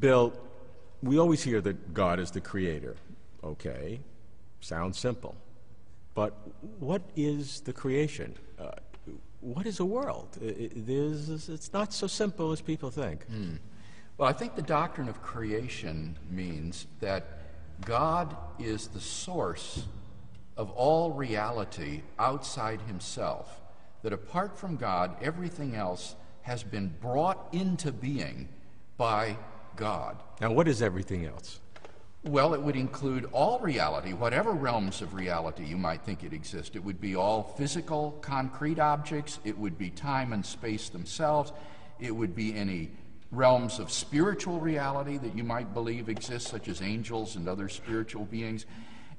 Bill, we always hear that God is the creator. Okay, sounds simple. But what is the creation? What is a world? It's not so simple as people think. Well, I think the doctrine of creation means that God is the source of all reality outside himself, that apart from God, everything else has been brought into being by God. Now, what is everything else? Well, it would include all reality, whatever realms of reality you might think it exists. It would be all physical, concrete objects. It would be time and space themselves. It would be any realms of spiritual reality that you might believe exist, such as angels and other spiritual beings.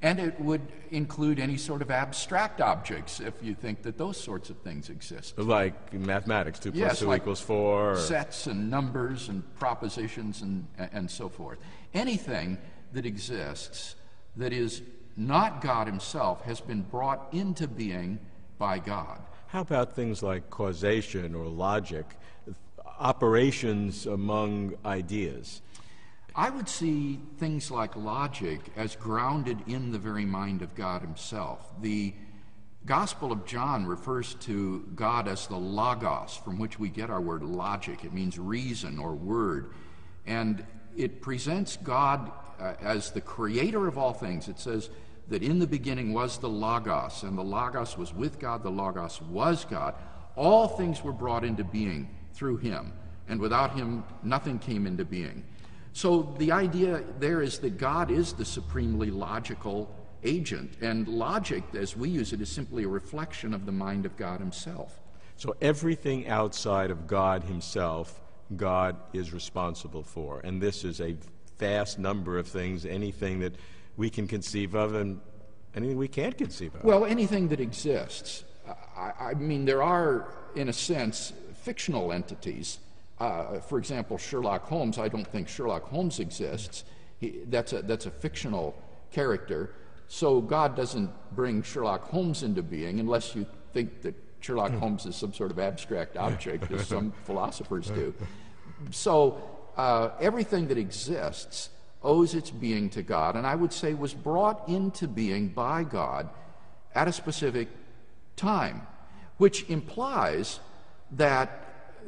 And it would include any sort of abstract objects, if you think that those sorts of things exist. Like mathematics, 2 plus 2 like equals 4. Or... sets and numbers and propositions and so forth. Anything that exists that is not God himself has been brought into being by God. How about things like causation or logic, operations among ideas? I would see things like logic as grounded in the very mind of God himself. The Gospel of John refers to God as the Logos, from which we get our word logic. It means reason or word. And it presents God as the creator of all things. It says that in the beginning was the Logos, and the Logos was with God, the Logos was God. All things were brought into being through him, and without him nothing came into being. So the idea there is that God is the supremely logical agent, and logic, as we use it, is simply a reflection of the mind of God himself. So everything outside of God himself, God is responsible for, and this is a vast number of things, anything that we can conceive of and anything we can't conceive of. Well, anything that exists. I mean, there are, in a sense, fictional entities. For example, Sherlock Holmes. I don't think Sherlock Holmes exists. That's a fictional character. So God doesn't bring Sherlock Holmes into being unless you think that Sherlock Holmes is some sort of abstract object, as some philosophers do. So everything that exists owes its being to God, and I would say was brought into being by God at a specific time, which implies that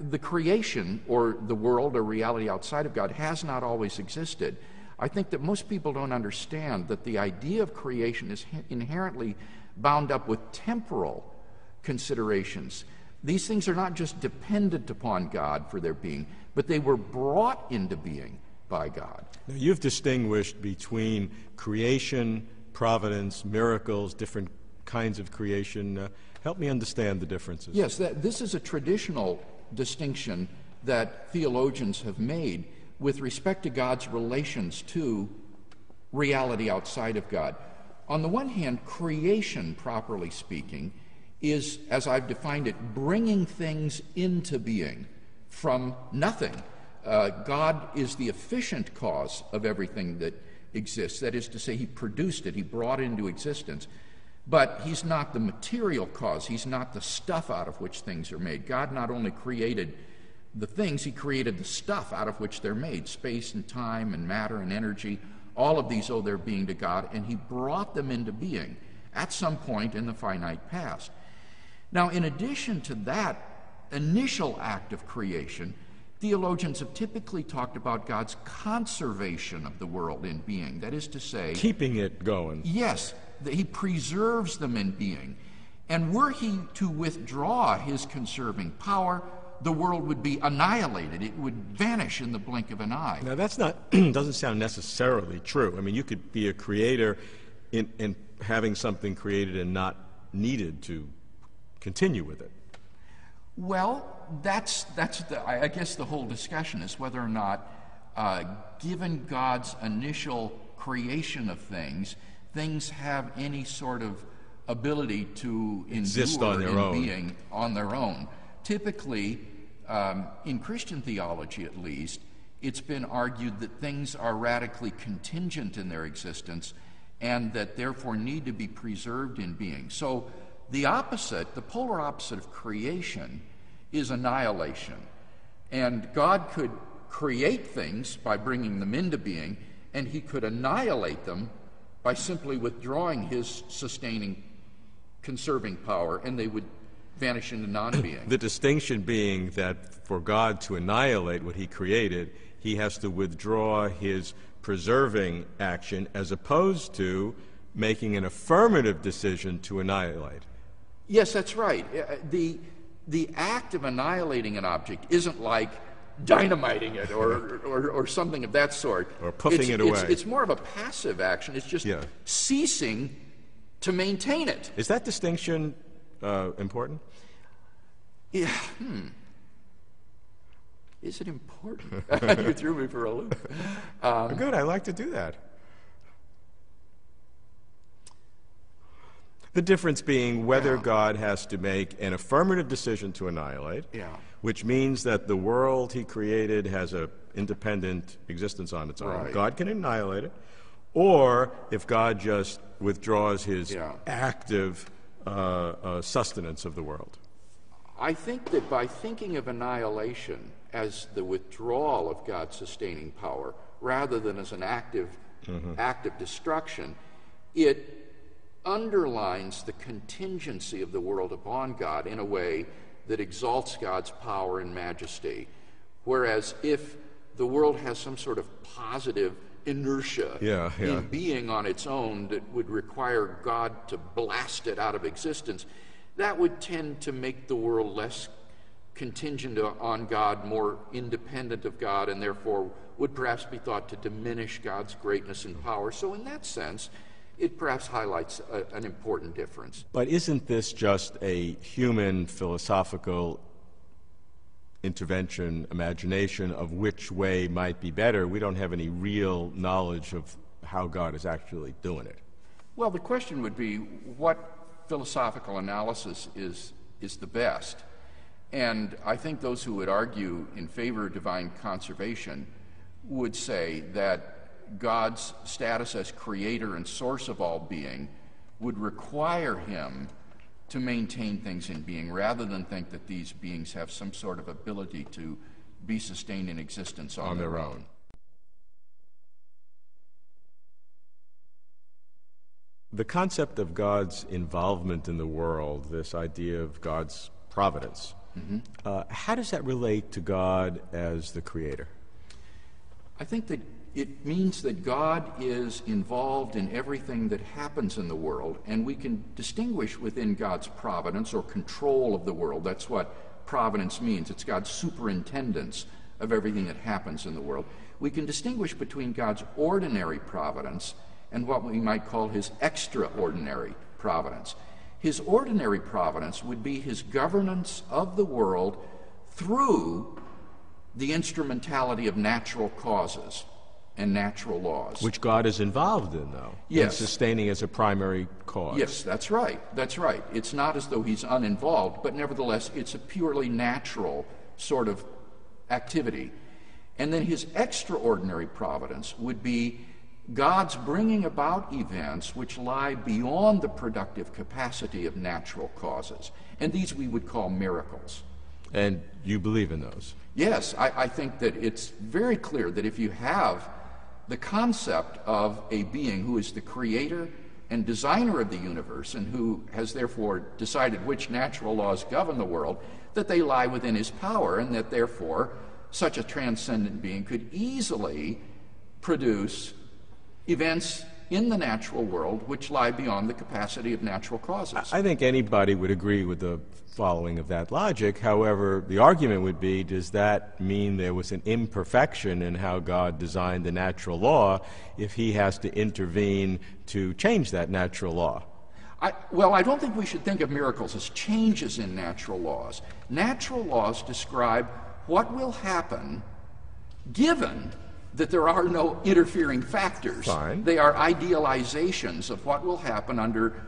the creation or the world or reality outside of God has not always existed. I think that most people don't understand that the idea of creation is inherently bound up with temporal considerations. These things are not just dependent upon God for their being, but they were brought into being by God. Now, you've distinguished between creation, providence, miracles, different kinds of creation. Help me understand the differences. Yes, this is a traditional distinction that theologians have made with respect to God's relations to reality outside of God. On the one hand, creation, properly speaking, is, as I've defined it, bringing things into being from nothing. God is the efficient cause of everything that exists. That is to say, he produced it, he brought it into existence. But he's not the material cause. He's not the stuff out of which things are made. God not only created the things, he created the stuff out of which they're made, space and time and matter and energy. All of these owe their being to God, and he brought them into being at some point in the finite past. Now, in addition to that initial act of creation, theologians have typically talked about God's conservation of the world in being. That is to say, keeping it going. Yes, that he preserves them in being. And were he to withdraw his conserving power, the world would be annihilated. It would vanish in the blink of an eye. Now, that's not doesn't sound necessarily true. I mean, you could be a creator in having something created and not needed to continue with it. Well, I guess the whole discussion is whether or not, given God's initial creation of things, things have any sort of ability to exist endure on their in own. Being on their own. Typically, in Christian theology at least, it's been argued that things are radically contingent in their existence and that therefore need to be preserved in being. So the opposite, the polar opposite of creation, is annihilation. And God could create things by bringing them into being, and he could annihilate them by simply withdrawing his sustaining, conserving power, and they would vanish into non-being. The distinction being that for God to annihilate what he created, he has to withdraw his preserving action as opposed to making an affirmative decision to annihilate. Yes, that's right. The act of annihilating an object isn't like dynamiting it or something of that sort. Or puffing it away. It's more of a passive action. It's just ceasing to maintain it. Is that distinction important? Yeah. Is it important? You threw me for a loop. Good, I like to do that. The difference being whether God has to make an affirmative decision to annihilate, which means that the world he created has an independent existence on its own. Right. God can annihilate it. Or if God just withdraws his active sustenance of the world. I think that by thinking of annihilation as the withdrawal of God's sustaining power, rather than as an active destruction, it underlines the contingency of the world upon God in a way that exalts God's power and majesty. Whereas if the world has some sort of positive inertia in being on its own that would require God to blast it out of existence, that would tend to make the world less contingent on God, more independent of God, and therefore would perhaps be thought to diminish God's greatness and power. So in that sense, it perhaps highlights an important difference. But isn't this just a human philosophical intervention, imagination of which way might be better? We don't have any real knowledge of how God is actually doing it. Well, the question would be, what philosophical analysis is the best? And I think those who would argue in favor of divine conservation would say that God's status as creator and source of all being would require him to maintain things in being, rather than think that these beings have some sort of ability to be sustained in existence on their own. The concept of God's involvement in the world, this idea of God's providence, how does that relate to God as the creator? I think that it means that God is involved in everything that happens in the world, and we can distinguish within God's providence or control of the world. That's what providence means. It's God's superintendence of everything that happens in the world. We can distinguish between God's ordinary providence and what we might call his extraordinary providence. His ordinary providence would be his governance of the world through the instrumentality of natural causes and natural laws. Which God is involved in, though. Yes. In sustaining as a primary cause. Yes, that's right. That's right. It's not as though he's uninvolved, but nevertheless, it's a purely natural sort of activity. And then his extraordinary providence would be God's bringing about events which lie beyond the productive capacity of natural causes. And these we would call miracles. And you believe in those? Yes, I think that it's very clear that if you have the concept of a being who is the creator and designer of the universe and who has therefore decided which natural laws govern the world, that they lie within his power, and that therefore such a transcendent being could easily produce events in the natural world which lie beyond the capacity of natural causes. I think anybody would agree with the following of that logic. However, the argument would be, does that mean there was an imperfection in how God designed the natural law if he has to intervene to change that natural law? Well, I don't think we should think of miracles as changes in natural laws. Natural laws describe what will happen given that there are no interfering factors. Fine. They are idealizations of what will happen under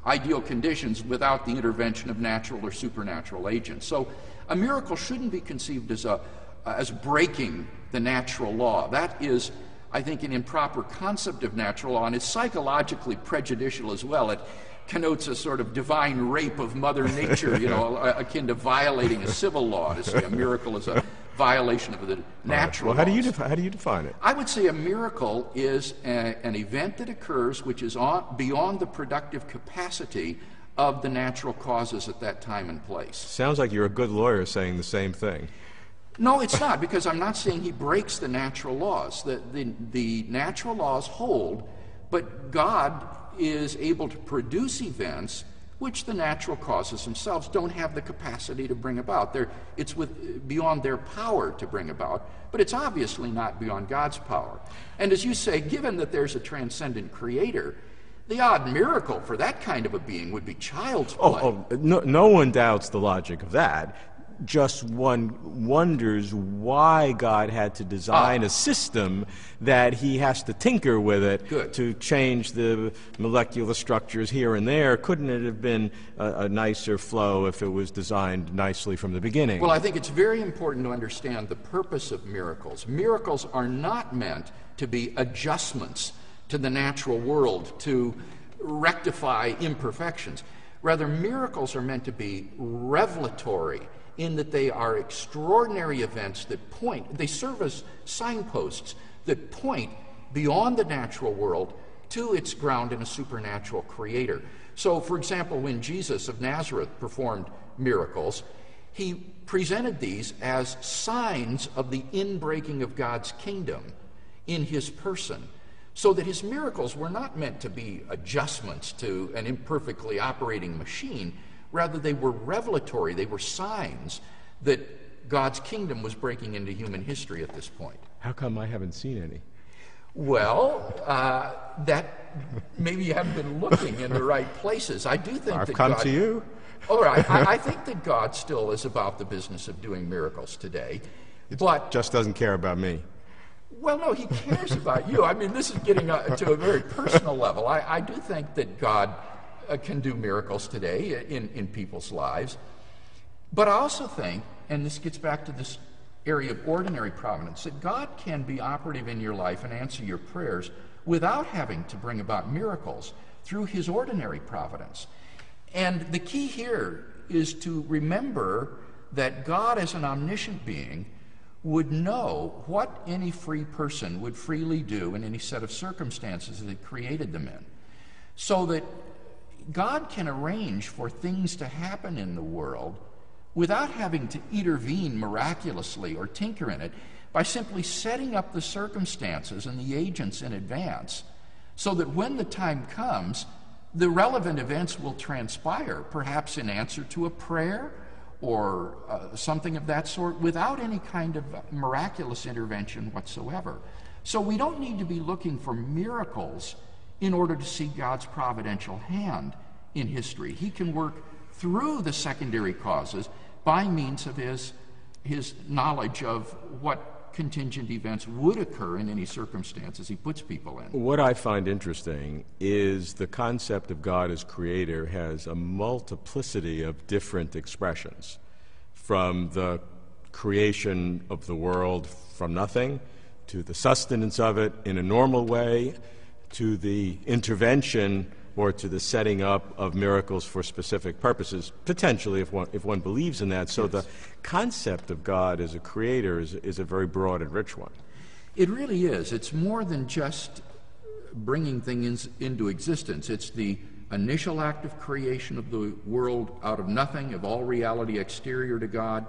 ideal conditions without the intervention of natural or supernatural agents. So a miracle shouldn't be conceived as breaking the natural law. That is, I think, an improper concept of natural law, and it's psychologically prejudicial as well. It connotes a sort of divine rape of Mother Nature, akin to violating a civil law, to say a miracle is a violation of the natural Well, how do you laws. how do you define it? I would say a miracle is an event that occurs which is beyond the productive capacity of the natural causes at that time and place. Sounds like you're a good lawyer saying the same thing. No, it's not, because I'm not saying he breaks the natural laws. The natural laws hold, but God is able to produce events which the natural causes themselves don't have the capacity to bring about. It's beyond their power to bring about, but it's obviously not beyond God's power. And as you say, given that there's a transcendent creator, the odd miracle for that kind of a being would be child's play. No one doubts the logic of that. Just one wonders why God had to design a system that he has to tinker with it to change the molecular structures here and there. Couldn't it have been a nicer flow if it was designed nicely from the beginning? Well, I think it's very important to understand the purpose of miracles. Miracles are not meant to be adjustments to the natural world to rectify imperfections. Rather, miracles are meant to be revelatory, in that they are extraordinary events that they serve as signposts that point beyond the natural world to its ground in a supernatural creator. So, for example, when Jesus of Nazareth performed miracles, he presented these as signs of the inbreaking of God's kingdom in his person, so that his miracles were not meant to be adjustments to an imperfectly operating machine. Rather, they were revelatory, they were signs that God's kingdom was breaking into human history at this point. How come I haven't seen any? Well, that maybe you haven't been looking in the right places. I do think I've that come God, to you. All right, I think that God still is about the business of doing miracles today, but Just doesn't care about me. well, no, he cares about you. I mean, this is getting to a very personal level. I do think that God can do miracles today in people's lives. But I also think, and this gets back to this area of ordinary providence, that God can be operative in your life and answer your prayers without having to bring about miracles through his ordinary providence. And the key here is to remember that God, as an omniscient being, would know what any free person would freely do in any set of circumstances that he created them in. So that God can arrange for things to happen in the world without having to intervene miraculously or tinker in it, by simply setting up the circumstances and the agents in advance, so that when the time comes, the relevant events will transpire, perhaps in answer to a prayer or something of that sort, without any kind of miraculous intervention whatsoever. So we don't need to be looking for miracles in order to see God's providential hand in history. He can work through the secondary causes by means of his knowledge of what contingent events would occur in any circumstances he puts people in. What I find interesting is the concept of God as creator has a multiplicity of different expressions, from the creation of the world from nothing, to the sustenance of it in a normal way, to the intervention or to the setting up of miracles for specific purposes, potentially if one believes in that. So yes, the concept of God as a creator is a very broad and rich one. It really is. It's more than just bringing things into existence. It's the initial act of creation of the world out of nothing, of all reality exterior to God.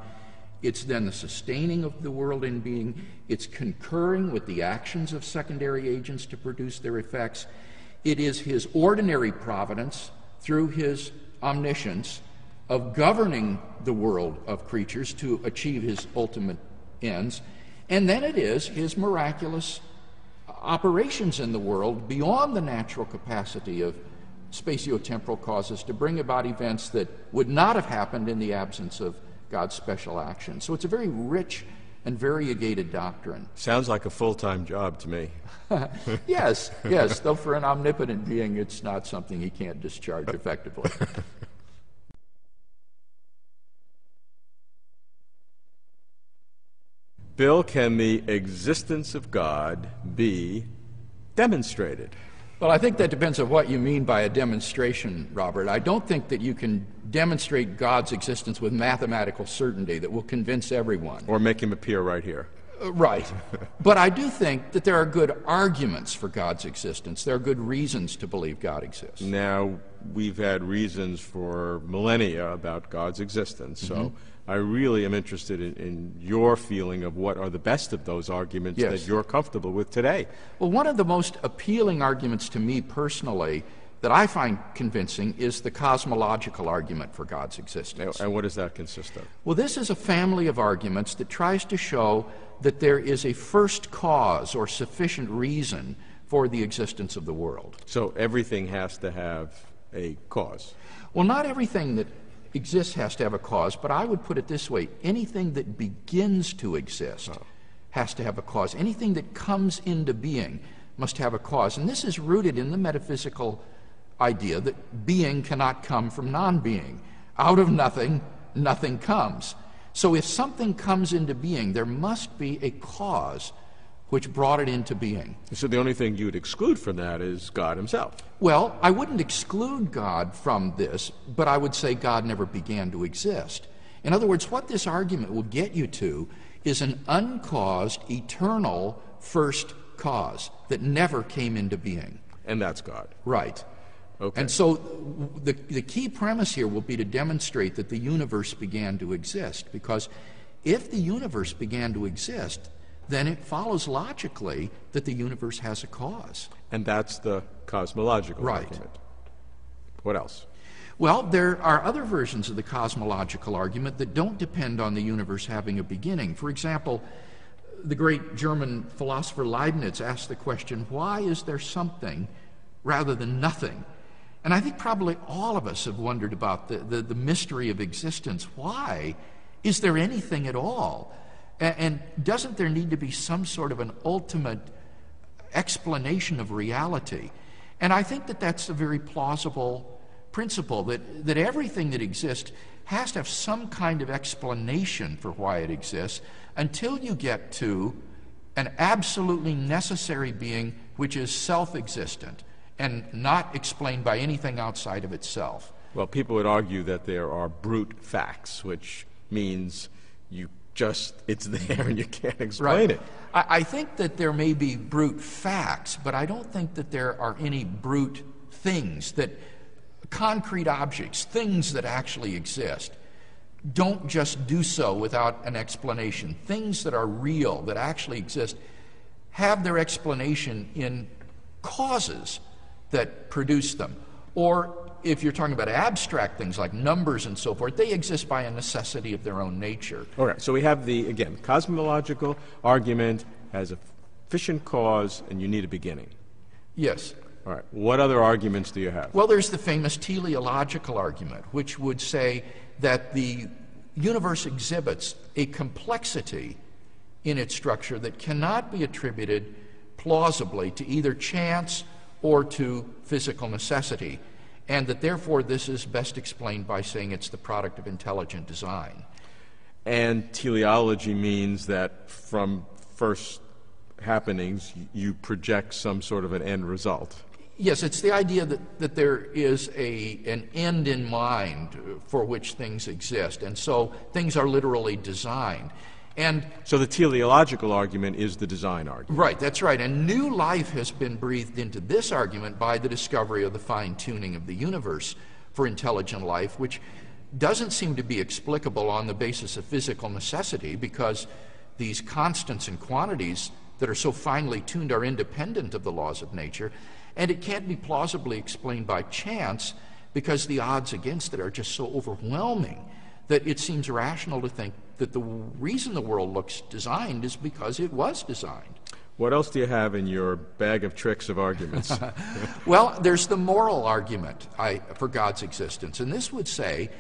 It's then the sustaining of the world in being. It's concurring with the actions of secondary agents to produce their effects. It is his ordinary providence through his omniscience of governing the world of creatures to achieve his ultimate ends. And then it is his miraculous operations in the world beyond the natural capacity of spatiotemporal causes to bring about events that would not have happened in the absence of God's special action. So it's a very rich and variegated doctrine. Sounds like a full-time job to me. Yes, though for an omnipotent being, it's not something he can't discharge effectively. Bill, can the existence of God be demonstrated? Well, I think that depends on what you mean by a demonstration, Robert. I don't think that you can demonstrate God's existence with mathematical certainty that will convince everyone. Or make him appear right here. Right. But I do think that there are good arguments for God's existence. There are good reasons to believe God exists. Now, we've had reasons for millennia about God's existence, so I really am interested in your feeling of what are the best of those arguments Yes. that you're comfortable with today. Well, one of the most appealing arguments to me personally that I find convincing is the cosmological argument for God's existence. And what does that consist of? Well, this is a family of arguments that tries to show that there is a first cause or sufficient reason for the existence of the world. So everything has to have a cause. Well, not everything that exists has to have a cause, but I would put it this way: anything that begins to exist has to have a cause. Anything that comes into being must have a cause. And this is rooted in the metaphysical idea that being cannot come from non-being. Out of nothing, nothing comes. So if something comes into being, there must be a cause which brought it into being. So the only thing you'd exclude from that is God himself. Well, I wouldn't exclude God from this, but I would say God never began to exist. In other words, what this argument will get you to is an uncaused, eternal first cause that never came into being. And that's God. Right. Okay. And so the key premise here will be to demonstrate that the universe began to exist, because if the universe began to exist, then it follows logically that the universe has a cause. And that's the cosmological Right. argument. What else? Well, there are other versions of the cosmological argument that don't depend on the universe having a beginning. For example, the great German philosopher Leibniz asked the question, why is there something rather than nothing? And I think probably all of us have wondered about the mystery of existence. Why is there anything at all? And doesn't there need to be some sort of an ultimate explanation of reality? And I think that that's a very plausible principle, that everything that exists has to have some kind of explanation for why it exists until you get to an absolutely necessary being which is self-existent and not explained by anything outside of itself. Well, people would argue that there are brute facts, which means it's there and you can't explain it. I think that there may be brute facts, but I don't think that there are any brute things, that concrete objects, things that actually exist, don't just do so without an explanation. Things that are real, that actually exist, have their explanation in causes that produce them. Or if you're talking about abstract things like numbers and so forth, they exist by a necessity of their own nature. All right, so we have again, cosmological argument has a efficient cause and you need a beginning. Yes. All right, what other arguments do you have? Well, there's the famous teleological argument, which would say that the universe exhibits a complexity in its structure that cannot be attributed plausibly to either chance or to physical necessity, and that therefore this is best explained by saying it's the product of intelligent design. And teleology means that from first happenings you project some sort of an end result. Yes, it's the idea that there is an end in mind for which things exist, and so things are literally designed. And so the teleological argument is the design argument. Right, that's right. And new life has been breathed into this argument by the discovery of the fine-tuning of the universe for intelligent life, which doesn't seem to be explicable on the basis of physical necessity, because these constants and quantities that are so finely tuned are independent of the laws of nature, and it can't be plausibly explained by chance because the odds against it are just so overwhelming that it seems rational to think that the reason the world looks designed is because it was designed. What else do you have in your bag of tricks of arguments? Well, there's the moral argument for God's existence, and this would say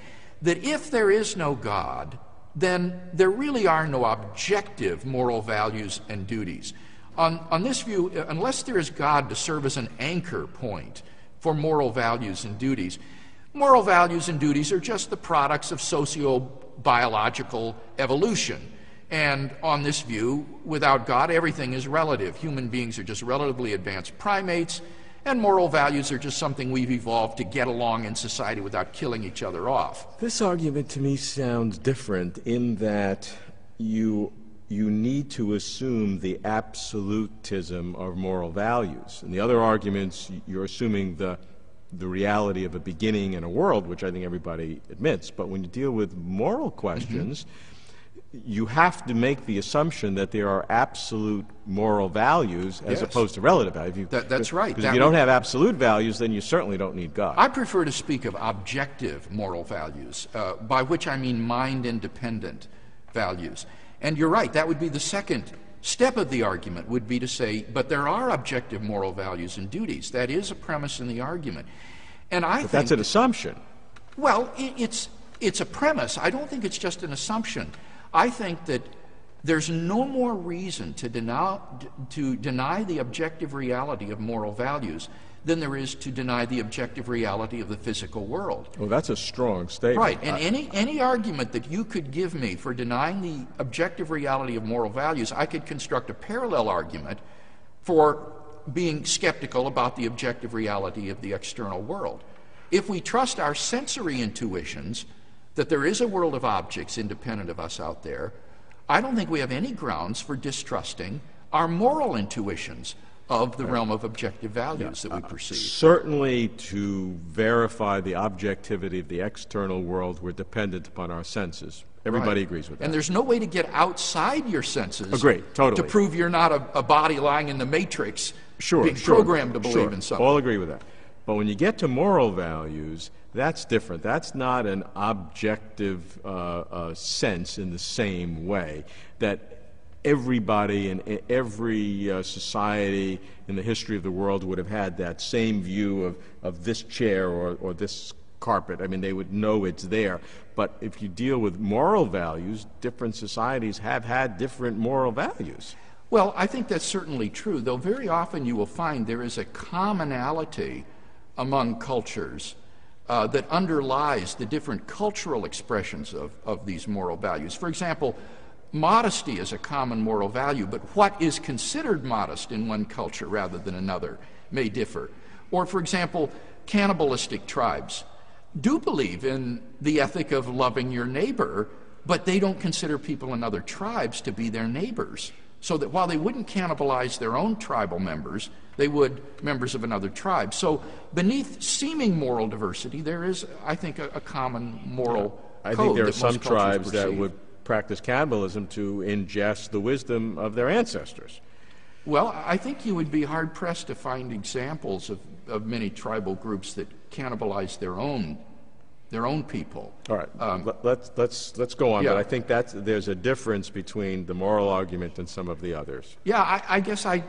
that if there is no God, then there really are no objective moral values and duties. On this view, unless there is God to serve as an anchor point for moral values and duties, moral values and duties are just the products of socio-biological evolution. And on this view, without God, everything is relative. Human beings are just relatively advanced primates, And moral values are just something we've evolved to get along in society without killing each other off. This argument to me sounds different in that you need to assume the absolutism of moral values. In the other arguments, you're assuming the reality of a beginning and a world, which I think everybody admits. But when you deal with moral questions, you have to make the assumption that there are absolute moral values as opposed to relative values. That's right. Because if you don't have absolute values, then you certainly don't need God. I prefer to speak of objective moral values, by which I mean mind-independent values. And you're right, that would be the second step of the argument, would be to say, but there are objective moral values and duties. That is a premise in the argument. And I think that's an assumption. Well, it's a premise. I don't think it's just an assumption. I think that there's no more reason to deny the objective reality of moral values than there is to deny the objective reality of the physical world. Well, that's a strong statement. Right, and any argument that you could give me for denying the objective reality of moral values, I could construct a parallel argument for being skeptical about the objective reality of the external world. If we trust our sensory intuitions that there is a world of objects independent of us out there, I don't think we have any grounds for distrusting our moral intuitions of the realm of objective values that we perceive. Certainly, to verify the objectivity of the external world, we're dependent upon our senses. Everybody agrees with that. And there's no way to get outside your senses Agreed, totally. to prove you're not a body lying in the matrix being programmed to believe in something. All agree with that. But when you get to moral values, that's different. That's not an objective sense in the same way that everybody in every society in the history of the world would have had that same view of this chair or this carpet. I mean, they would know it's there. But if you deal with moral values, different societies have had different moral values. Well, I think that's certainly true, though very often you will find there is a commonality among cultures that underlies the different cultural expressions of these moral values. For example, modesty is a common moral value, but what is considered modest in one culture rather than another may differ. Or, for example, cannibalistic tribes do believe in the ethic of loving your neighbor, but they don't consider people in other tribes to be their neighbors. So that while they wouldn't cannibalize their own tribal members, they would members of another tribe. So beneath seeming moral diversity, there is, I think, a common moral code. I think there are that some most cultures tribes that perceive. would practice cannibalism to ingest the wisdom of their ancestors. Well, I think you would be hard-pressed to find examples of many tribal groups that cannibalize their own people. All right, let's go on. Yeah. But I think there's a difference between the moral argument and some of the others. Yeah, I guess I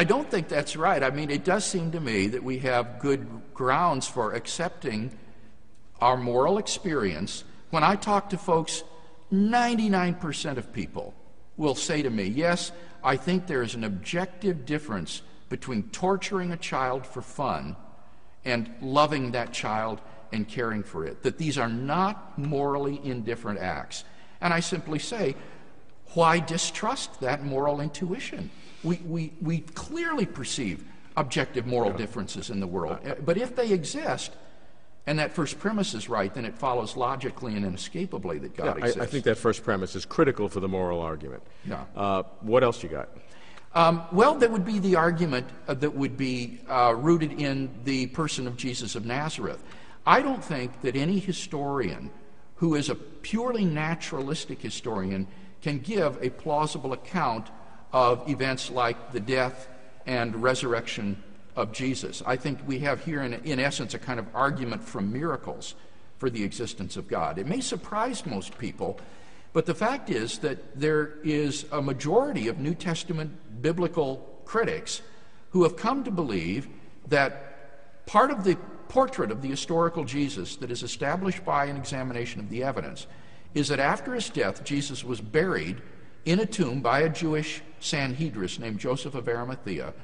don't think that's right. I mean, it does seem to me that we have good grounds for accepting our moral experience. When I talk to folks, 99% of people will say to me, yes, I think there is an objective difference between torturing a child for fun and loving that child and caring for it, that these are not morally indifferent acts. And I simply say, why distrust that moral intuition? We clearly perceive objective moral differences in the world. But if they exist, and that first premise is right, then it follows logically and inescapably that God exists. I think that first premise is critical for the moral argument. Yeah. What else you got? Well, that would be the argument that would be rooted in the person of Jesus of Nazareth. I don't think that any historian who is a purely naturalistic historian can give a plausible account of events like the death and resurrection of Jesus. I think we have here, in essence, a kind of argument from miracles for the existence of God. It may surprise most people, but the fact is that there is a majority of New Testament biblical critics who have come to believe that part of the portrait of the historical Jesus that is established by an examination of the evidence is that after his death, Jesus was buried in a tomb by a Jewish Sanhedrist named Joseph of Arimathea,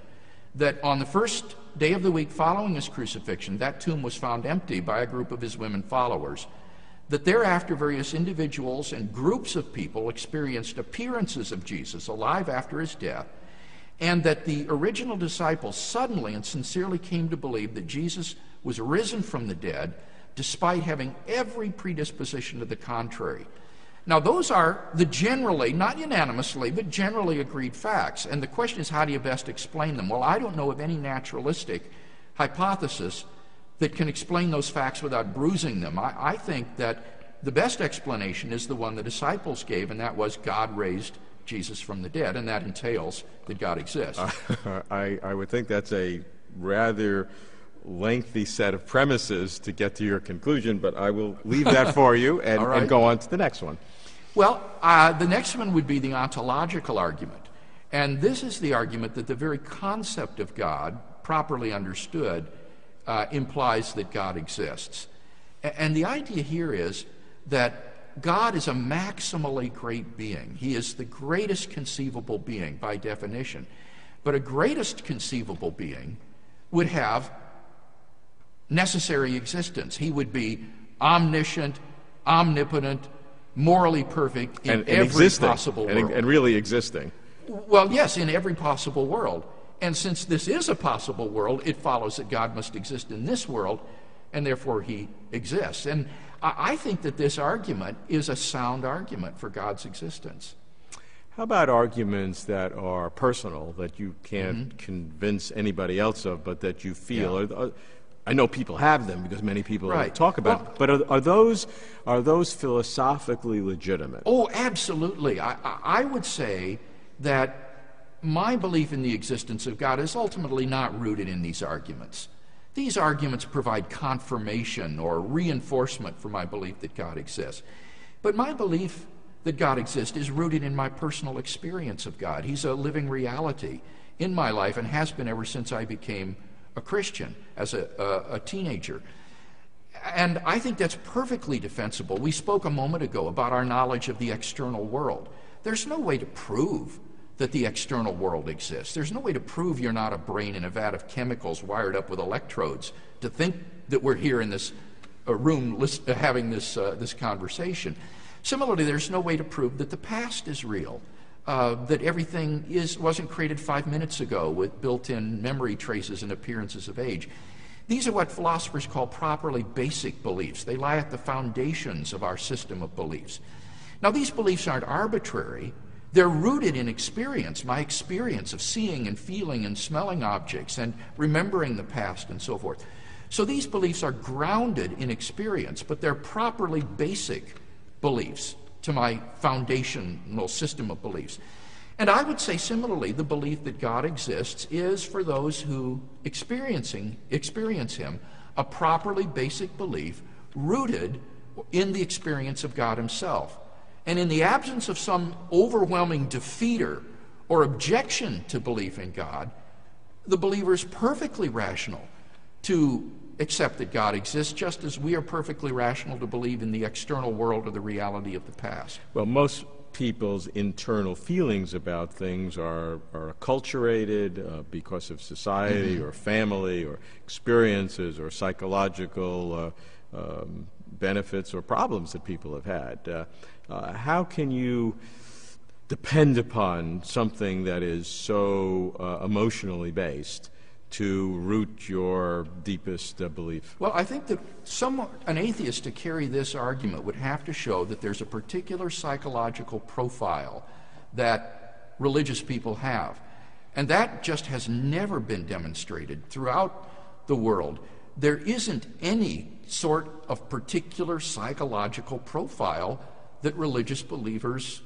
that on the first day of the week following his crucifixion, that tomb was found empty by a group of his women followers, that thereafter various individuals and groups of people experienced appearances of Jesus alive after his death, and that the original disciples suddenly and sincerely came to believe that Jesus was risen from the dead, despite having every predisposition to the contrary. Now, those are the generally, not unanimously, but generally agreed facts. And the question is, how do you best explain them? Well, I don't know of any naturalistic hypothesis that can explain those facts without bruising them. I think that the best explanation is the one the disciples gave, and that was God raised Jesus from the dead, and that entails that God exists. I would think that's a rather lengthy set of premises to get to your conclusion, but I will leave that for you and, right. and go on to the next one. Well, the next one would be the ontological argument. And this is the argument that the very concept of God, properly understood, implies that God exists. And the idea here is that God is a maximally great being. He is the greatest conceivable being by definition. But a greatest conceivable being would have necessary existence. He would be omniscient, omnipotent, morally perfect in every possible world. And really existing. Well, yes, in every possible world. And since this is a possible world, it follows that God must exist in this world, and therefore he exists. And I think that this argument is a sound argument for God's existence. How about arguments that are personal, that you can't convince anybody else of, but that you feel? Yeah. I know people have them because many people Right. talk about Well, but are those philosophically legitimate? Oh, absolutely. I would say that my belief in the existence of God is ultimately not rooted in these arguments. These arguments provide confirmation or reinforcement for my belief that God exists. But my belief that God exists is rooted in my personal experience of God. He's a living reality in my life and has been ever since I became a Christian as a teenager. And I think that's perfectly defensible. We spoke a moment ago about our knowledge of the external world. There's no way to prove that the external world exists. There's no way to prove you're not a brain in a vat of chemicals wired up with electrodes to think that we're here in this room having this conversation. Similarly, there's no way to prove that the past is real, that everything wasn't created 5 minutes ago with built-in memory traces and appearances of age. These are what philosophers call properly basic beliefs. They lie at the foundations of our system of beliefs. Now, these beliefs aren't arbitrary. They're rooted in experience, my experience of seeing and feeling and smelling objects and remembering the past and so forth. So these beliefs are grounded in experience, but they're properly basic beliefs to my foundational system of beliefs. And I would say similarly, the belief that God exists is, for those who experience him, a properly basic belief rooted in the experience of God himself. And in the absence of some overwhelming defeater or objection to belief in God, the believer is perfectly rational to accept that God exists, just as we are perfectly rational to believe in the external world or the reality of the past. Well, most people's internal feelings about things are acculturated because of society or family or experiences or psychological benefits or problems that people have had. How can you depend upon something that is so emotionally based to root your deepest belief? Well, I think that an atheist to carry this argument would have to show that there's a particular psychological profile that religious people have. And that just has never been demonstrated throughout the world. There isn't any sort of particular psychological profile that religious believers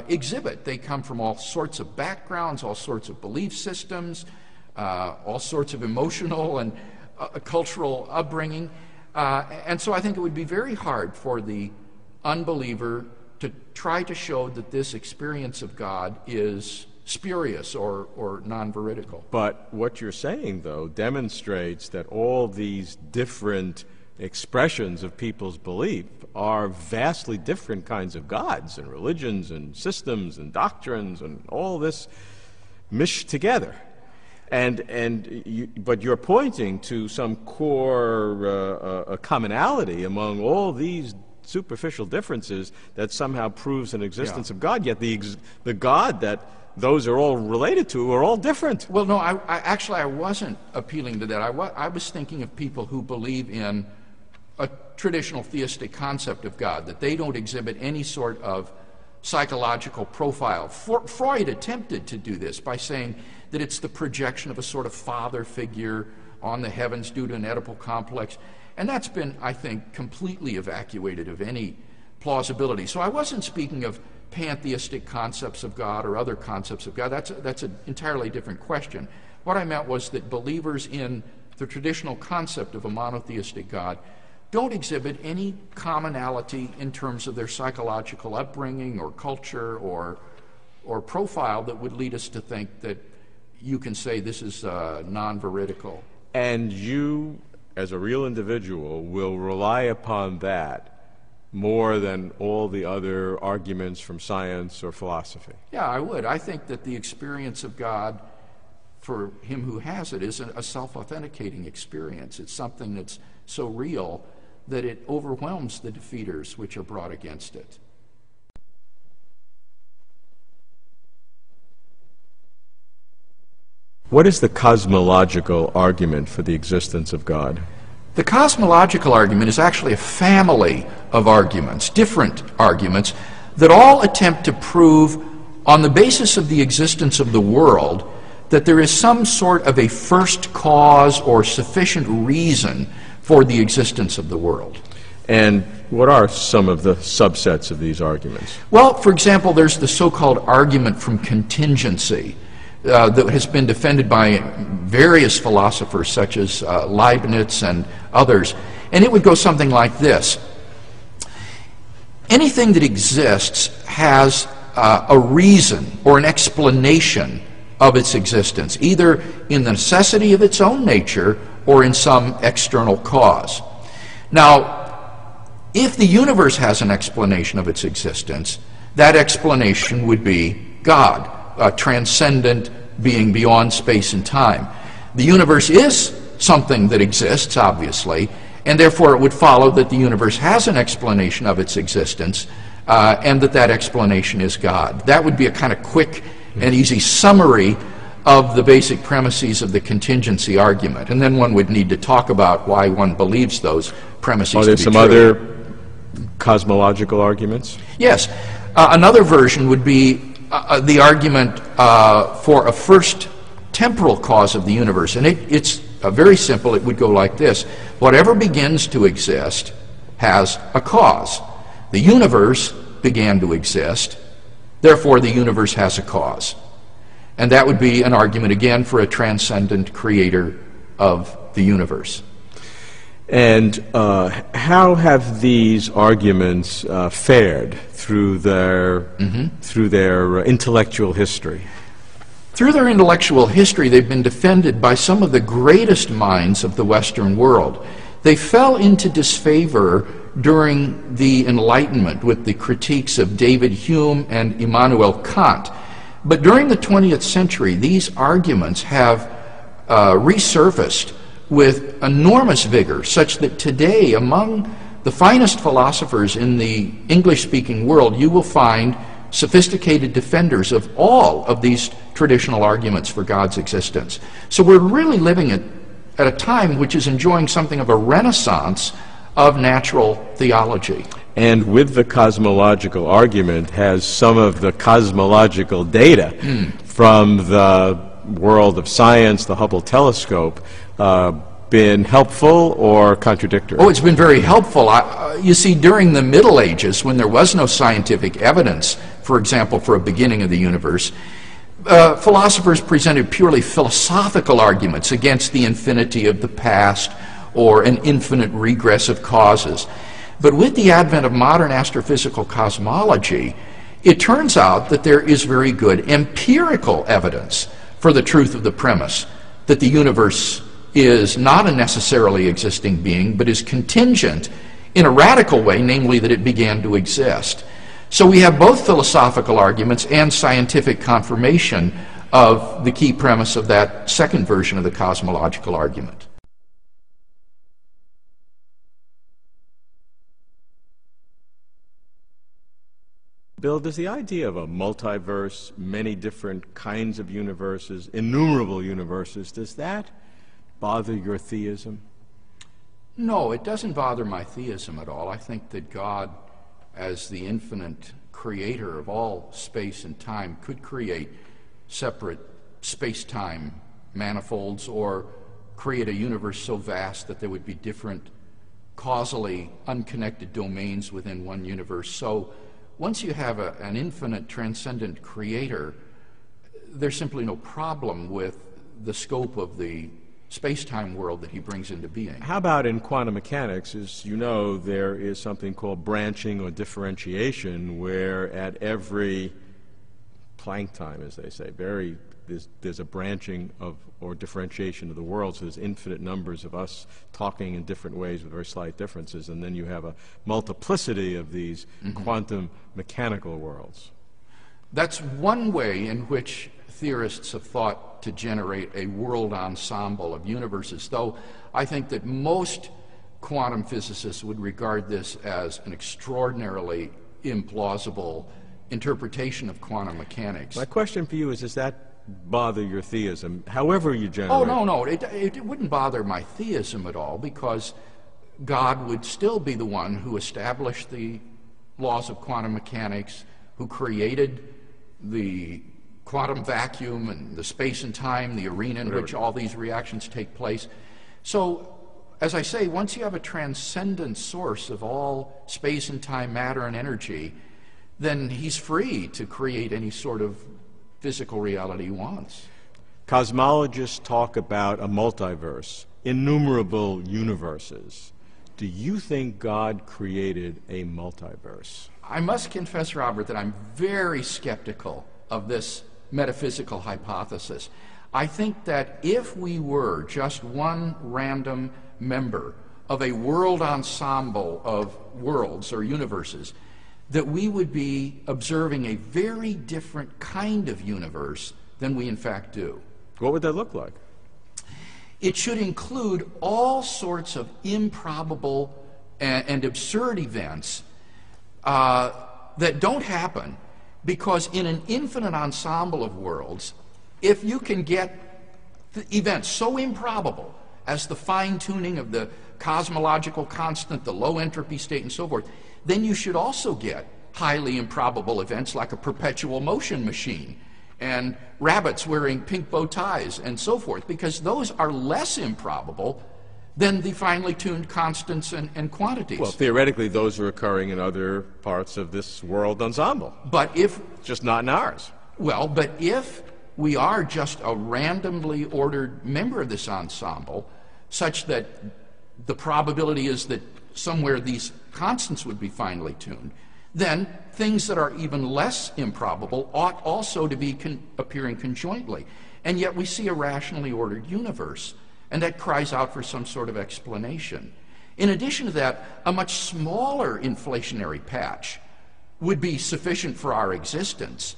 exhibit. They come from all sorts of backgrounds, all sorts of belief systems, all sorts of emotional and cultural upbringing. And so I think it would be very hard for the unbeliever to try to show that this experience of God is spurious or non-veridical. But what you're saying, though, demonstrates that all these different expressions of people's belief are vastly different kinds of gods and religions and systems and doctrines and all this mished together. But you're pointing to some core commonality among all these superficial differences that somehow proves an existence of God, yet the God that those are all related to are all different. Well, no, I wasn't appealing to that. I was thinking of people who believe in a traditional theistic concept of God, that they don't exhibit any sort of psychological profile. Freud attempted to do this by saying that it's the projection of a sort of father figure on the heavens due to an Oedipal complex. And that's been, I think, completely evacuated of any plausibility. So I wasn't speaking of pantheistic concepts of God or other concepts of God. That's an entirely different question. What I meant was that believers in the traditional concept of a monotheistic God don't exhibit any commonality in terms of their psychological upbringing or culture or profile that would lead us to think that you can say this is non-veridical. And you, as a real individual, will rely upon that more than all the other arguments from science or philosophy. Yeah, I would. I think that the experience of God, for him who has it, is a self-authenticating experience. It's something that's so real that it overwhelms the defeaters which are brought against it. What is the cosmological argument for the existence of God? The cosmological argument is actually a family of arguments, different arguments, that all attempt to prove, on the basis of the existence of the world, that there is some sort of a first cause or sufficient reason for the existence of the world. And what are some of the subsets of these arguments? Well, for example, there's the so-called argument from contingency that has been defended by various philosophers such as Leibniz and others. And it would go something like this. Anything that exists has a reason or an explanation of its existence, either in the necessity of its own nature or in some external cause. Now, if the universe has an explanation of its existence, that explanation would be God, a transcendent being beyond space and time. The universe is something that exists, obviously, and therefore it would follow that the universe has an explanation of its existence, and that explanation is God. That would be a kind of quick and easy summary of the basic premises of the contingency argument. And then one would need to talk about why one believes those premises to be true. Are there some other cosmological arguments? Yes. Another version would be the argument for a first temporal cause of the universe. And it's very simple. It would go like this. Whatever begins to exist has a cause. The universe began to exist, therefore the universe has a cause. And that would be an argument, again, for a transcendent creator of the universe. And how have these arguments fared through their intellectual history? Through their intellectual history, they've been defended by some of the greatest minds of the Western world. They fell into disfavor during the Enlightenment with the critiques of David Hume and Immanuel Kant. But during the 20th century, these arguments have resurfaced with enormous vigor, such that today, among the finest philosophers in the English-speaking world, you will find sophisticated defenders of all of these traditional arguments for God's existence. So we're really living at a time which is enjoying something of a renaissance of natural theology. And with the cosmological argument, has some of the cosmological data from the world of science, the Hubble telescope, been helpful or contradictory? Oh, it's been very helpful. You see, during the Middle Ages, when there was no scientific evidence, for example, for a beginning of the universe, philosophers presented purely philosophical arguments against the infinity of the past or an infinite regress of causes. But with the advent of modern astrophysical cosmology, it turns out that there is very good empirical evidence for the truth of the premise that the universe is not a necessarily existing being, but is contingent in a radical way, namely that it began to exist. So we have both philosophical arguments and scientific confirmation of the key premise of that second version of the cosmological argument. Bill, does the idea of a multiverse, many different kinds of universes, innumerable universes, does that bother your theism? No, it doesn't bother my theism at all. I think that God, as the infinite creator of all space and time, could create separate space-time manifolds or create a universe so vast that there would be different causally unconnected domains within one universe. So once you have an infinite transcendent creator, there's simply no problem with the scope of the space-time world that he brings into being. How about in quantum mechanics? As you know, there is something called branching or differentiation, where at every Planck time, as they say, there's a branching of or differentiation of the world, so there's infinite numbers of us talking in different ways with very slight differences, and then you have a multiplicity of these quantum mechanical worlds. That's one way in which theorists have thought to generate a world ensemble of universes, though I think that most quantum physicists would regard this as an extraordinarily implausible interpretation of quantum mechanics. My question for you is, does that bother your theism, however you generate? Oh, no, it wouldn't bother my theism at all, because God would still be the one who established the laws of quantum mechanics, who created the quantum vacuum and the space and time, the arena in which all these reactions take place. So, as I say, once you have a transcendent source of all space and time, matter and energy, then he's free to create any sort of physical reality he wants. Cosmologists talk about a multiverse, innumerable universes. Do you think God created a multiverse? I must confess, Robert, that I'm very skeptical of this metaphysical hypothesis. I think that if we were just one random member of a world ensemble of worlds or universes, that we would be observing a very different kind of universe than we in fact do. What would that look like? It should include all sorts of improbable and absurd events that don't happen, because in an infinite ensemble of worlds, if you can get events so improbable as the fine-tuning of the cosmological constant, the low entropy state, and so forth, then you should also get highly improbable events like a perpetual motion machine and rabbits wearing pink bow ties and so forth, because those are less improbable than the finely tuned constants and quantities. Well, theoretically, those are occurring in other parts of this world ensemble. But if... just not in ours. Well, but if we are just a randomly ordered member of this ensemble, such that the probability is that somewhere these constants would be finely tuned, then things that are even less improbable ought also to be appearing conjointly. And yet we see a rationally ordered universe, and that cries out for some sort of explanation. In addition to that, a much smaller inflationary patch would be sufficient for our existence,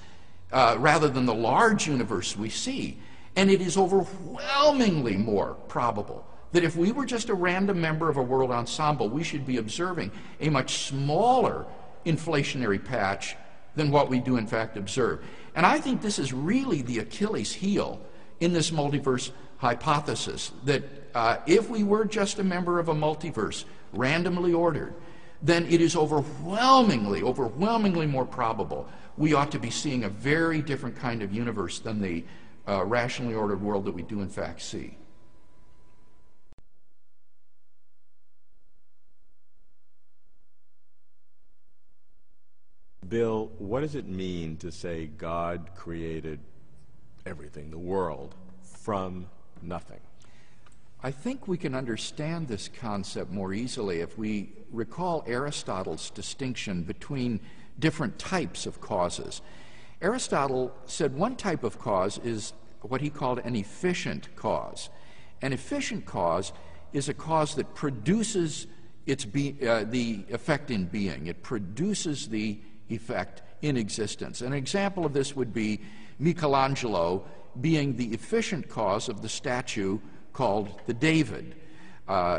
rather than the large universe we see. And it is overwhelmingly more probable that if we were just a random member of a world ensemble, we should be observing a much smaller inflationary patch than what we do in fact observe. And I think this is really the Achilles heel in this multiverse hypothesis, that if we were just a member of a multiverse, randomly ordered, then it is overwhelmingly more probable we ought to be seeing a very different kind of universe than the rationally ordered world that we do in fact see. Bill, what does it mean to say God created everything, the world, from nothing? I think we can understand this concept more easily if we recall Aristotle's distinction between different types of causes. Aristotle said one type of cause is what he called an efficient cause. An efficient cause is a cause that produces the effect in being. It produces the effect in existence. An example of this would be Michelangelo being the efficient cause of the statue called the David.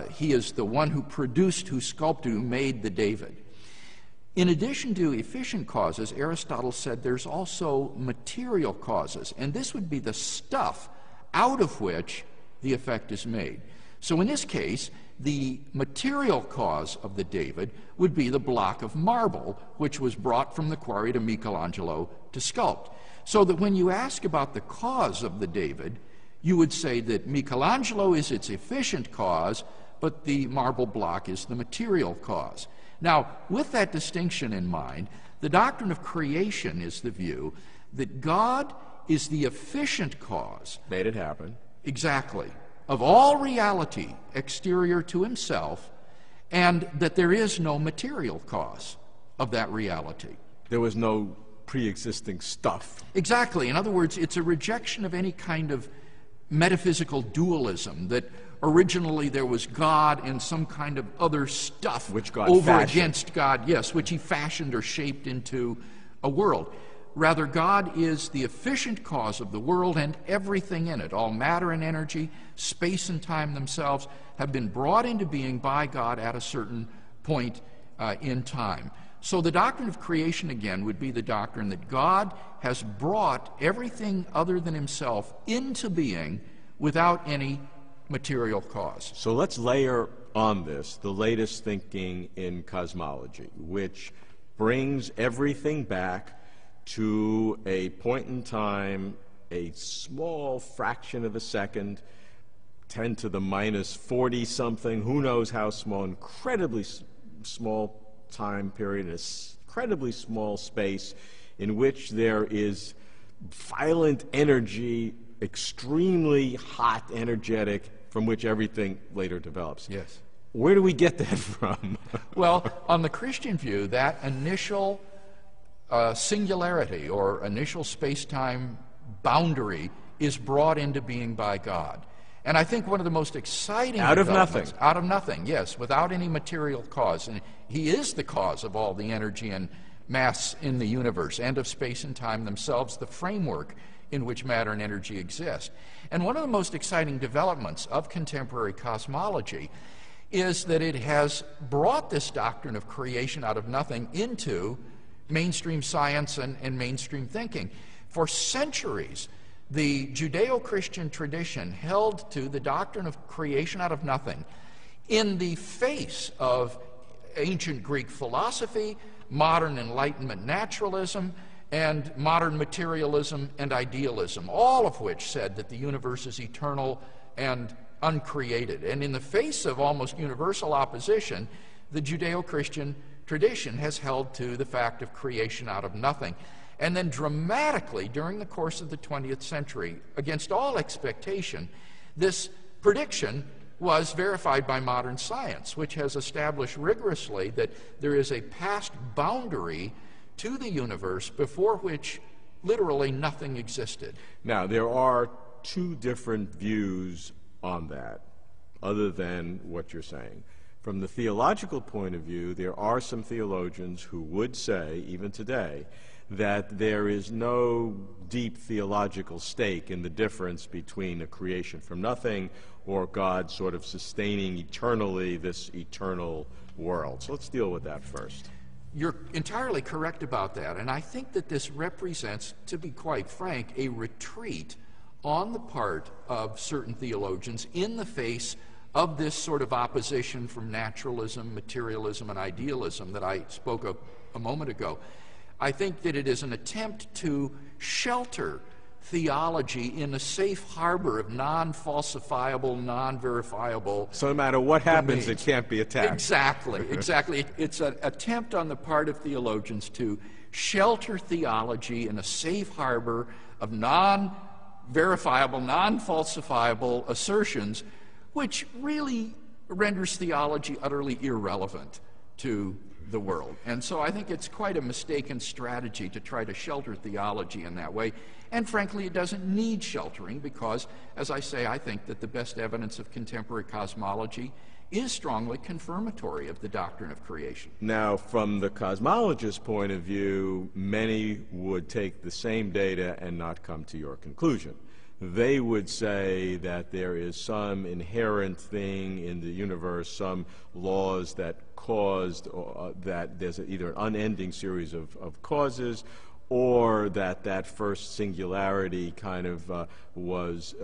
He is the one who sculpted, who made the David. In addition to efficient causes, Aristotle said there's also material causes, and this would be the stuff out of which the effect is made. So in this case, the material cause of the David would be the block of marble, which was brought from the quarry to Michelangelo to sculpt. So that when you ask about the cause of the David, you would say that Michelangelo is its efficient cause, but the marble block is the material cause. Now, with that distinction in mind, the doctrine of creation is the view that God is the efficient cause. Made it happen. Exactly. Of all reality exterior to himself, and that there is no material cause of that reality. There was no pre-existing stuff. Exactly. In other words, it's a rejection of any kind of metaphysical dualism, that originally there was God and some kind of other stuff which God over fashioned. against God, yes, which he fashioned or shaped into a world. Rather, God is the efficient cause of the world and everything in it. All matter and energy, space and time themselves have been brought into being by God at a certain point in time. So the doctrine of creation, again, would be the doctrine that God has brought everything other than himself into being without any material cause. So let's layer on this the latest thinking in cosmology, which brings everything back to a point in time, a small fraction of a second, 10 to the minus 40 something, who knows how small, incredibly small time period, in an incredibly small space in which there is violent energy, extremely hot, energetic, from which everything later develops. Yes. Where do we get that from? Well, on the Christian view, that initial singularity or initial space-time boundary is brought into being by God. And I think one of the most exciting Out of developments- nothing. Out of nothing, yes, without any material cause. And he is the cause of all the energy and mass in the universe and of space and time themselves, the framework in which matter and energy exist. And one of the most exciting developments of contemporary cosmology is that it has brought this doctrine of creation out of nothing into mainstream science and mainstream thinking. For centuries, the Judeo-Christian tradition held to the doctrine of creation out of nothing in the face of ancient Greek philosophy, modern Enlightenment naturalism, and modern materialism and idealism, all of which said that the universe is eternal and uncreated. And in the face of almost universal opposition, the Judeo-Christian tradition has held to the fact of creation out of nothing. And then dramatically, during the course of the 20th century, against all expectation, this prediction was verified by modern science, which has established rigorously that there is a past boundary to the universe before which literally nothing existed. Now, there are two different views on that, other than what you're saying. From the theological point of view, there are some theologians who would say, even today, that there is no deep theological stake in the difference between a creation from nothing or God sort of sustaining eternally this eternal world. So let's deal with that first. You're entirely correct about that, and I think that this represents, to be quite frank, a retreat on the part of certain theologians in the face of this sort of opposition from naturalism, materialism, and idealism that I spoke of a moment ago. I think that it is an attempt to shelter theology in a safe harbor of non-falsifiable, non-verifiable. So no matter what happens, domains. it can't be attacked. Exactly. It's an attempt on the part of theologians to shelter theology in a safe harbor of non-verifiable, non-falsifiable assertions, which really renders theology utterly irrelevant to the world. And so I think it's quite a mistaken strategy to try to shelter theology in that way. And frankly, it doesn't need sheltering because, as I say, I think that the best evidence of contemporary cosmology is strongly confirmatory of the doctrine of creation. Now, from the cosmologist's point of view, many would take the same data and not come to your conclusion. they would say that there is some inherent thing in the universe, some laws that caused, that there's either an unending series of causes, or that first singularity kind of was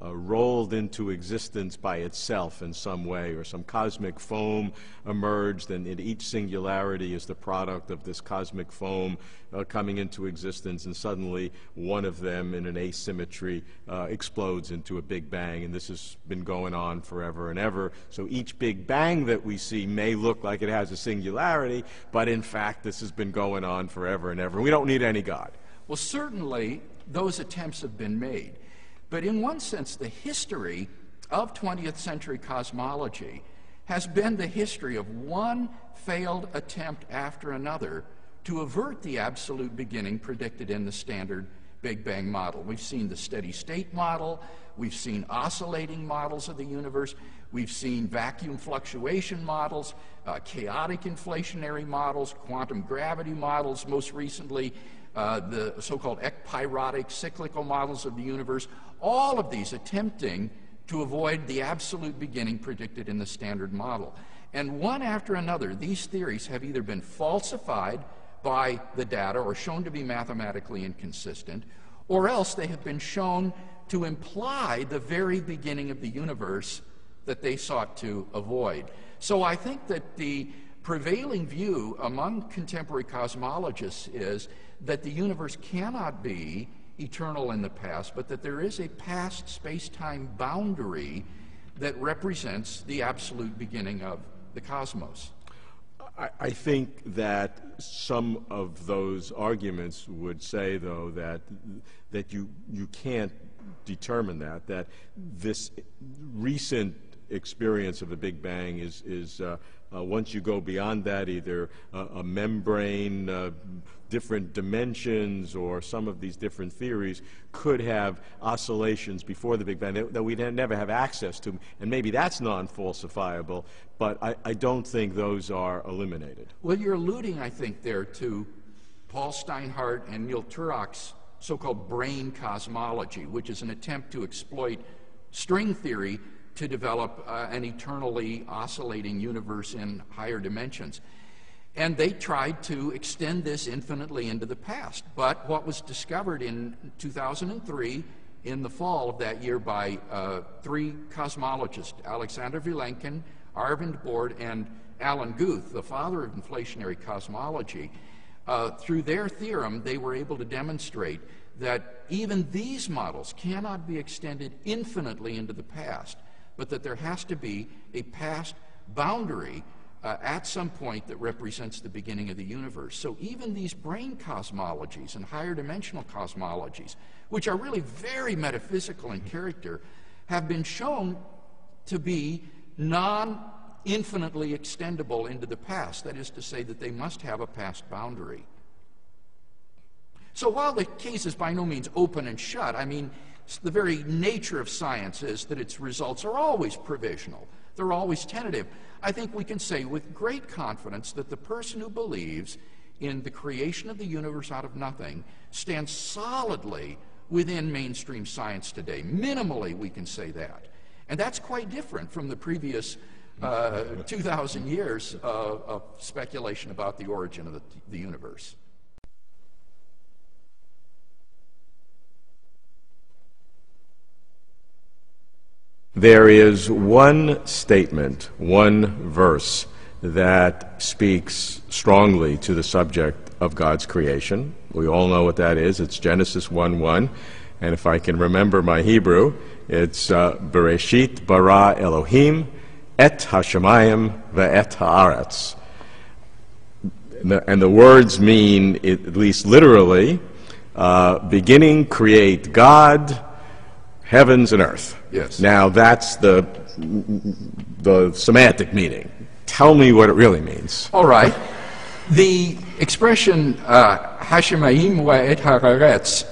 rolled into existence by itself in some way, or some cosmic foam emerged, and each singularity is the product of this cosmic foam coming into existence, and suddenly one of them in an asymmetry explodes into a Big Bang, and this has been going on forever and ever. So each Big Bang that we see may look like it has a singularity, but in fact this has been going on forever and ever. We don't need any God. Well, certainly those attempts have been made. But in one sense, the history of 20th century cosmology has been the history of one failed attempt after another to avert the absolute beginning predicted in the standard Big Bang model. We've seen the steady state model, we've seen oscillating models of the universe, we've seen vacuum fluctuation models, chaotic inflationary models, quantum gravity models, most recently the so-called ekpyrotic cyclical models of the universe, all of these attempting to avoid the absolute beginning predicted in the standard model. And one after another, these theories have either been falsified by the data or shown to be mathematically inconsistent, or else they have been shown to imply the very beginning of the universe that they sought to avoid. So I think that the prevailing view among contemporary cosmologists is that the universe cannot be eternal in the past, but that there is a past space-time boundary that represents the absolute beginning of the cosmos. I think that some of those arguments would say, though, that you can't determine that this recent experience of the Big Bang is once you go beyond that, either a membrane, different dimensions, or some of these different theories could have oscillations before the Big Bang that we'd never have access to, and maybe that's non-falsifiable, but I don't think those are eliminated. Well, you're alluding, I think, there to Paul Steinhardt and Neil Turok's so-called brain cosmology, which is an attempt to exploit string theory to develop an eternally oscillating universe in higher dimensions. And they tried to extend this infinitely into the past. But what was discovered in 2003, in the fall of that year, by three cosmologists, Alexander Vilenkin, Arvind Borde, and Alan Guth, the father of inflationary cosmology, through their theorem, they were able to demonstrate that even these models cannot be extended infinitely into the past, but that there has to be a past boundary at some point that represents the beginning of the universe. So even these brain cosmologies and higher dimensional cosmologies, which are really very metaphysical in character, have been shown to be non-infinitely extendable into the past. That is to say that they must have a past boundary. So while the case is by no means open and shut, I mean, the very nature of science is that its results are always provisional. They're always tentative. I think we can say with great confidence that the person who believes in the creation of the universe out of nothing stands solidly within mainstream science today. Minimally, we can say that. And that's quite different from the previous 2,000 years of speculation about the origin of the universe. There is one statement, one verse that speaks strongly to the subject of God's creation. We all know what that is. It's Genesis 1:1, and if I can remember my Hebrew, it's Bereshit bara Elohim et hashamayim ve'et haaretz. And the words mean, at least literally, beginning create God, heavens and earth. Yes. Now that's the semantic meaning. Tell me what it really means. All right. The expression Hashemayim wa'et haaretz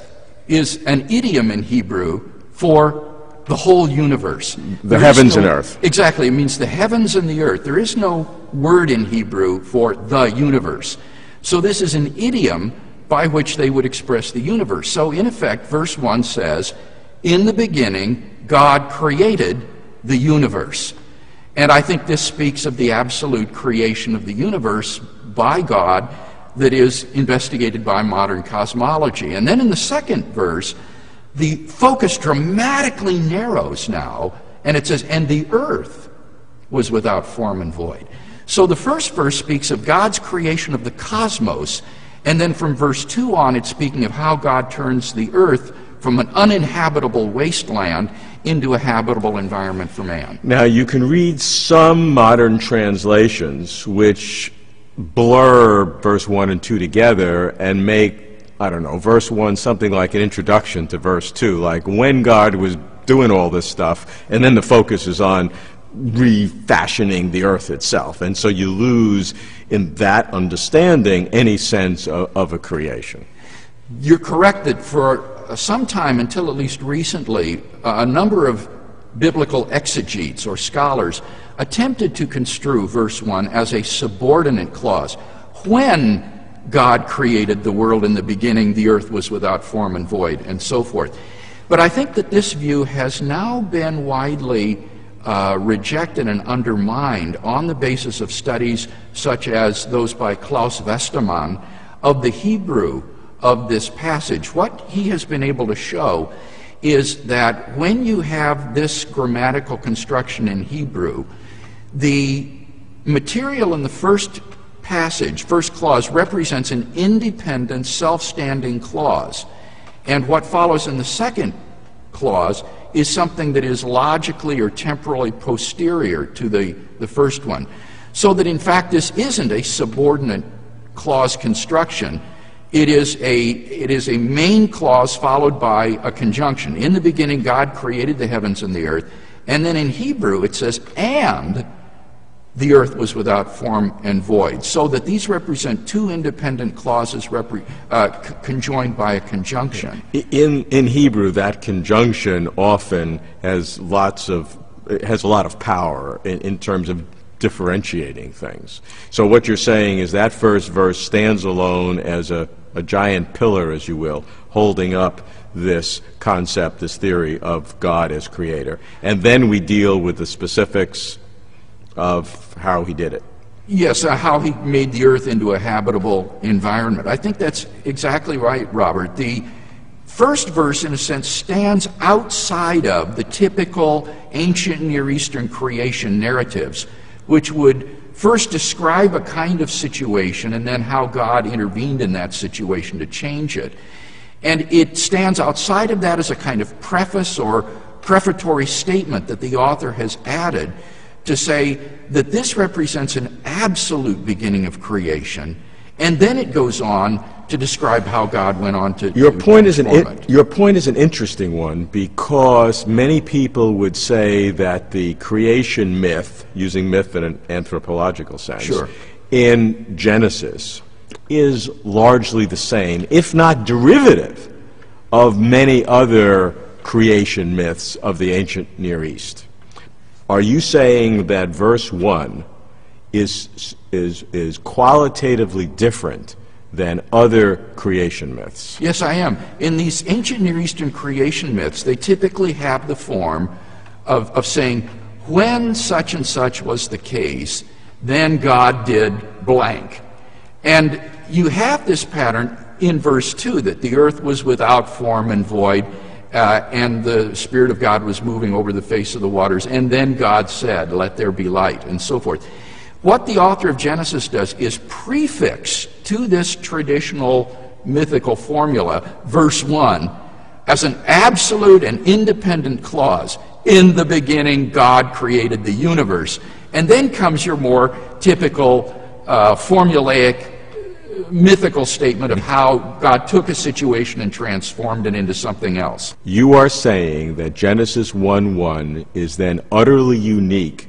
is an idiom in Hebrew for the whole universe. The heavens and earth. Exactly. It means the heavens and the earth. There is no word in Hebrew for the universe. So this is an idiom by which they would express the universe. So in effect, verse 1 says, in the beginning, God created the universe. And I think this speaks of the absolute creation of the universe by God that is investigated by modern cosmology. And then in the second verse, the focus dramatically narrows now, and it says, and the earth was without form and void. So the first verse speaks of God's creation of the cosmos, and then from verse 2 on, it's speaking of how God turns the earth from an uninhabitable wasteland into a habitable environment for man. Now, you can read some modern translations which blur verse 1 and 2 together and make, I don't know, verse 1 something like an introduction to verse 2, like when God was doing all this stuff, and then the focus is on refashioning the earth itself. And so you lose, in that understanding, any sense of a creation. You're correct that for some time, until at least recently, a number of biblical exegetes or scholars attempted to construe verse 1 as a subordinate clause. When God created the world in the beginning, the earth was without form and void, and so forth. But I think that this view has now been widely rejected and undermined on the basis of studies such as those by Klaus Westermann of the Hebrew of this passage. What he has been able to show is that when you have this grammatical construction in Hebrew, the material in the first passage, first clause, represents an independent, self-standing clause. And what follows in the second clause is something that is logically or temporally posterior to the first one. So that in fact this isn't a subordinate clause construction. It is a main clause followed by a conjunction. In the beginning God created the heavens and the earth. And then in Hebrew it says, and the earth was without form and void. So that these represent two independent clauses conjoined by a conjunction. In Hebrew, that conjunction often has a lot of power in terms of differentiating things. So what you're saying is that first verse stands alone as a giant pillar, as you will, holding up this concept, this theory of God as creator. And then we deal with the specifics of how he did it. Yes, how he made the earth into a habitable environment. I think that's exactly right, Robert. The first verse, in a sense, stands outside of the typical ancient Near Eastern creation narratives, which would first describe a kind of situation and then how God intervened in that situation to change it. And it stands outside of that as a kind of preface or prefatory statement that the author has added to say that this represents an absolute beginning of creation, and then it goes on to describe how God went on to Your point is an interesting one, because many people would say that the creation myth, using myth in an anthropological sense, Sure. in Genesis is largely the same, if not derivative, of many other creation myths of the ancient Near East. Are you saying that verse 1 is qualitatively different than other creation myths? Yes, I am. In these ancient Near Eastern creation myths, they typically have the form of saying, when such and such was the case, then God did blank. And you have this pattern in verse 2, that the earth was without form and void, and the Spirit of God was moving over the face of the waters, and then God said, let there be light, and so forth. What the author of Genesis does is prefix to this traditional mythical formula, verse 1, as an absolute and independent clause. In the beginning, God created the universe. And then comes your more typical formulaic mythical statement of how God took a situation and transformed it into something else. You are saying that Genesis 1:1 is then utterly unique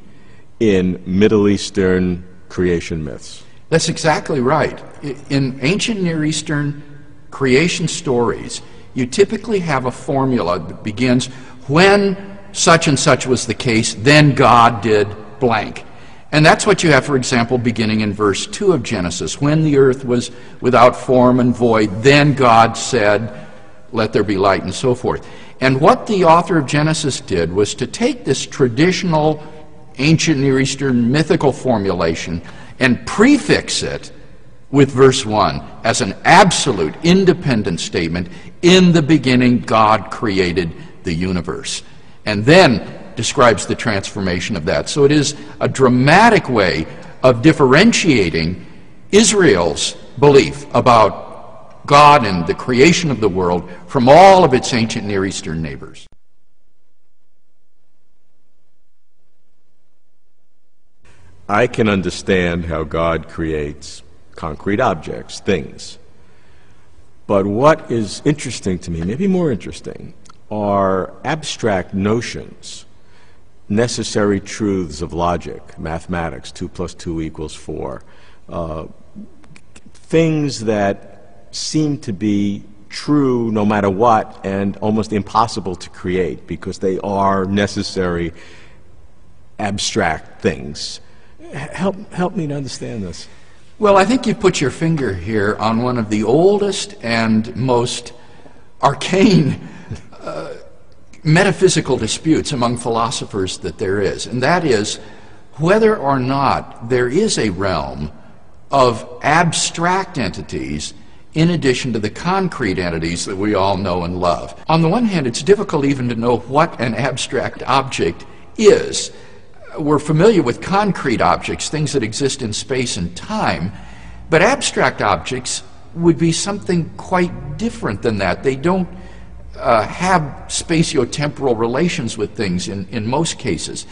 in Middle Eastern creation myths. That's exactly right. In ancient Near Eastern creation stories, you typically have a formula that begins, when such and such was the case, then God did blank. And that's what you have, for example, beginning in verse 2 of Genesis. When the earth was without form and void, then God said, let there be light, and so forth. And what the author of Genesis did was to take this traditional ancient Near Eastern mythical formulation and prefix it with verse 1 as an absolute independent statement. In the beginning, God created the universe. And then describes the transformation of that. So it is a dramatic way of differentiating Israel's belief about God and the creation of the world from all of its ancient Near Eastern neighbors. I can understand how God creates concrete objects, things. But what is interesting to me, maybe more interesting, are abstract notions, necessary truths of logic, mathematics, 2 + 2 = 4, things that seem to be true no matter what and almost impossible to create because they are necessary abstract things. Help me to understand this. Well, I think you put your finger here on one of the oldest and most arcane metaphysical disputes among philosophers that there is, and that is whether or not there is a realm of abstract entities in addition to the concrete entities that we all know and love. On the one hand, it's difficult even to know what an abstract object is. We're familiar with concrete objects, things that exist in space and time, but abstract objects would be something quite different than that. They don't have spatiotemporal relations with things in most cases.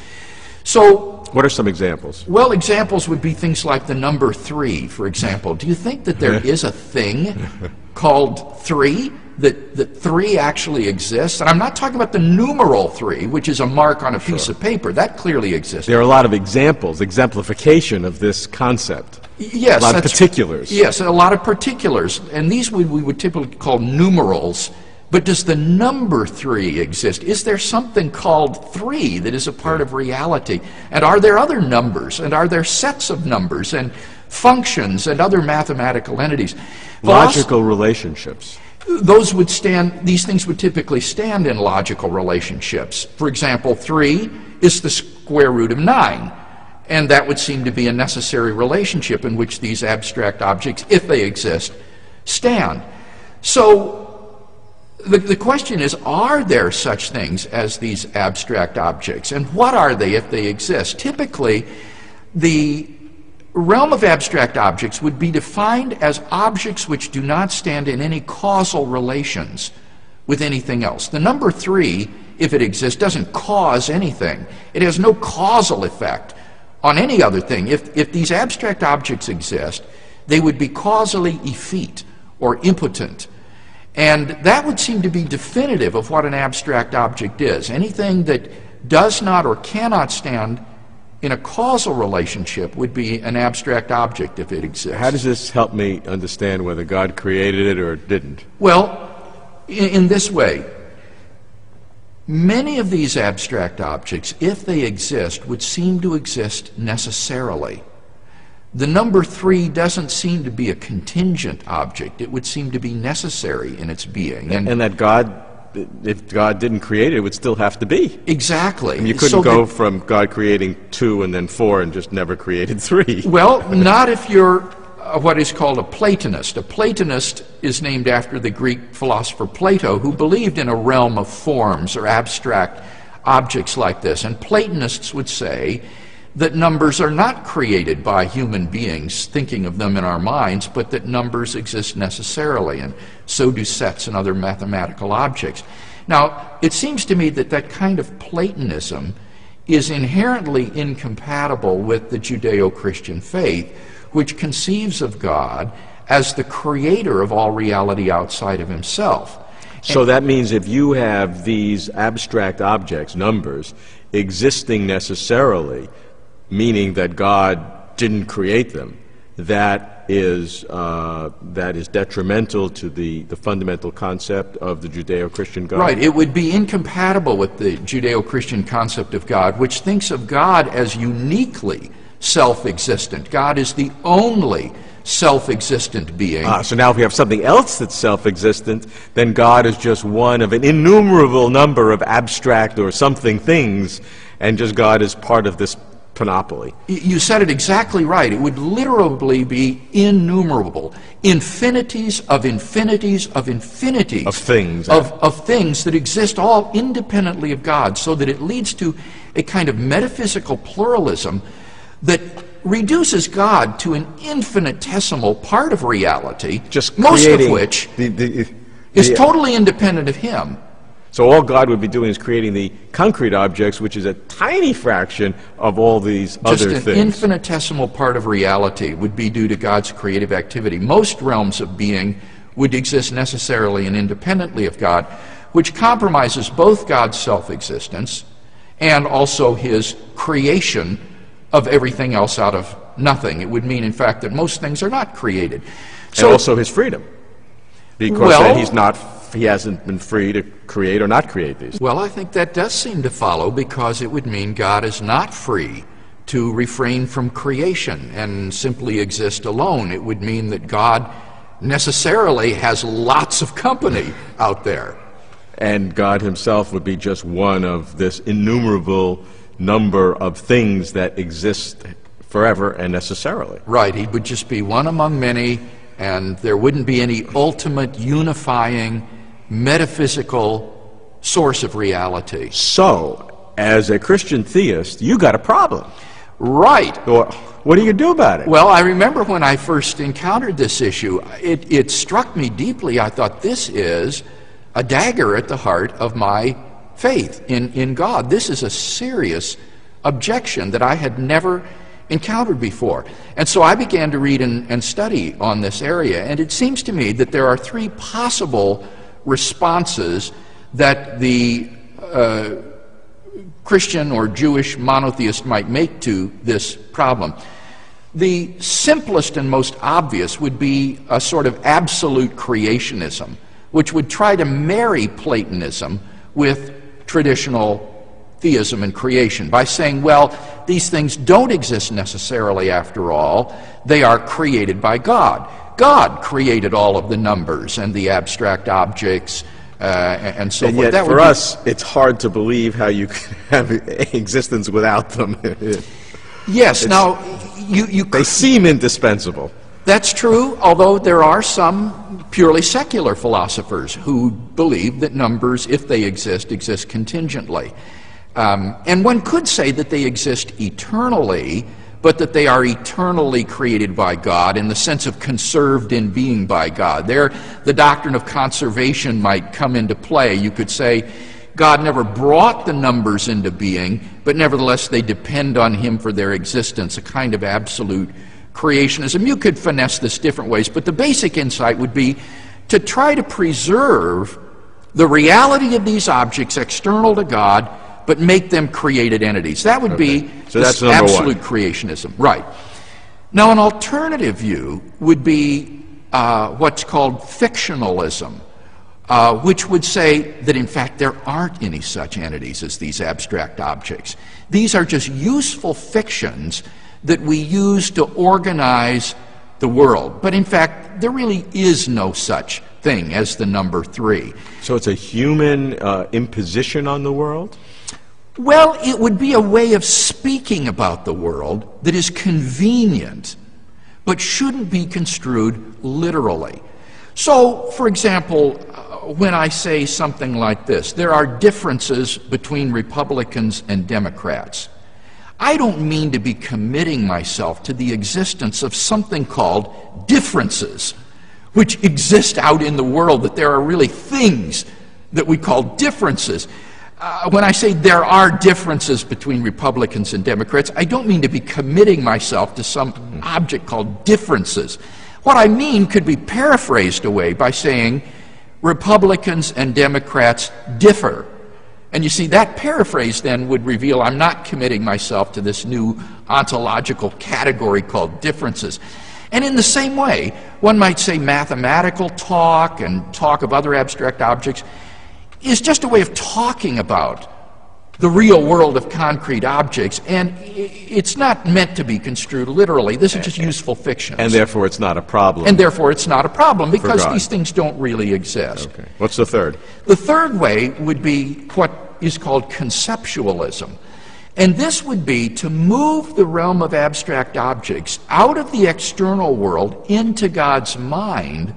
So, what are some examples? Well, examples would be things like the number 3, for example. Do you think that there is a thing called 3? That 3 actually exists? And I'm not talking about the numeral 3, which is a mark on a piece of paper. That clearly exists. There are a lot of examples, exemplification of this concept. Yes. A lot of particulars. Yes, a lot of particulars. And these we would typically call numerals. But does the number 3 exist? Is there something called 3 that is a part of reality? And are there other numbers? And are there sets of numbers and functions and other mathematical entities? Logical relationships. Those would stand, these things would typically stand in logical relationships. For example, 3 is the square root of 9. And that would seem to be a necessary relationship in which these abstract objects, if they exist, stand. So the question is, are there such things as these abstract objects? And what are they if they exist? Typically, the realm of abstract objects would be defined as objects which do not stand in any causal relations with anything else. The number 3, if it exists, doesn't cause anything. It has no causal effect on any other thing. If these abstract objects exist, they would be causally effete or impotent. And that would seem to be definitive of what an abstract object is. Anything that does not or cannot stand in a causal relationship would be an abstract object if it exists. How does this help me understand whether God created it or didn't? Well, in this way, many of these abstract objects, if they exist, would seem to exist necessarily. The number 3 doesn't seem to be a contingent object. It would seem to be necessary in its being. And that God, if God didn't create it, it would still have to be. Exactly. And you couldn't go from God creating 2 and then 4 and just never created 3. Well, not if you're what is called a Platonist. A Platonist is named after the Greek philosopher Plato, who believed in a realm of forms or abstract objects like this. And Platonists would say that numbers are not created by human beings thinking of them in our minds, but that numbers exist necessarily, and so do sets and other mathematical objects. Now, it seems to me that that kind of Platonism is inherently incompatible with the Judeo-Christian faith, which conceives of God as the creator of all reality outside of himself. So that means if you have these abstract objects, numbers, existing necessarily, meaning that God didn't create them, that is detrimental to the fundamental concept of the Judeo-Christian God. Right. It would be incompatible with the Judeo-Christian concept of God, which thinks of God as uniquely self-existent. God is the only self-existent being. So now if we have something else that's self-existent, then God is just one of an innumerable number of abstract or something things, and just God is part of this panoply. You said it exactly right. It would literally be innumerable. Infinities of infinities of infinities. Of things. Of things that exist all independently of God, so that it leads to a kind of metaphysical pluralism that reduces God to an infinitesimal part of reality, Just most of creating which is totally independent of Him. So all God would be doing is creating the concrete objects, which is a tiny fraction of all these other Just things. an infinitesimal part of reality would be due to God's creative activity. Most realms of being would exist necessarily and independently of God, which compromises both God's self-existence and also His creation of everything else out of nothing. It would mean, in fact, that most things are not created. And also His freedom, because then he hasn't been free to create or not create these. Well, I think that does seem to follow, because it would mean God is not free to refrain from creation and simply exist alone. It would mean that God necessarily has lots of company out there. And God Himself would be just one of this innumerable number of things that exist forever and necessarily. Right, He would just be one among many, and there wouldn't be any ultimate unifying metaphysical source of reality. So, as a Christian theist, you got a problem. Right. Or what do you do about it? Well, I remember when I first encountered this issue, it struck me deeply. I thought, this is a dagger at the heart of my faith in God. This is a serious objection that I had never encountered before. And so I began to read and study on this area, and it seems to me that there are three possible responses that the Christian or Jewish monotheist might make to this problem. The simplest and most obvious would be a sort of absolute creationism, which would try to marry Platonism with traditional theism and creation by saying, well, these things don't exist necessarily after all. They are created by God. God created all of the numbers and the abstract objects and so forth. And yet, for us, it's hard to believe how you can have existence without them. Yes, now, they seem indispensable. That's true, although there are some purely secular philosophers who believe that numbers, if they exist contingently. And one could say that they exist eternally, but that they are eternally created by God in the sense of conserved in being by God. There, the doctrine of conservation might come into play. You could say God never brought the numbers into being, but nevertheless they depend on Him for their existence, a kind of absolute creationism. You could finesse this different ways, but the basic insight would be to try to preserve the reality of these objects external to God, but make them created entities. That would be this absolute creationism. Right. Now, an alternative view would be what's called fictionalism, which would say that, in fact, there aren't any such entities as these abstract objects. These are just useful fictions that we use to organize the world. But, in fact, there really is no such thing as the number 3. So it's a human imposition on the world? Well, it would be a way of speaking about the world that is convenient, but shouldn't be construed literally. So, for example, when I say something like this, there are differences between Republicans and Democrats, I don't mean to be committing myself to the existence of something called differences, which exist out in the world, that there are really things that we call differences. When I say there are differences between Republicans and Democrats, I don't mean to be committing myself to some object called differences. What I mean could be paraphrased away by saying Republicans and Democrats differ. And you see, that paraphrase then would reveal I'm not committing myself to this new ontological category called differences. And in the same way, one might say mathematical talk and talk of other abstract objects is just a way of talking about the real world of concrete objects, and it's not meant to be construed literally. This is just useful fiction. And therefore it's not a problem. And therefore it's not a problem, because God. these things don't really exist. Okay. What's the third? The third way would be what is called conceptualism. And this would be to move the realm of abstract objects out of the external world into God's mind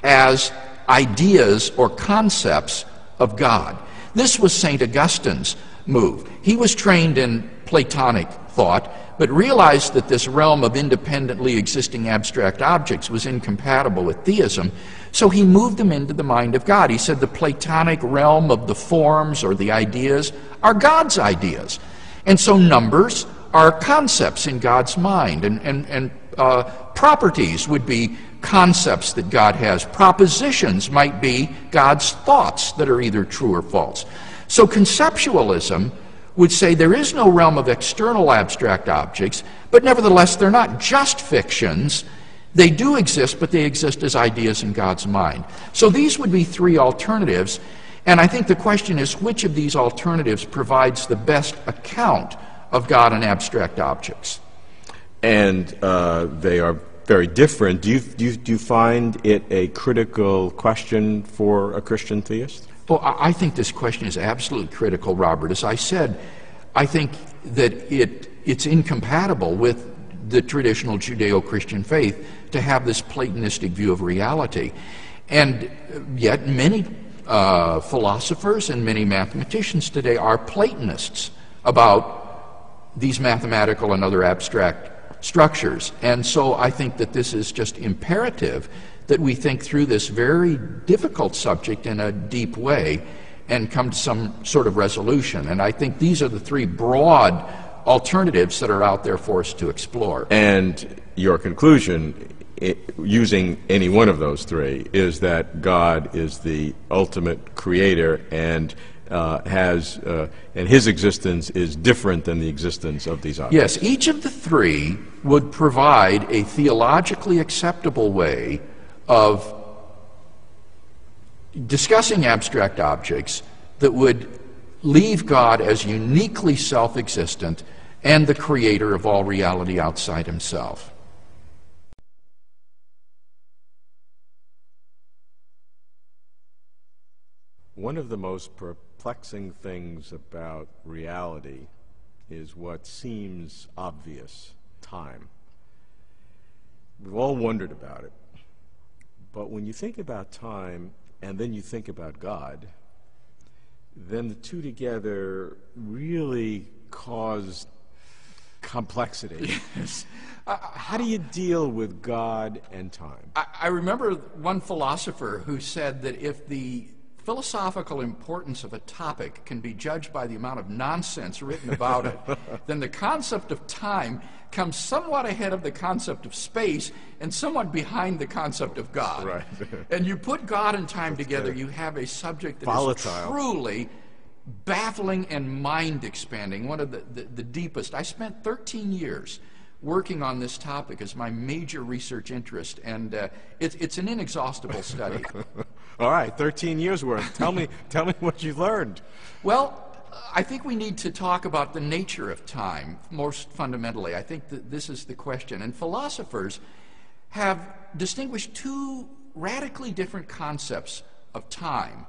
as ideas or concepts of God. This was St. Augustine's move. He was trained in Platonic thought, but realized that this realm of independently existing abstract objects was incompatible with theism, so he moved them into the mind of God. He said the Platonic realm of the forms or the ideas are God's ideas. And so numbers are concepts in God's mind, and properties would be concepts that God has. Propositions might be God's thoughts that are either true or false. So conceptualism would say there is no realm of external abstract objects, but nevertheless they're not just fictions. They do exist, but they exist as ideas in God's mind. So these would be three alternatives, and I think the question is which of these alternatives provides the best account of God and abstract objects. And they are very different. Do you find it a critical question for a Christian theist? Well, I think this question is absolutely critical, Robert. As I said, I think that it's incompatible with the traditional Judeo-Christian faith to have this Platonistic view of reality. And yet many philosophers and many mathematicians today are Platonists about these mathematical and other abstract structures. And so I think that this is just imperative that we think through this very difficult subject in a deep way and come to some sort of resolution. And I think these are the three broad alternatives that are out there for us to explore. And your conclusion, using any one of those three, is that God is the ultimate creator and and his existence is different than the existence of these objects. Yes, each of the three would provide a theologically acceptable way of discussing abstract objects that would leave God as uniquely self-existent and the creator of all reality outside himself. One of the most perplexing things about reality is what seems obvious: time. We've all wondered about it. But when you think about time and then you think about God, then the two together really cause complexity. How do you deal with God and time? I remember one philosopher who said that if the philosophical importance of a topic can be judged by the amount of nonsense written about it, then the concept of time comes somewhat ahead of the concept of space and somewhat behind the concept of God. Right. And you put God and time together, you have a subject that volatile, is truly baffling and mind-expanding, one of the deepest. I spent 13 years working on this topic as my major research interest, and it's an inexhaustible study. All right, 13 years worth. Tell me what you learned. Well, I think we need to talk about the nature of time most fundamentally. I think that this is the question. And philosophers have distinguished two radically different concepts of time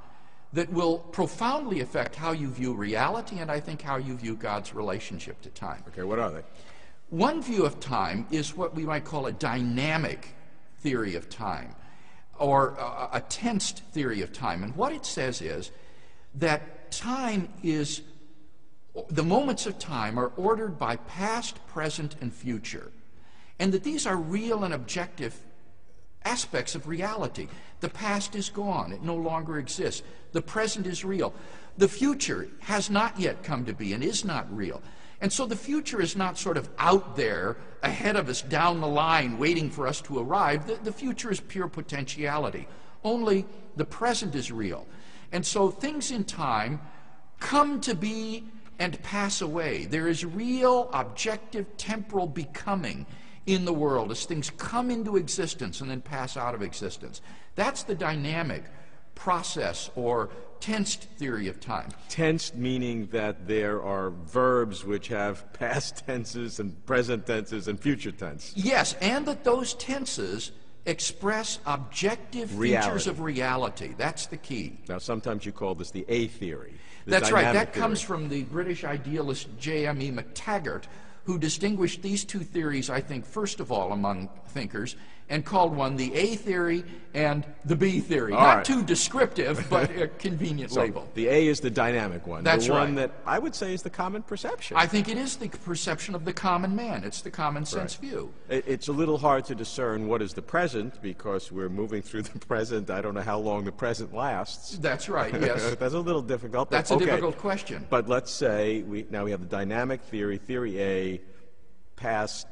that will profoundly affect how you view reality and I think how you view God's relationship to time. Okay, what are they? One view of time is what we might call a dynamic theory of time, or a tensed theory of time. And what it says is that time is, the moments of time are ordered by past, present, and future, and that these are real and objective aspects of reality. The past is gone. It no longer exists. The present is real. The future has not yet come to be and is not real. And so the future is not sort of out there ahead of us down the line waiting for us to arrive. The future is pure potentiality. Only the present is real. And so things in time come to be and pass away. There is real, objective, temporal becoming in the world as things come into existence and then pass out of existence. That's the dynamic process or tensed theory of time. Tensed meaning that there are verbs which have past tenses and present tenses and future tense. Yes, and that those tenses express objective features of reality. That's the key. Now, sometimes you call this the A theory. That's right. That comes from the British idealist J.M.E. McTaggart, who distinguished these two theories, I think, first of all among thinkers, and called one the A theory and the B theory. Not too descriptive, but a convenient label. The A is the dynamic one. That's the one right. that I would say is the common perception. I think it is the perception of the common man. It's the common sense view. It's a little hard to discern what is the present because we're moving through the present. I don't know how long the present lasts. That's right, yes. That's a little difficult. That's a difficult question. But let's say now we have the dynamic theory, theory A, past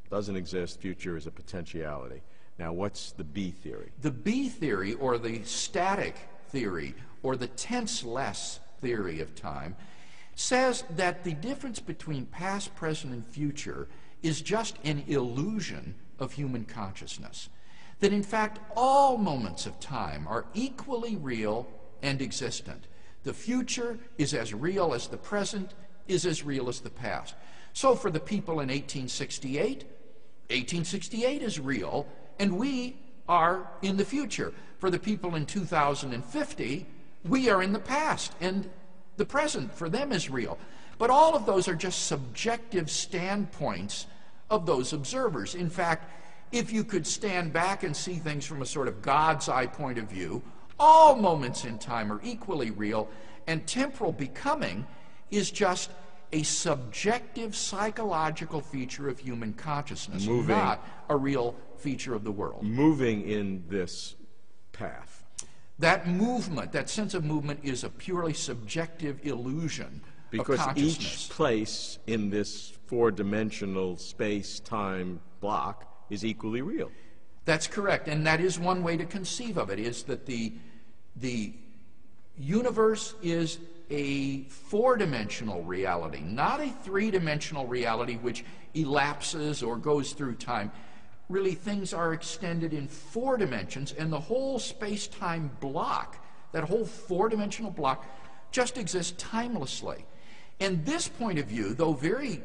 doesn't exist, future is a potentiality. Now, what's the B theory? The B theory, or the static theory, or the tenseless theory of time, says that the difference between past, present, and future is just an illusion of human consciousness. That in fact, all moments of time are equally real and existent. The future is as real as the present is as real as the past. So for the people in 1868 is real, and we are in the future. For the people in 2050, we are in the past, and the present for them is real. But all of those are just subjective standpoints of those observers. In fact, if you could stand back and see things from a sort of God's eye point of view, all moments in time are equally real, and temporal becoming is just a subjective psychological feature of human consciousness, not a real feature of the world. Moving in this path. That movement, that sense of movement, is a purely subjective illusion of consciousness. Because each place in this four-dimensional space-time block is equally real. That's correct, and that is one way to conceive of it, is that the universe is a four-dimensional reality, not a three-dimensional reality which elapses or goes through time. Really, things are extended in four dimensions, and the whole space-time block, that whole four-dimensional block, just exists timelessly. And this point of view, though very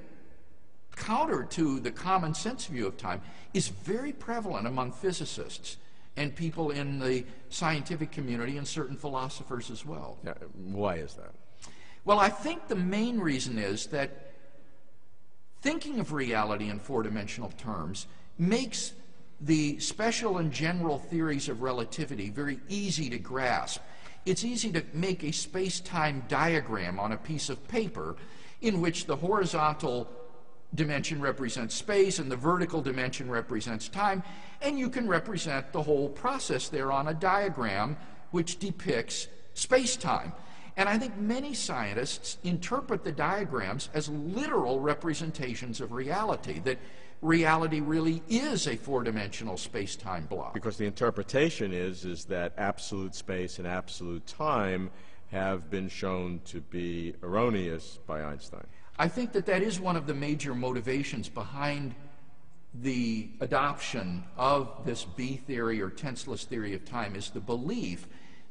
counter to the common sense view of time, is very prevalent among physicists and people in the scientific community and certain philosophers as well. Why is that? Well, I think the main reason is that thinking of reality in four-dimensional terms makes the special and general theories of relativity very easy to grasp. It's easy to make a space-time diagram on a piece of paper in which the horizontal dimension represents space and the vertical dimension represents time, and you can represent the whole process there on a diagram which depicts space-time. And I think many scientists interpret the diagrams as literal representations of reality, that reality really is a four-dimensional space-time block. Because the interpretation is that absolute space and absolute time have been shown to be erroneous by Einstein. I think that that is one of the major motivations behind the adoption of this B theory or tenseless theory of time, is the belief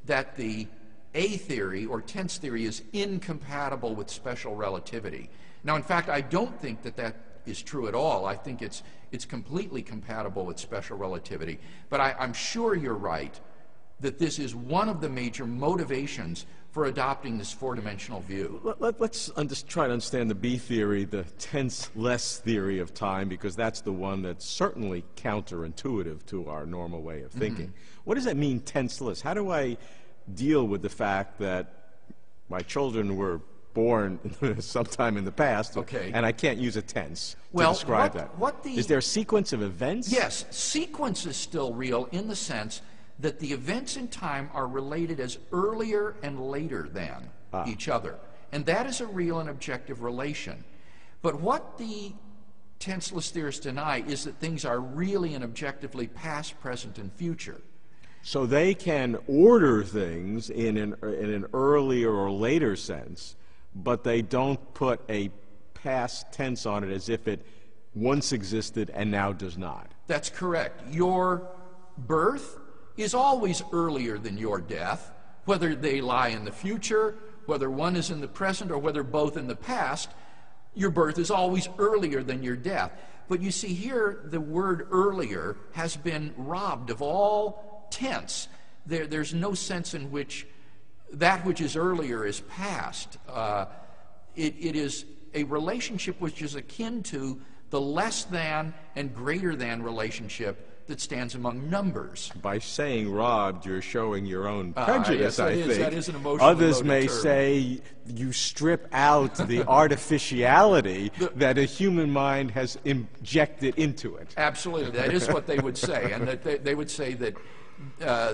that the A theory or tense theory is incompatible with special relativity. Now, in fact, I don't think that that is true at all. I think it's completely compatible with special relativity. But I'm sure you're right that this is one of the major motivations for adopting this four-dimensional view. Let's try to understand the B theory, the tenseless theory of time, because that's the one that's certainly counterintuitive to our normal way of thinking. What does that mean, tenseless? How do I deal with the fact that my children were born sometime in the past, and I can't use a tense to describe that? Is there a sequence of events? Yes, sequence is still real in the sense that the events in time are related as earlier and later than each other. And that is a real and objective relation. But what the tenseless theorists deny is that things are really and objectively past, present, and future. So they can order things in an earlier or later sense, but they don't put a past tense on it as if it once existed and now does not. That's correct. Your birth is always earlier than your death, whether they lie in the future, whether one is in the present, or whether both in the past. Your birth is always earlier than your death. But you see here, the word earlier has been robbed of all tense. There's no sense in which that which is earlier is past. It is a relationship which is akin to the less than and greater than relationship that stands among numbers. By saying robbed, you're showing your own prejudice, yes, that I is, think. that is an emotionally Others loaded may term. say you strip out the artificiality that a human mind has injected into it. Absolutely, that is what they would say. And that they would say that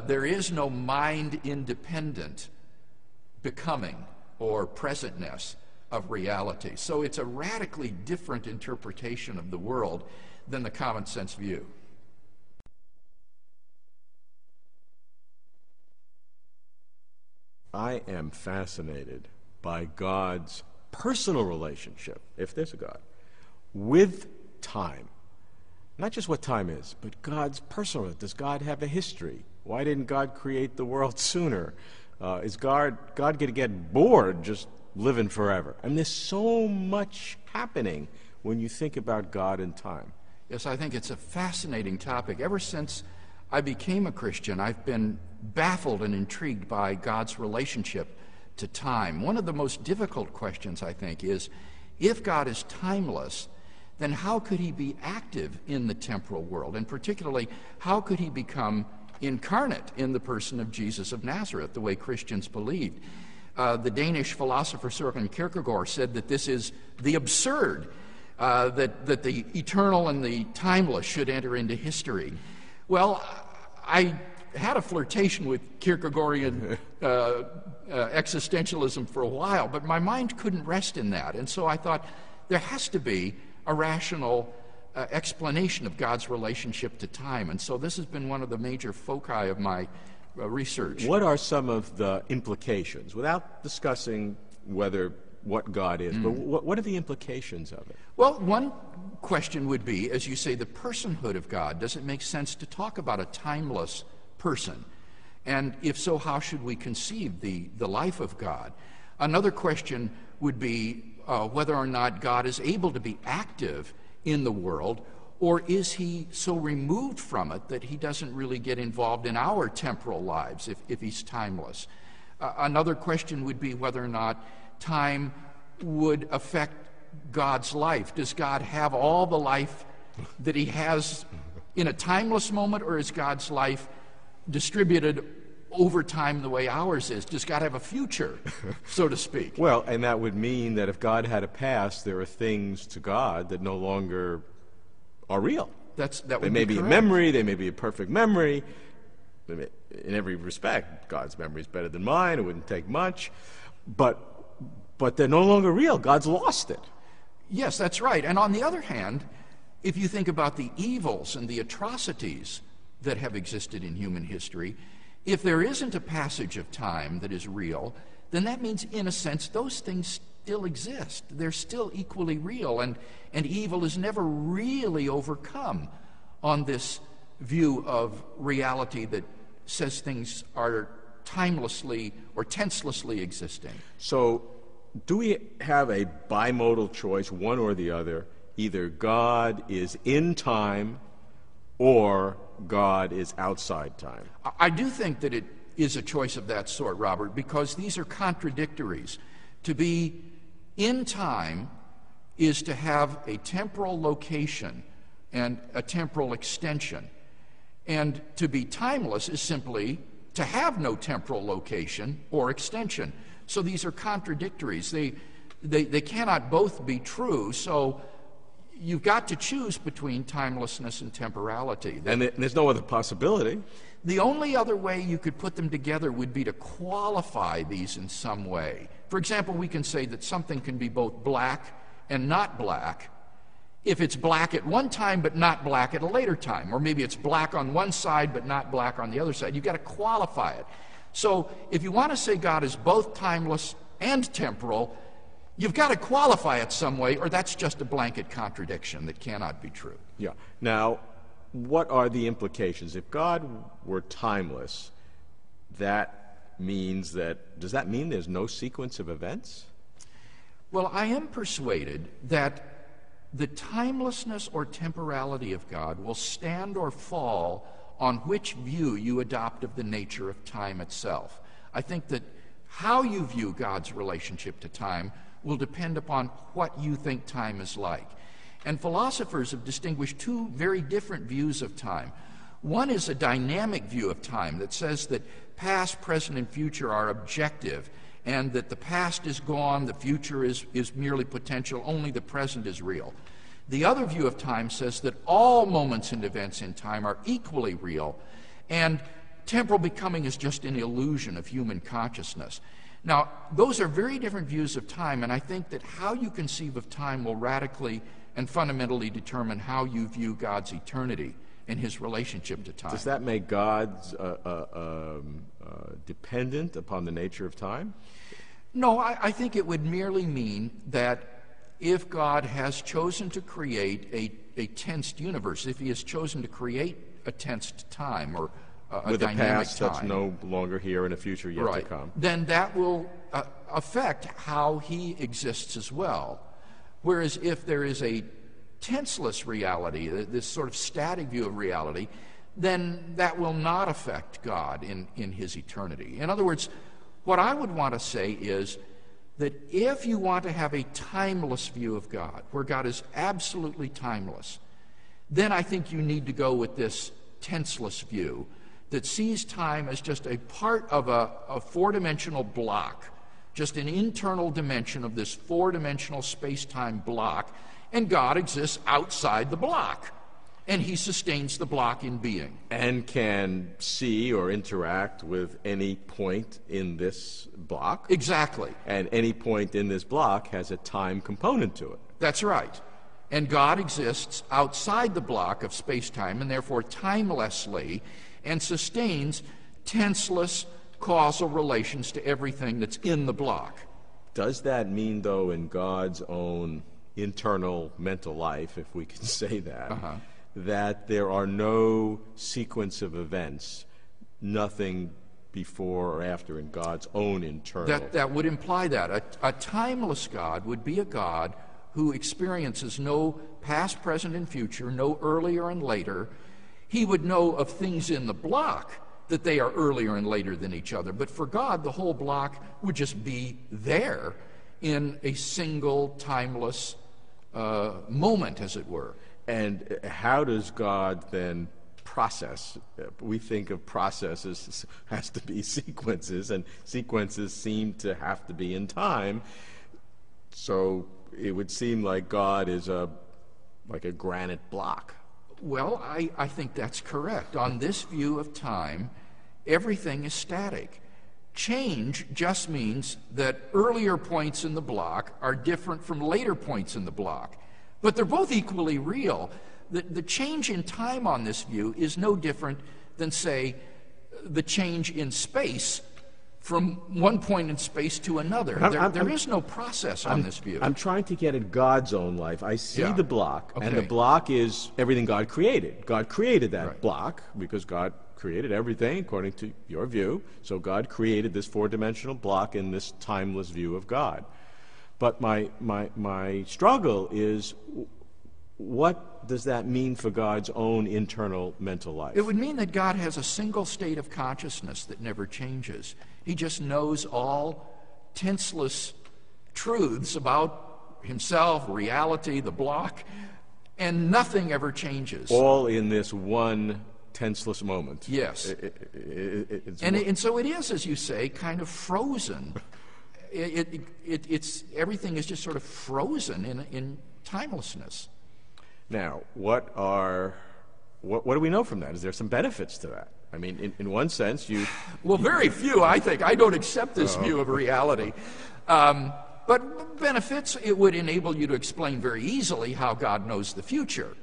there is no mind-independent becoming or presentness of reality. So it's a radically different interpretation of the world than the common sense view. I am fascinated by God's personal relationship, if there's a God, with time. Not just what time is, but God's personal. Does God have a history? Why didn't God create the world sooner? Is God going to get bored just living forever? I mean, there's so much happening when you think about God and time. Yes, I think it's a fascinating topic. Ever since I became a Christian, I've been baffled and intrigued by God's relationship to time. One of the most difficult questions, I think, is if God is timeless, then how could he be active in the temporal world? And particularly, how could he become incarnate in the person of Jesus of Nazareth, the way Christians believed? The Danish philosopher Søren Kierkegaard said that this is the absurd, that the eternal and the timeless should enter into history. Well, I had a flirtation with Kierkegaardian existentialism for a while, but my mind couldn't rest in that. And so I thought there has to be a rational explanation of God's relationship to time. And so this has been one of the major foci of my research. What are some of the implications, without discussing what God is, but what are the implications of it? Well, one question would be, as you say, the personhood of God. Does it make sense to talk about a timeless person? And if so, how should we conceive the life of God? Another question would be whether or not God is able to be active in the world, or is he so removed from it that he doesn't really get involved in our temporal lives if he's timeless? Another question would be whether or not time would affect God's life. Does God have all the life that he has in a timeless moment, or is God's life distributed over time the way ours is? Does God have a future, so to speak? Well, and that would mean that if God had a past, there are things to God that no longer are real. That would They may be a correct. memory, they may be a perfect memory. In every respect, God's memory is better than mine. It wouldn't take much. But they're no longer real. God's lost it. Yes, that's right. And on the other hand, if you think about the evils and the atrocities that have existed in human history, if there isn't a passage of time that is real, then that means, in a sense, those things still exist. They're still equally real, and evil is never really overcome on this view of reality that says things are timelessly or tenselessly existing. So do we have a bimodal choice, one or the other? Either God is in time or God is outside time. I do think that it is a choice of that sort, Robert, because these are contradictories. To be in time is to have a temporal location and a temporal extension. And to be timeless is simply to have no temporal location or extension. So these are contradictories. They cannot both be true, so you've got to choose between timelessness and temporality. And there's no other possibility. The only other way you could put them together would be to qualify these in some way. For example, we can say that something can be both black and not black if it's black at one time but not black at a later time. Or maybe it's black on one side but not black on the other side. You've got to qualify it. So if you want to say God is both timeless and temporal, you've got to qualify it some way, or that's just a blanket contradiction that cannot be true. Yeah. Now, what are the implications? If God were timeless, does that mean there's no sequence of events? Well, I am persuaded that the timelessness or temporality of God will stand or fall on which view you adopt of the nature of time itself. I think that how you view God's relationship to time will depend upon what you think time is like. And philosophers have distinguished two very different views of time. One is a dynamic view of time that says that past, present, and future are objective, and that the past is gone, the future is merely potential, only the present is real. The other view of time says that all moments and events in time are equally real, and temporal becoming is just an illusion of human consciousness. Now, those are very different views of time, and I think that how you conceive of time will radically and fundamentally determine how you view God's eternity and his relationship to time. Does that make God dependent upon the nature of time? No, I think it would merely mean that if God has chosen to create a tensed universe, if he has chosen to create a tensed time or a with a dynamic past time, that's no longer here and a future yet to come, then that will affect how he exists as well. Whereas if there is a tenseless reality, this sort of static view of reality, then that will not affect God in his eternity. In other words, what I would want to say is that if you want to have a timeless view of God, where God is absolutely timeless, then I think you need to go with this tenseless view that sees time as just a part of a four-dimensional block, just an internal dimension of this four-dimensional space-time block, and God exists outside the block, and he sustains the block in being. and can see or interact with any point in this block. Exactly. And any point in this block has a time component to it. That's right. And God exists outside the block of space-time, and therefore timelessly, and sustains tenseless causal relations to everything that's in the block. Does that mean, though, in God's own internal mental life, if we can say that, that there are no sequence of events, nothing before or after in God's own internal? That would imply that. A timeless God would be a God who experiences no past, present, and future, no earlier and later. He would know of things in the block that they are earlier and later than each other. But for God, the whole block would just be there in a single timeless moment, as it were. And how does God then process? We think of processes has to be sequences, and sequences seem to have to be in time. So it would seem like God is like a granite block. Well, I think that's correct. On this view of time, everything is static. Change just means that earlier points in the block are different from later points in the block. But they're both equally real. The change in time on this view is no different than, say, the change in space from one point in space to another. There is no process on this view. I'm trying to get at God's own life. I see the block, Okay. and the block is everything God created. God created that Right. block because God created everything according to your view. So God created this four-dimensional block in this timeless view of God. But my struggle is, what does that mean for God's own internal mental life? It would mean that God has a single state of consciousness that never changes. He just knows all tenseless truths about himself, reality, the block, and nothing ever changes. All in this one tenseless moment. Yes. And so it is, as you say, kind of frozen. It's everything is just sort of frozen in timelessness. Now, what do we know from that? Is there some benefits to that? I mean, in one sense, Well, very few, I think. I don't accept this view of reality. But benefits, it would enable you to explain very easily how God knows the future.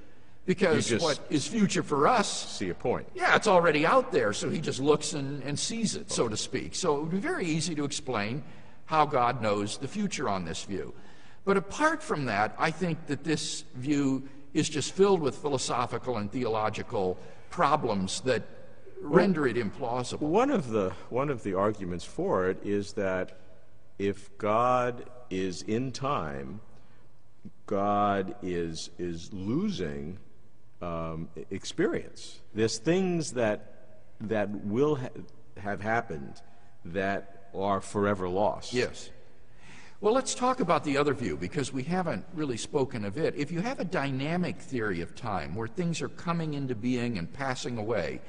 Because You just what is future for us, see a point. yeah, it's already out there, so he just looks and sees it, so to speak. So it would be very easy to explain how God knows the future on this view. But apart from that, I think that this view is just filled with philosophical and theological problems that render it implausible. One of the arguments for it is that if God is in time, God is losing experience. There's things that will have happened that are forever lost. Yes. Well, let's talk about the other view, because we haven't really spoken of it. If you have a dynamic theory of time where things are coming into being and passing away,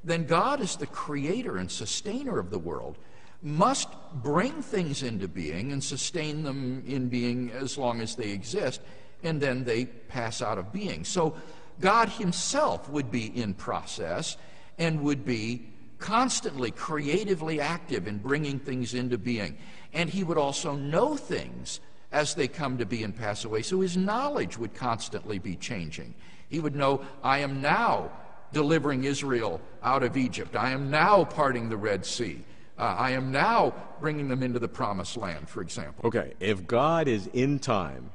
then God, as the creator and sustainer of the world, must bring things into being and sustain them in being as long as they exist, and then they pass out of being. So God himself would be in process and would be constantly creatively active in bringing things into being. And he would also know things as they come to be and pass away. So his knowledge would constantly be changing. He would know, I am now delivering Israel out of Egypt. I am now parting the Red Sea. I am now bringing them into the Promised Land, for example. Okay, if God is in time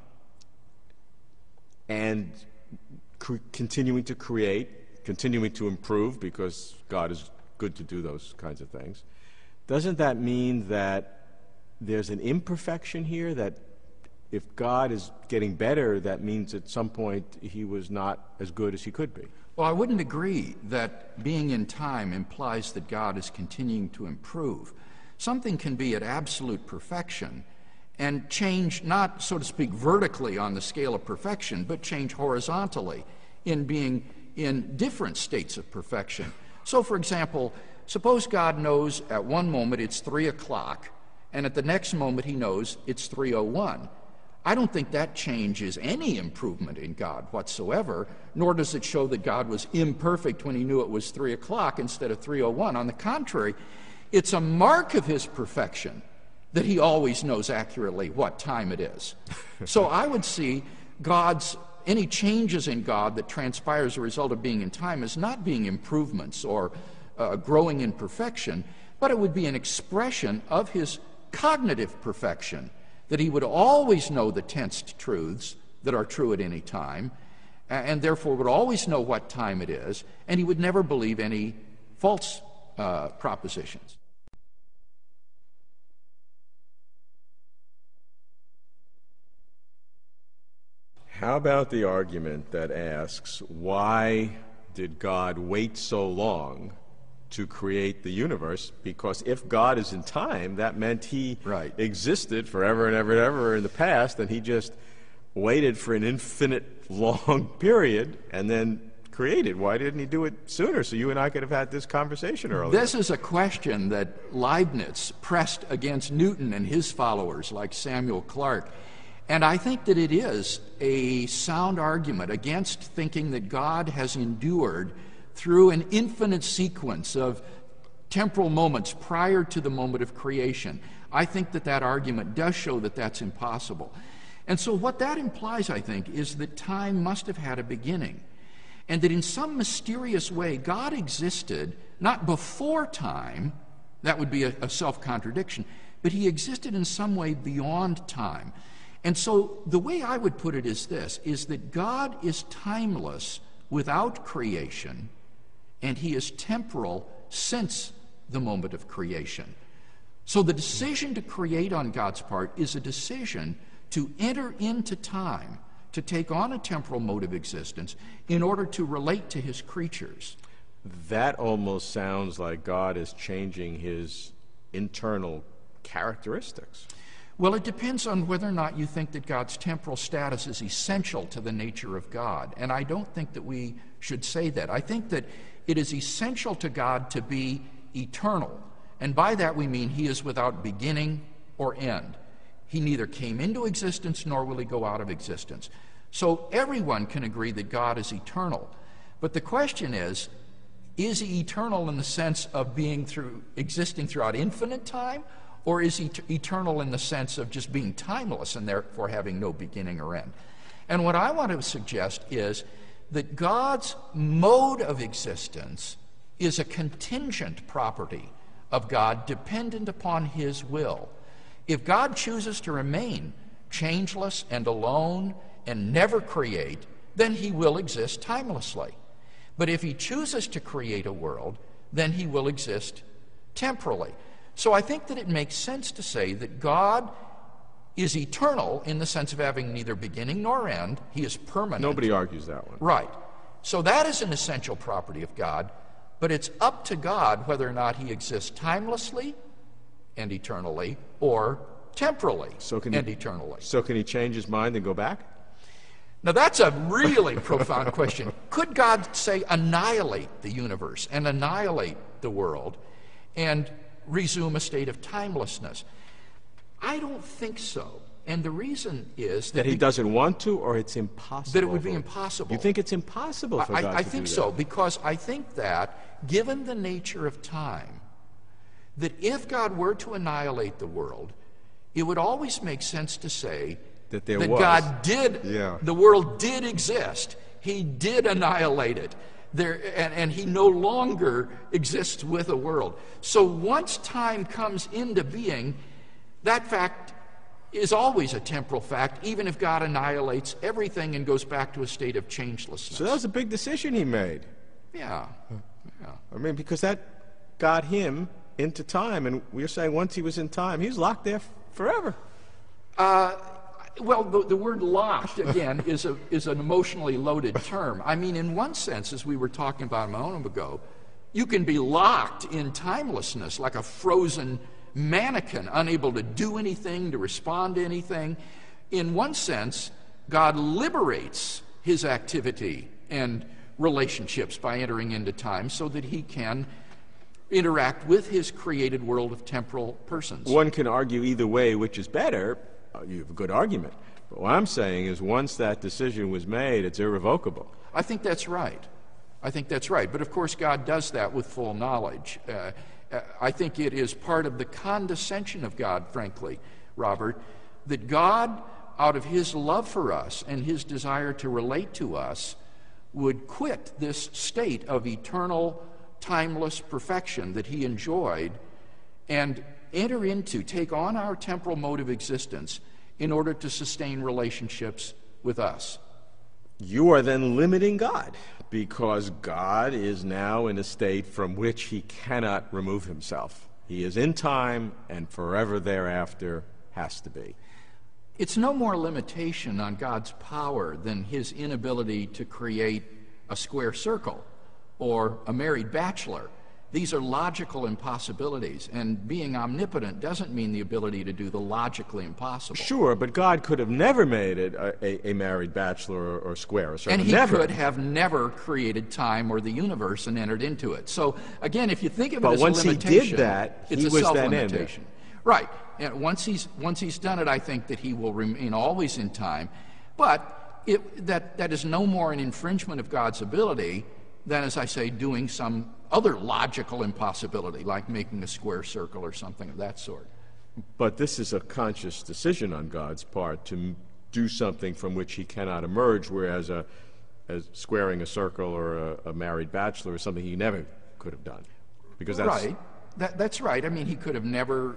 and continuing to create, continuing to improve, because God is good to do those kinds of things, doesn't that mean that there's an imperfection here, that if God is getting better, that means at some point he was not as good as he could be? Well, I wouldn't agree that being in time implies that God is continuing to improve. Something can be at absolute perfection and change, not, so to speak, vertically on the scale of perfection, but change horizontally in being in different states of perfection. So, for example, suppose God knows at one moment it's 3 o'clock, and at the next moment he knows it's 3:01. I don't think that change is any improvement in God whatsoever, nor does it show that God was imperfect when he knew it was 3 o'clock instead of 3:01. On the contrary, it's a mark of his perfection that he always knows accurately what time it is. So I would see any changes in God that transpire as a result of being in time as not being improvements or growing in perfection, but it would be an expression of his cognitive perfection, that he would always know the tensed truths that are true at any time, and therefore would always know what time it is, and he would never believe any false propositions. How about the argument that asks, why did God wait so long to create the universe? Because if God is in time, that meant he existed forever and ever and ever in the past, and he just waited for an infinite long period and then created. Why didn't he do it sooner so you and I could have had this conversation earlier? This is a question that Leibniz pressed against Newton and his followers like Samuel Clarke. And I think that it is a sound argument against thinking that God has endured through an infinite sequence of temporal moments prior to the moment of creation. I think that that argument does show that that's impossible. And so what that implies, I think, is that time must have had a beginning, and that in some mysterious way God existed not before time, that would be a self-contradiction, but he existed in some way beyond time. And so the way I would put it is this, is that God is timeless without creation, and he is temporal since the moment of creation. So the decision to create on God's part is a decision to enter into time, to take on a temporal mode of existence in order to relate to his creatures. That almost sounds like God is changing his internal characteristics. Well, it depends on whether or not you think that God's temporal status is essential to the nature of God. And I don't think that we should say that. I think that it is essential to God to be eternal. And by that we mean he is without beginning or end. He neither came into existence nor will he go out of existence. So everyone can agree that God is eternal. But the question is he eternal in the sense of existing throughout infinite time? Or is he eternal in the sense of just being timeless and therefore having no beginning or end? And what I want to suggest is that God's mode of existence is a contingent property of God dependent upon his will. If God chooses to remain changeless and alone and never create, then he will exist timelessly. But if he chooses to create a world, then he will exist temporally. So I think that it makes sense to say that God is eternal in the sense of having neither beginning nor end. He is permanent. Nobody argues that one. Right. So that is an essential property of God, but it's up to God whether or not he exists timelessly and eternally or temporally and eternally. So can he change his mind and go back? Now that's a really profound question. Could God, say, annihilate the universe and annihilate the world and resume a state of timelessness? I don't think so. And the reason is that he doesn't want to, or it's impossible? That it would be impossible. You think it's impossible for God to do that? I think so, because I think that, given the nature of time, that if God were to annihilate the world, it would always make sense to say that God did, the world did exist. He did annihilate it. And he no longer exists with a world. So once time comes into being, that fact is always a temporal fact, even if God annihilates everything and goes back to a state of changelessness. So that was a big decision he made. Yeah. I mean, because that got him into time, and we're saying once he was in time, he was locked there forever. Well, the word locked, again, is an emotionally loaded term. I mean, in one sense, as we were talking about a moment ago, you can be locked in timelessness, like a frozen mannequin, unable to do anything, to respond to anything. In one sense, God liberates his activity and relationships by entering into time so that he can interact with his created world of temporal persons. One can argue either way, which is better. You have a good argument. But what I'm saying is once that decision was made, it's irrevocable. I think that's right. But of course, God does that with full knowledge. I think it is part of the condescension of God, frankly, Robert, that God, out of his love for us and his desire to relate to us, would quit this state of eternal, timeless perfection that he enjoyed and take on our temporal mode of existence in order to sustain relationships with us. You are then limiting God, because God is now in a state from which he cannot remove himself. He is in time and forever thereafter has to be. It's no more limitation on God's power than his inability to create a square circle or a married bachelor. These are logical impossibilities, and being omnipotent doesn't mean the ability to do the logically impossible. Sure, but God could have never made it a married bachelor or square. And he could have never created time or the universe and entered into it. So, again, if you think of it as a limitation, once he did that, it's he a was self-limitation. then in. Right. And once he's done it, I think that he will remain always in time. But that is no more an infringement of God's ability than, as I say, doing some other logical impossibility, like making a square circle or something of that sort. But this is a conscious decision on God's part to do something from which he cannot emerge, whereas as squaring a circle or a married bachelor is something he never could have done. Because that's right. That's right. I mean, he could have never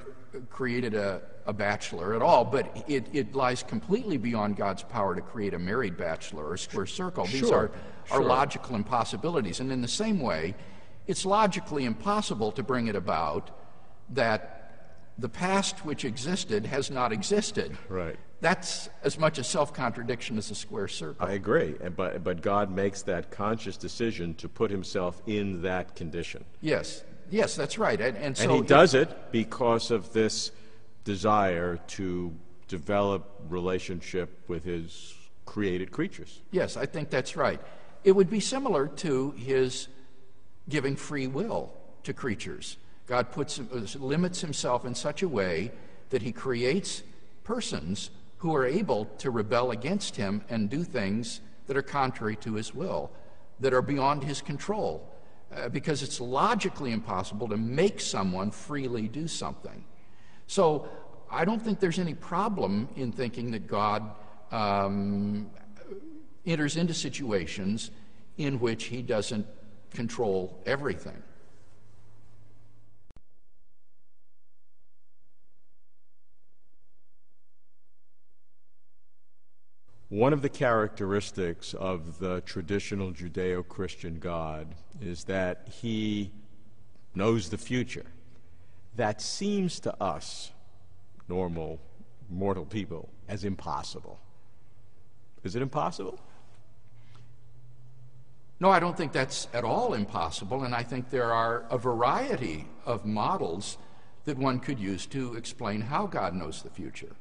created a bachelor at all, but it lies completely beyond God's power to create a married bachelor or a square circle. These are logical impossibilities. And in the same way, it's logically impossible to bring it about that the past which existed has not existed. Right. That's as much a self-contradiction as a square circle. I agree, but God makes that conscious decision to put himself in that condition. Yes, that's right. And he does it because of this desire to develop relationship with his created creatures. Yes, I think that's right. It would be similar to his giving free will to creatures. God limits himself in such a way that he creates persons who are able to rebel against him and do things that are contrary to his will, that are beyond his control, because it's logically impossible to make someone freely do something. So I don't think there's any problem in thinking that God enters into situations in which he doesn't control everything. one of the characteristics of the traditional Judeo-Christian God is that he knows the future. That seems to us, normal, mortal people, as impossible. Is it impossible? No, I don't think that's at all impossible, and I think there are a variety of models that one could use to explain how God knows the future.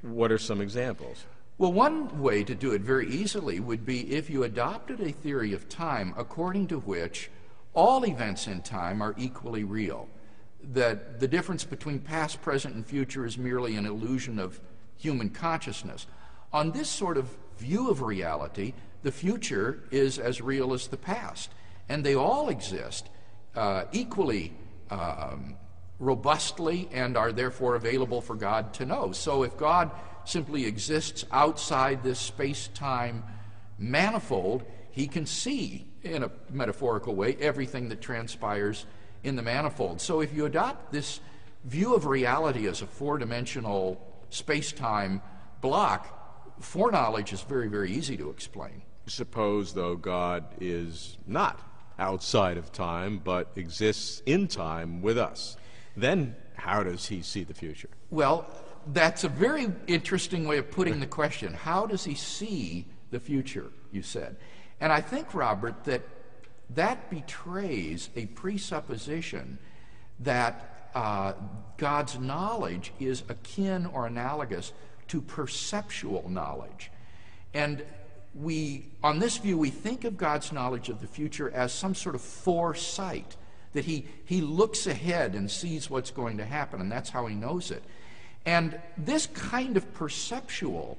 What are some examples? Well, one way to do it very easily would be if you adopted a theory of time according to which all events in time are equally real, that the difference between past, present, and future is merely an illusion of human consciousness. On this sort of view of reality, the future is as real as the past, and they all exist equally robustly and are therefore available for God to know. So if God simply exists outside this space-time manifold, he can see, in a metaphorical way, everything that transpires in the manifold. So if you adopt this view of reality as a four-dimensional space-time block, foreknowledge is very, very easy to explain. Suppose, though, God is not outside of time, but exists in time with us. Then how does he see the future? Well, that's a very interesting way of putting the question. How does he see the future, you said? And I think, Robert, that betrays a presupposition that God's knowledge is akin or analogous to perceptual knowledge. And on this view, we think of God's knowledge of the future as some sort of foresight, that he looks ahead and sees what's going to happen, and that's how he knows it. And this kind of perceptual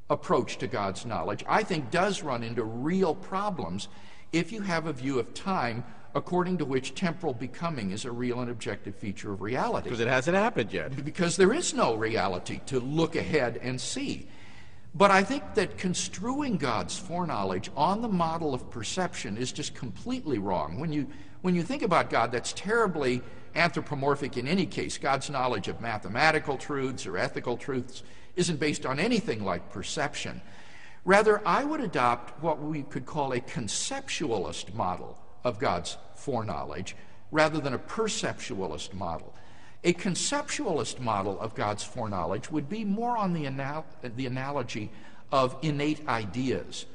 approach to God's knowledge, I think, does run into real problems if you have a view of time according to which temporal becoming is a real and objective feature of reality. Because it hasn't happened yet. Because there is no reality to look ahead and see. But I think that construing God's foreknowledge on the model of perception is just completely wrong. When you think about God, that's terribly anthropomorphic in any case. God's knowledge of mathematical truths or ethical truths isn't based on anything like perception. Rather, I would adopt what we could call a conceptualist model of God's foreknowledge rather than a perceptualist model. A conceptualist model of God's foreknowledge would be more on the analogy of innate ideas.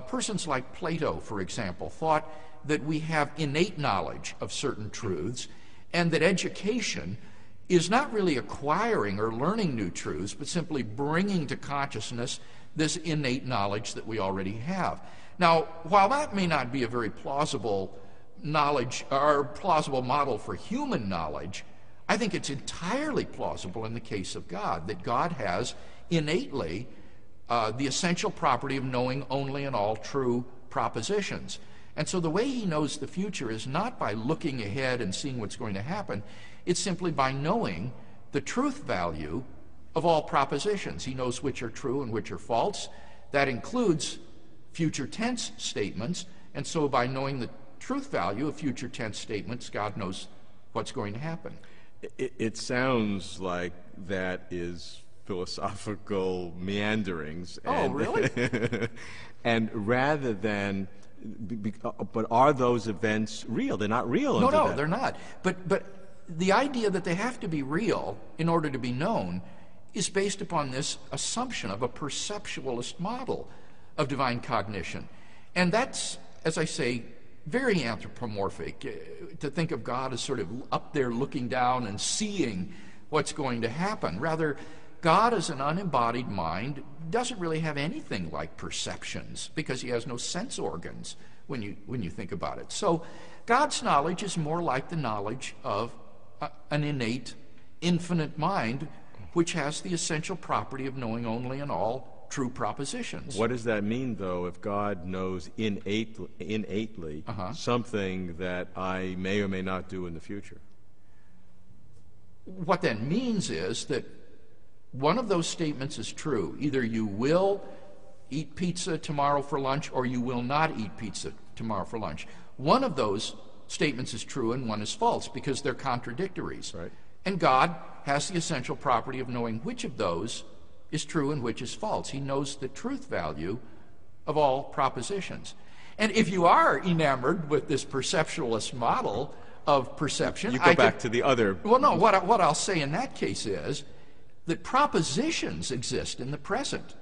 Persons like Plato, for example, thought that we have innate knowledge of certain truths and that education is not really acquiring or learning new truths, but simply bringing to consciousness this innate knowledge that we already have. Now, while that may not be a very plausible knowledge or plausible model for human knowledge, I think it's entirely plausible in the case of God, that God has innately the essential property of knowing only and all true propositions. And so the way he knows the future is not by looking ahead and seeing what's going to happen, it's simply by knowing the truth value of all propositions. He knows which are true and which are false. That includes future tense statements, and so by knowing the truth value of future tense statements, God knows what's going to happen. It sounds like that is philosophical meanderings. Oh, really? And rather than, but are those events real? They're not real. No, they're not. But the idea that they have to be real in order to be known is based upon this assumption of a perceptualist model of divine cognition. And that's, as I say, very anthropomorphic, to think of God as sort of up there looking down and seeing what's going to happen. Rather, God as an unembodied mind doesn't really have anything like perceptions because he has no sense organs when you think about it. So God's knowledge is more like the knowledge of an innate, infinite mind which has the essential property of knowing only and all true propositions. What does that mean, though, if God knows innately something that I may or may not do in the future? What that means is that one of those statements is true. Either you will eat pizza tomorrow for lunch or you will not eat pizza tomorrow for lunch. One of those statements is true and one is false because they're contradictories. Right. And God has the essential property of knowing which of those is true and which is false. He knows the truth value of all propositions. And if you are enamored with this perceptualist model of perception, you go back to the other. Well, no, what I'll say in that case is that propositions exist in the present.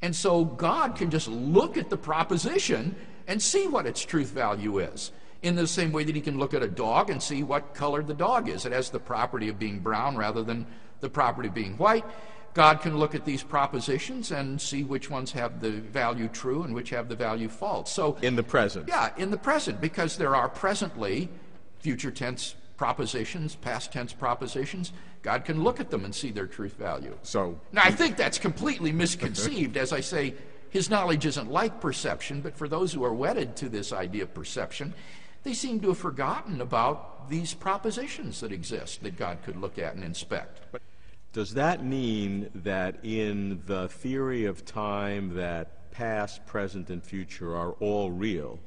And so God can just look at the proposition and see what its truth value is. In the same way that he can look at a dog and see what color the dog is. It has the property of being brown rather than the property of being white. God can look at these propositions and see which ones have the value true and which have the value false. So in the present. Yeah, in the present, because there are presently future tense propositions, past tense propositions. God can look at them and see their truth value. So now I think that's completely misconceived. As I say, his knowledge isn't like perception, but for those who are wedded to this idea of perception, they seem to have forgotten about these propositions that exist that God could look at and inspect. Does that mean that in the theory of time that past, present, and future are all real,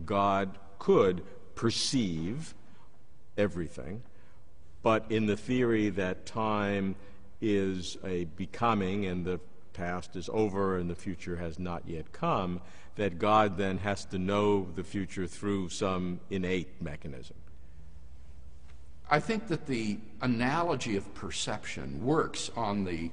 God could perceive everything, but in the theory that time is a becoming and the past is over and the future has not yet come, that God then has to know the future through some innate mechanism? I think that the analogy of perception works on the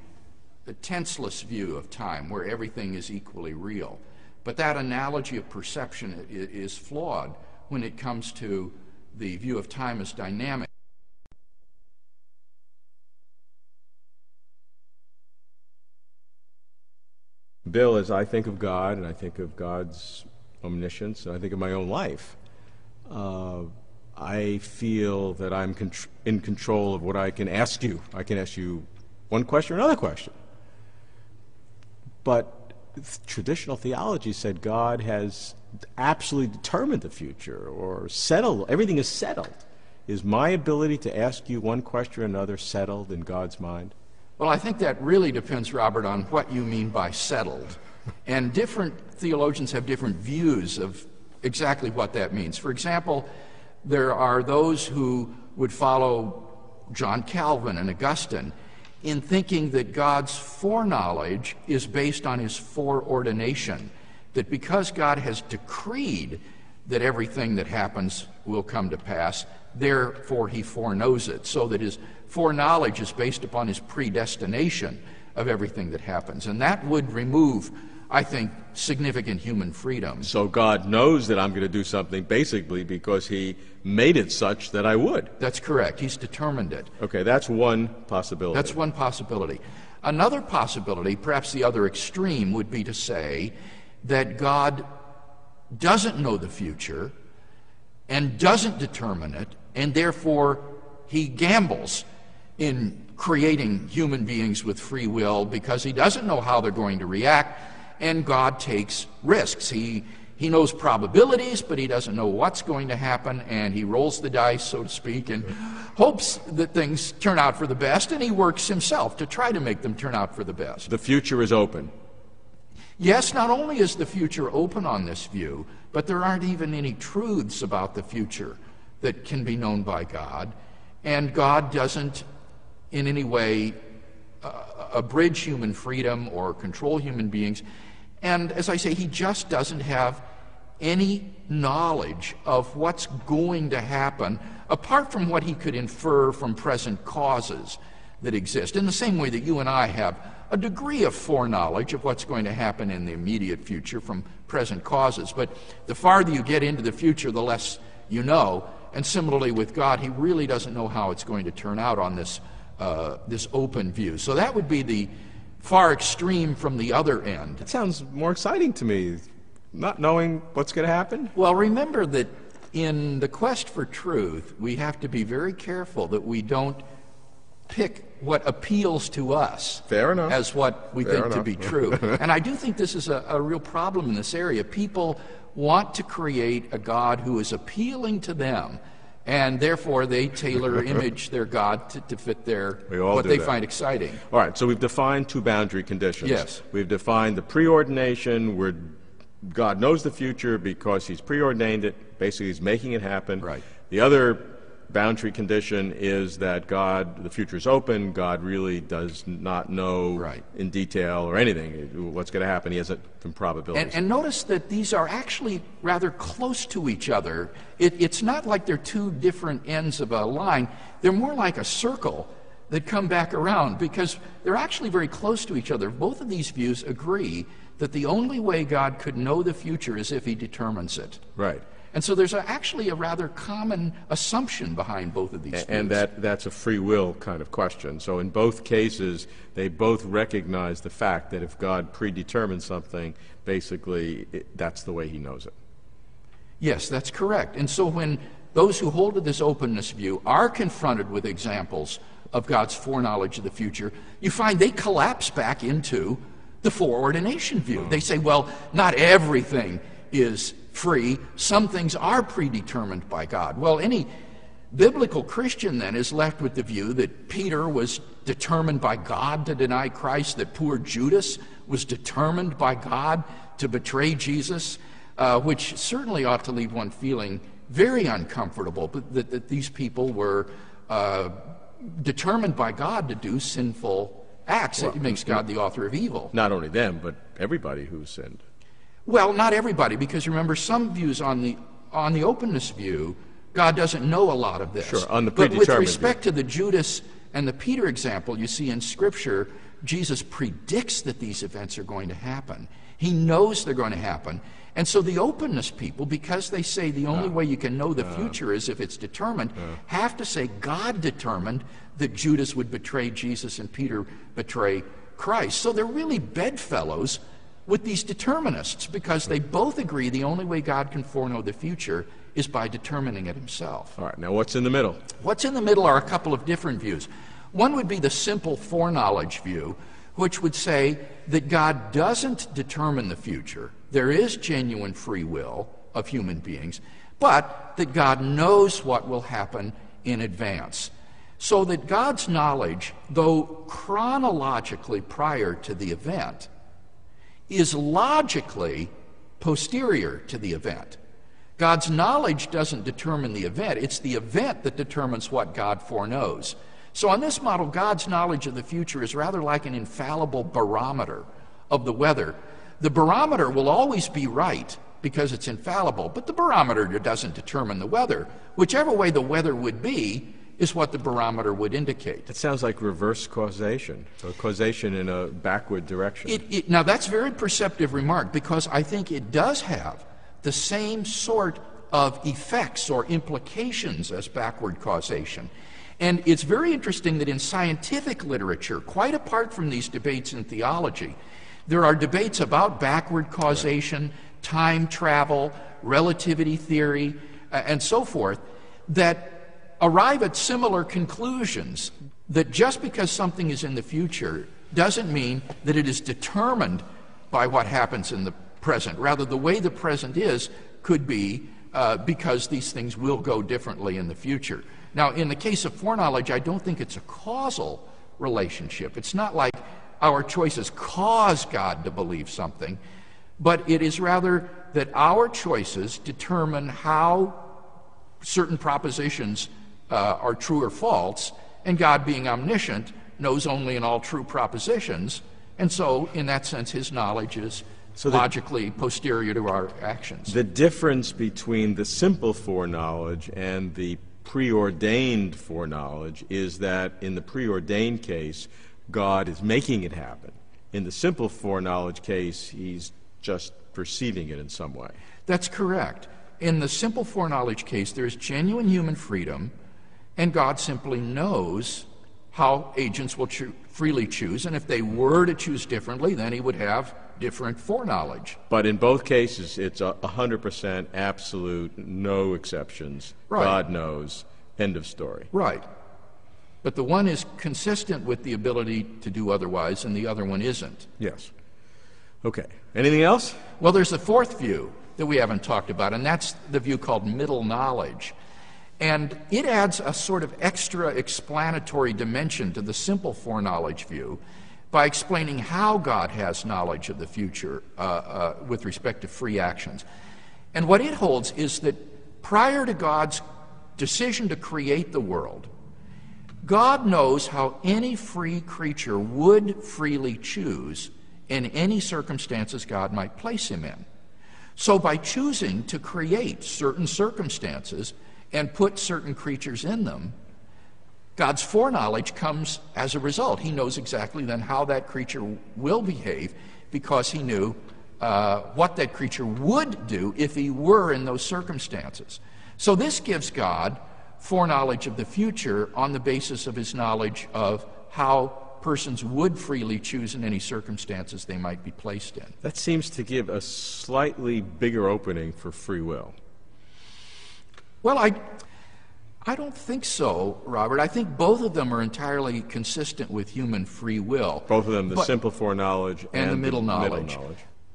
tenseless view of time, where everything is equally real. But that analogy of perception is flawed when it comes to the view of time as dynamic. Bill, as I think of God, and I think of God's omniscience, and I think of my own life, I feel that I'm in control of what I can ask you. I can ask you one question or another question. But traditional theology said God has absolutely determined the future or settled. Everything is settled. Is my ability to ask you one question or another settled in God's mind? Well, I think that really depends, Robert, on what you mean by settled. And different theologians have different views of exactly what that means. For example, there are those who would follow John Calvin and Augustine in thinking that God's foreknowledge is based on his foreordination, that because God has decreed that everything that happens will come to pass, therefore he foreknows it, so that his foreknowledge is based upon his predestination of everything that happens. And that would remove, I think, significant human freedom. So God knows that I'm going to do something basically because he made it such that I would. That's correct. He's determined it. Okay, that's one possibility. That's one possibility. Another possibility, perhaps the other extreme, would be to say that God doesn't know the future and doesn't determine it, and therefore he gambles in creating human beings with free will because he doesn't know how they're going to react, and God takes risks. He knows probabilities, but he doesn't know what's going to happen, and he rolls the dice, so to speak, and hopes that things turn out for the best, and he works himself to try to make them turn out for the best. The future is open. Yes, not only is the future open on this view, but there aren't even any truths about the future that can be known by God, and God doesn't in any way abridge human freedom or control human beings. And as I say, he just doesn't have any knowledge of what's going to happen apart from what he could infer from present causes that exist, in the same way that you and I have a degree of foreknowledge of what's going to happen in the immediate future from present causes. But the farther you get into the future, the less you know. And similarly with God, he really doesn't know how it's going to turn out on this open view. So that would be the far extreme from the other end. That sounds more exciting to me, not knowing what's going to happen. Well, remember that in the quest for truth, we have to be very careful that we don't pick what appeals to us as what we think to be true. And I do think this is a real problem in this area. People want to create a God who is appealing to them, and therefore they tailor image their God to fit what they find exciting. All right, so we've defined two boundary conditions. Yes. We've defined the preordination, where God knows the future because he's preordained it. Basically, he's making it happen. Right. The other boundary condition is that God, the future is open, God really does not know Right. in detail or anything what's going to happen. He has some probabilities. And notice that these are actually rather close to each other. It's not like they're two different ends of a line. They're more like a circle that come back around because they're actually very close to each other. Both of these views agree that the only way God could know the future is if he determines it. Right. And so there's actually a rather common assumption behind both of these views. And that's a free will kind of question. So in both cases, they both recognize the fact that if God predetermines something, basically that's the way he knows it. Yes, that's correct. And so when those who hold to this openness view are confronted with examples of God's foreknowledge of the future, you find they collapse back into the foreordination view. They say, well, not everything is free. Some things are predetermined by God. Well, any biblical Christian then is left with the view that Peter was determined by God to deny Christ, that poor Judas was determined by God to betray Jesus, which certainly ought to leave one feeling very uncomfortable, but that these people were determined by God to do sinful acts. It makes God the author of evil. Not only them, but everybody who's sinned. Well, not everybody, because remember, some views on the openness view, God doesn't know a lot of this. Sure, on the but predetermined with respect to the Judas and the Peter example, you see in Scripture, Jesus predicts that these events are going to happen. He knows they're going to happen. And so the openness people, because they say the only way you can know the future is if it's determined, have to say God determined that Judas would betray Jesus and Peter betray Christ. So they're really bedfellows with these determinists because they both agree the only way God can foreknow the future is by determining it himself. All right, now what's in the middle? What's in the middle are a couple of different views. One would be the simple foreknowledge view, which would say that God doesn't determine the future. There is genuine free will of human beings, but that God knows what will happen in advance. So that God's knowledge, though chronologically prior to the event, is logically posterior to the event. God's knowledge doesn't determine the event. It's the event that determines what God foreknows. So on this model, God's knowledge of the future is rather like an infallible barometer of the weather. The barometer will always be right because it's infallible, but the barometer doesn't determine the weather. Whichever way the weather would be is what the barometer would indicate. It sounds like reverse causation, or causation in a backward direction. Now, that's a very perceptive remark because I think it does have the same sort of effects or implications as backward causation. And it's very interesting that in scientific literature, quite apart from these debates in theology, there are debates about backward causation, time travel, relativity theory, and so forth, that arrive at similar conclusions, that just because something is in the future doesn't mean that it is determined by what happens in the present. Rather, the way the present is could be because these things will go differently in the future. Now, in the case of foreknowledge, I don't think it's a causal relationship. It's not like our choices cause God to believe something, but it is rather that our choices determine how certain propositions are true or false, and God, being omniscient, knows only in all true propositions, and so, in that sense, his knowledge is logically posterior to our actions. The difference between the simple foreknowledge and the preordained foreknowledge is that in the preordained case, God is making it happen. In the simple foreknowledge case, he's just perceiving it in some way. That's correct. In the simple foreknowledge case, there's genuine human freedom, and God simply knows how agents will freely choose, and if they were to choose differently, then he would have different foreknowledge. But in both cases, it's 100% absolute, no exceptions. Right. God knows, end of story. Right. But the one is consistent with the ability to do otherwise, and the other one isn't. Yes. Okay. Anything else? Well, there's a fourth view that we haven't talked about, and that's the view called middle knowledge. And it adds a sort of extra explanatory dimension to the simple foreknowledge view by explaining how God has knowledge of the future with respect to free actions. And what it holds is that prior to God's decision to create the world, God knows how any free creature would freely choose in any circumstances God might place him in. So by choosing to create certain circumstances and put certain creatures in them, God's foreknowledge comes as a result. He knows exactly then how that creature will behave because he knew what that creature would do if he were in those circumstances. So this gives God foreknowledge of the future on the basis of his knowledge of how persons would freely choose in any circumstances they might be placed in. That seems to give a slightly bigger opening for free will. Well, I don't think so, Robert. I think both of them are entirely consistent with human free will. Both of them, the simple foreknowledge and the middle knowledge.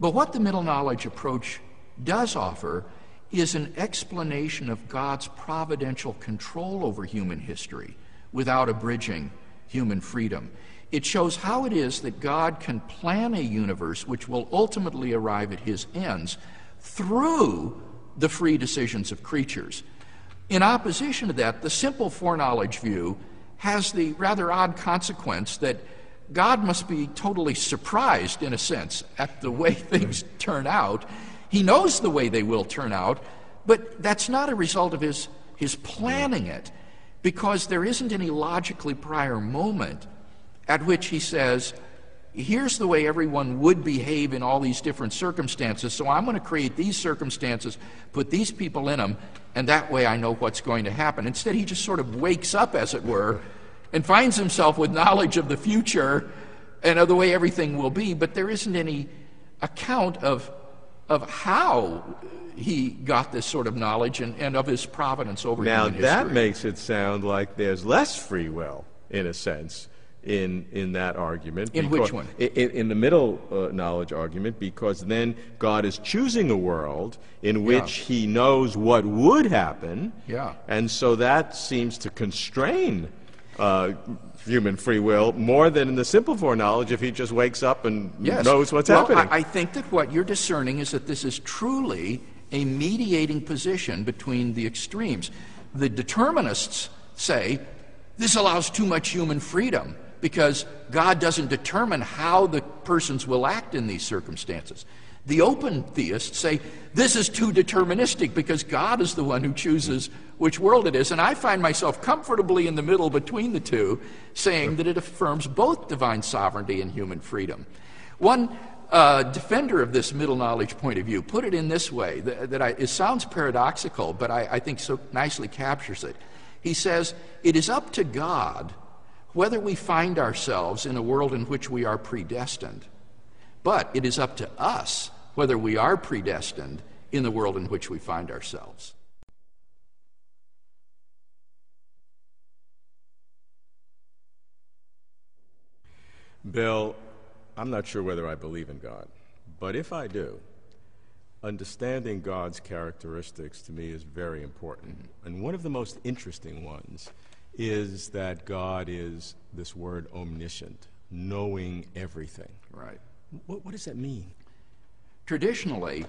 But what the middle knowledge approach does offer is an explanation of God's providential control over human history without abridging human freedom. It shows how it is that God can plan a universe which will ultimately arrive at his ends through the free decisions of creatures. In opposition to that, the simple foreknowledge view has the rather odd consequence that God must be totally surprised, in a sense, at the way things turn out. He knows the way they will turn out, but that's not a result of his planning it, because there isn't any logically prior moment at which he says, here's the way everyone would behave in all these different circumstances, so I'm going to create these circumstances, put these people in them, and that way I know what's going to happen. Instead, he just sort of wakes up, as it were, and finds himself with knowledge of the future and of the way everything will be, but there isn't any account of how he got this sort of knowledge and of his providence over human history. Now, that makes it sound like there's less free will, in a sense, in that argument. In which one? In the middle knowledge argument, because then God is choosing a world in which he knows what would happen, and so that seems to constrain human free will more than in the simple foreknowledge if he just wakes up and knows what's happening. I think that what you're discerning is that this is truly a mediating position between the extremes. The determinists say this allows too much human freedom because God doesn't determine how the persons will act in these circumstances. The open theists say this is too deterministic because God is the one who chooses which world it is. And I find myself comfortably in the middle between the two, saying that it affirms both divine sovereignty and human freedom. One defender of this middle knowledge point of view put it in this way, it sounds paradoxical, but I think so nicely captures it. He says, it is up to God whether we find ourselves in a world in which we are predestined. But it is up to us whether we are predestined in the world in which we find ourselves. Bill, I'm not sure whether I believe in God, but if I do, understanding God's characteristics to me is very important. And one of the most interesting ones is that God is, this word omniscient, knowing everything. Right. What does that mean? Traditionally,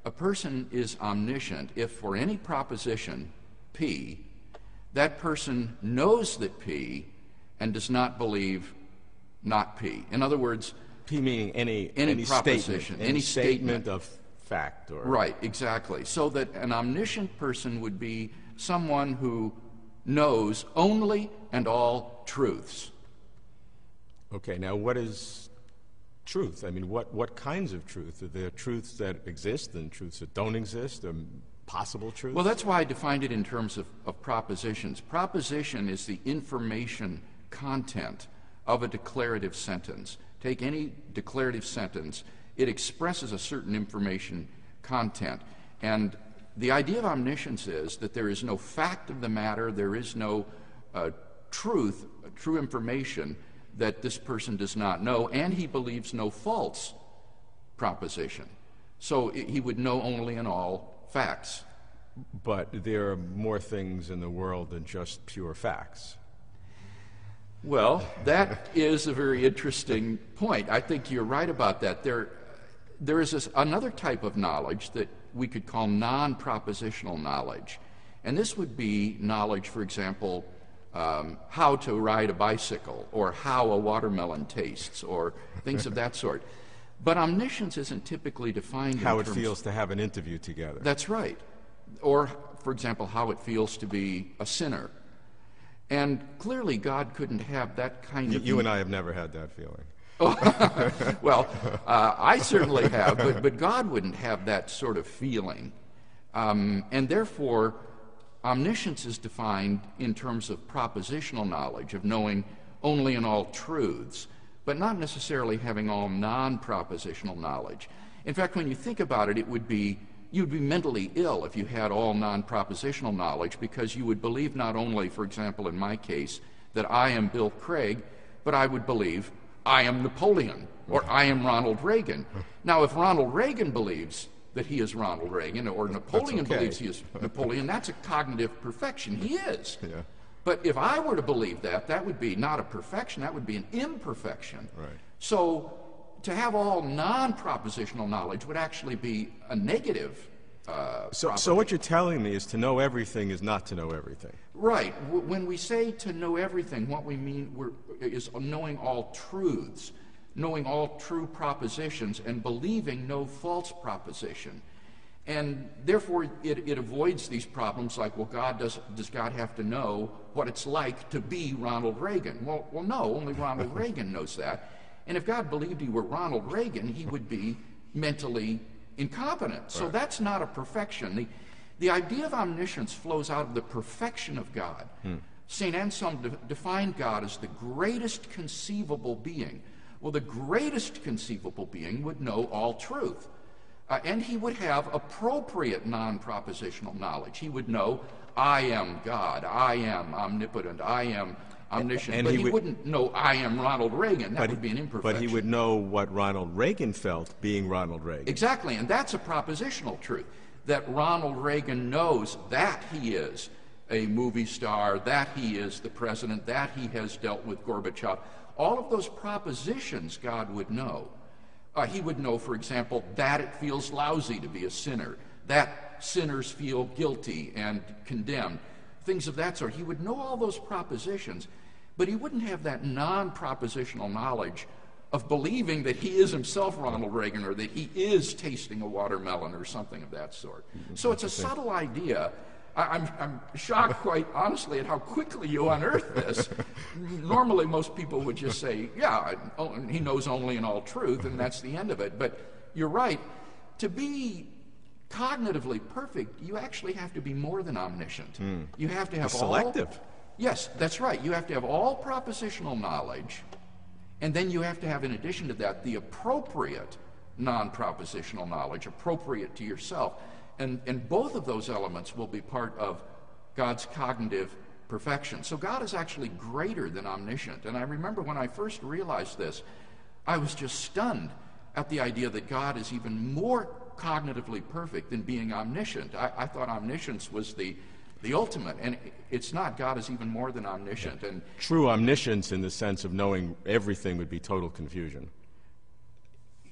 a person is omniscient if for any proposition, P, that person knows that P and does not believe not P. In other words, P meaning any proposition, any statement of fact. Or right, exactly. So that an omniscient person would be someone who knows only and all truths. Okay, now what is truth? I mean, what kinds of truth? Are there truths that exist and truths that don't exist, or possible truths? Well, that's why I defined it in terms of propositions. Proposition is the information content of a declarative sentence. Take any declarative sentence, it expresses a certain information content. And the idea of omniscience is that there is no fact of the matter, there is no true information that this person does not know, and he believes no false proposition. So he would know only and all facts. But there are more things in the world than just pure facts. Well, that is a very interesting point. I think you're right about that. There is another type of knowledge that we could call non-propositional knowledge. And this would be knowledge, for example, how to ride a bicycle, or how a watermelon tastes, or things of that sort. But omniscience isn't typically defined How in it terms... feels to have an interview together. That's right. Or, for example, how it feels to be a sinner. And clearly God couldn't have that kind of... You and I have never had that feeling. Well, I certainly have, but God wouldn't have that sort of feeling. And therefore, omniscience is defined in terms of propositional knowledge, of knowing only and all truths, but not necessarily having all non-propositional knowledge. In fact, when you think about it, you'd be mentally ill if you had all non-propositional knowledge, because you would believe not only, for example, in my case, that I am Bill Craig, but I would believe I am Napoleon, or I am Ronald Reagan. Now, if Ronald Reagan believes that he is Ronald Reagan, or Napoleon believes he is Napoleon, that's a cognitive perfection. He is. Yeah. But if I were to believe that, that would be not a perfection, that would be an imperfection. Right. So to have all non-propositional knowledge would actually be a negative So what you're telling me is to know everything is not to know everything. Right. When we say to know everything, what we mean is knowing all truths, knowing all true propositions, and believing no false proposition. And therefore, it avoids these problems like, well, does God have to know what it's like to be Ronald Reagan? Well, no, only Ronald Reagan knows that. And if God believed he were Ronald Reagan, he would be mentally incompetent. So that's not a perfection. The idea of omniscience flows out of the perfection of God. St. Anselm defined God as the greatest conceivable being. Well, the greatest conceivable being would know all truth. And he would have appropriate non-propositional knowledge. He would know, I am God, I am omnipotent, I am omniscient. But he wouldn't know, I am Ronald Reagan. That would be an imperfection. But he would know what Ronald Reagan felt being Ronald Reagan. Exactly, and that's a propositional truth, that Ronald Reagan knows that he is a movie star, that he is the president, that he has dealt with Gorbachev. All of those propositions God would know. He would know, for example, that it feels lousy to be a sinner, that sinners feel guilty and condemned, things of that sort. He would know all those propositions, but he wouldn't have that non-propositional knowledge of believing that he is himself Ronald Reagan, or that he is tasting a watermelon or something of that sort. So it's a subtle idea. I'm shocked, quite honestly, at how quickly you unearthed this. Normally, most people would just say, yeah, he knows only in all truth, and that's the end of it. But you're right. To be cognitively perfect, you actually have to be more than omniscient. You have to have selective. Yes, that's right. You have to have all propositional knowledge, and then you have to have, in addition to that, the appropriate non-propositional knowledge, appropriate to yourself. And both of those elements will be part of God's cognitive perfection. So God is actually greater than omniscient. And I remember when I first realized this, I was just stunned at the idea that God is even more cognitively perfect than being omniscient. I thought omniscience was the ultimate, and it's not. God is even more than omniscient. And true omniscience, in the sense of knowing everything, would be total confusion.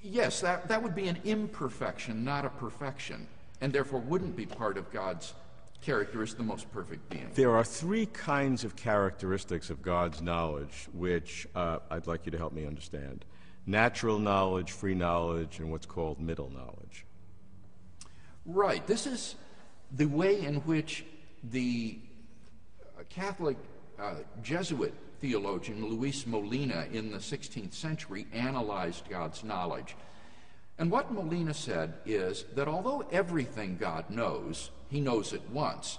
Yes, that would be an imperfection, not a perfection, and therefore wouldn't be part of God's character as the most perfect being. There are three kinds of characteristics of God's knowledge, which I'd like you to help me understand. Natural knowledge, free knowledge, and what's called middle knowledge. Right. This is the way in which the Catholic Jesuit theologian Luis Molina in the 16th century analyzed God's knowledge. And what Molina said is that although everything God knows, he knows it once,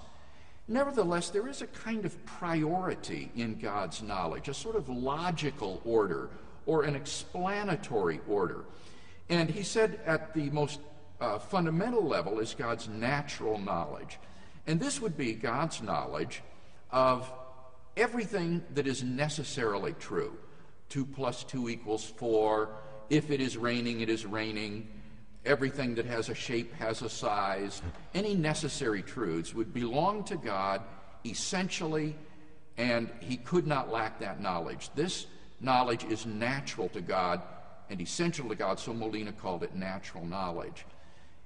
nevertheless there is a kind of priority in God's knowledge, a sort of logical order or an explanatory order. And he said at the most fundamental level is God's natural knowledge. And this would be God's knowledge of everything that is necessarily true. 2 + 2 = 4. If it is raining, it is raining. Everything that has a shape has a size. Any necessary truths would belong to God essentially, and he could not lack that knowledge. This knowledge is natural to God and essential to God, so Molina called it natural knowledge.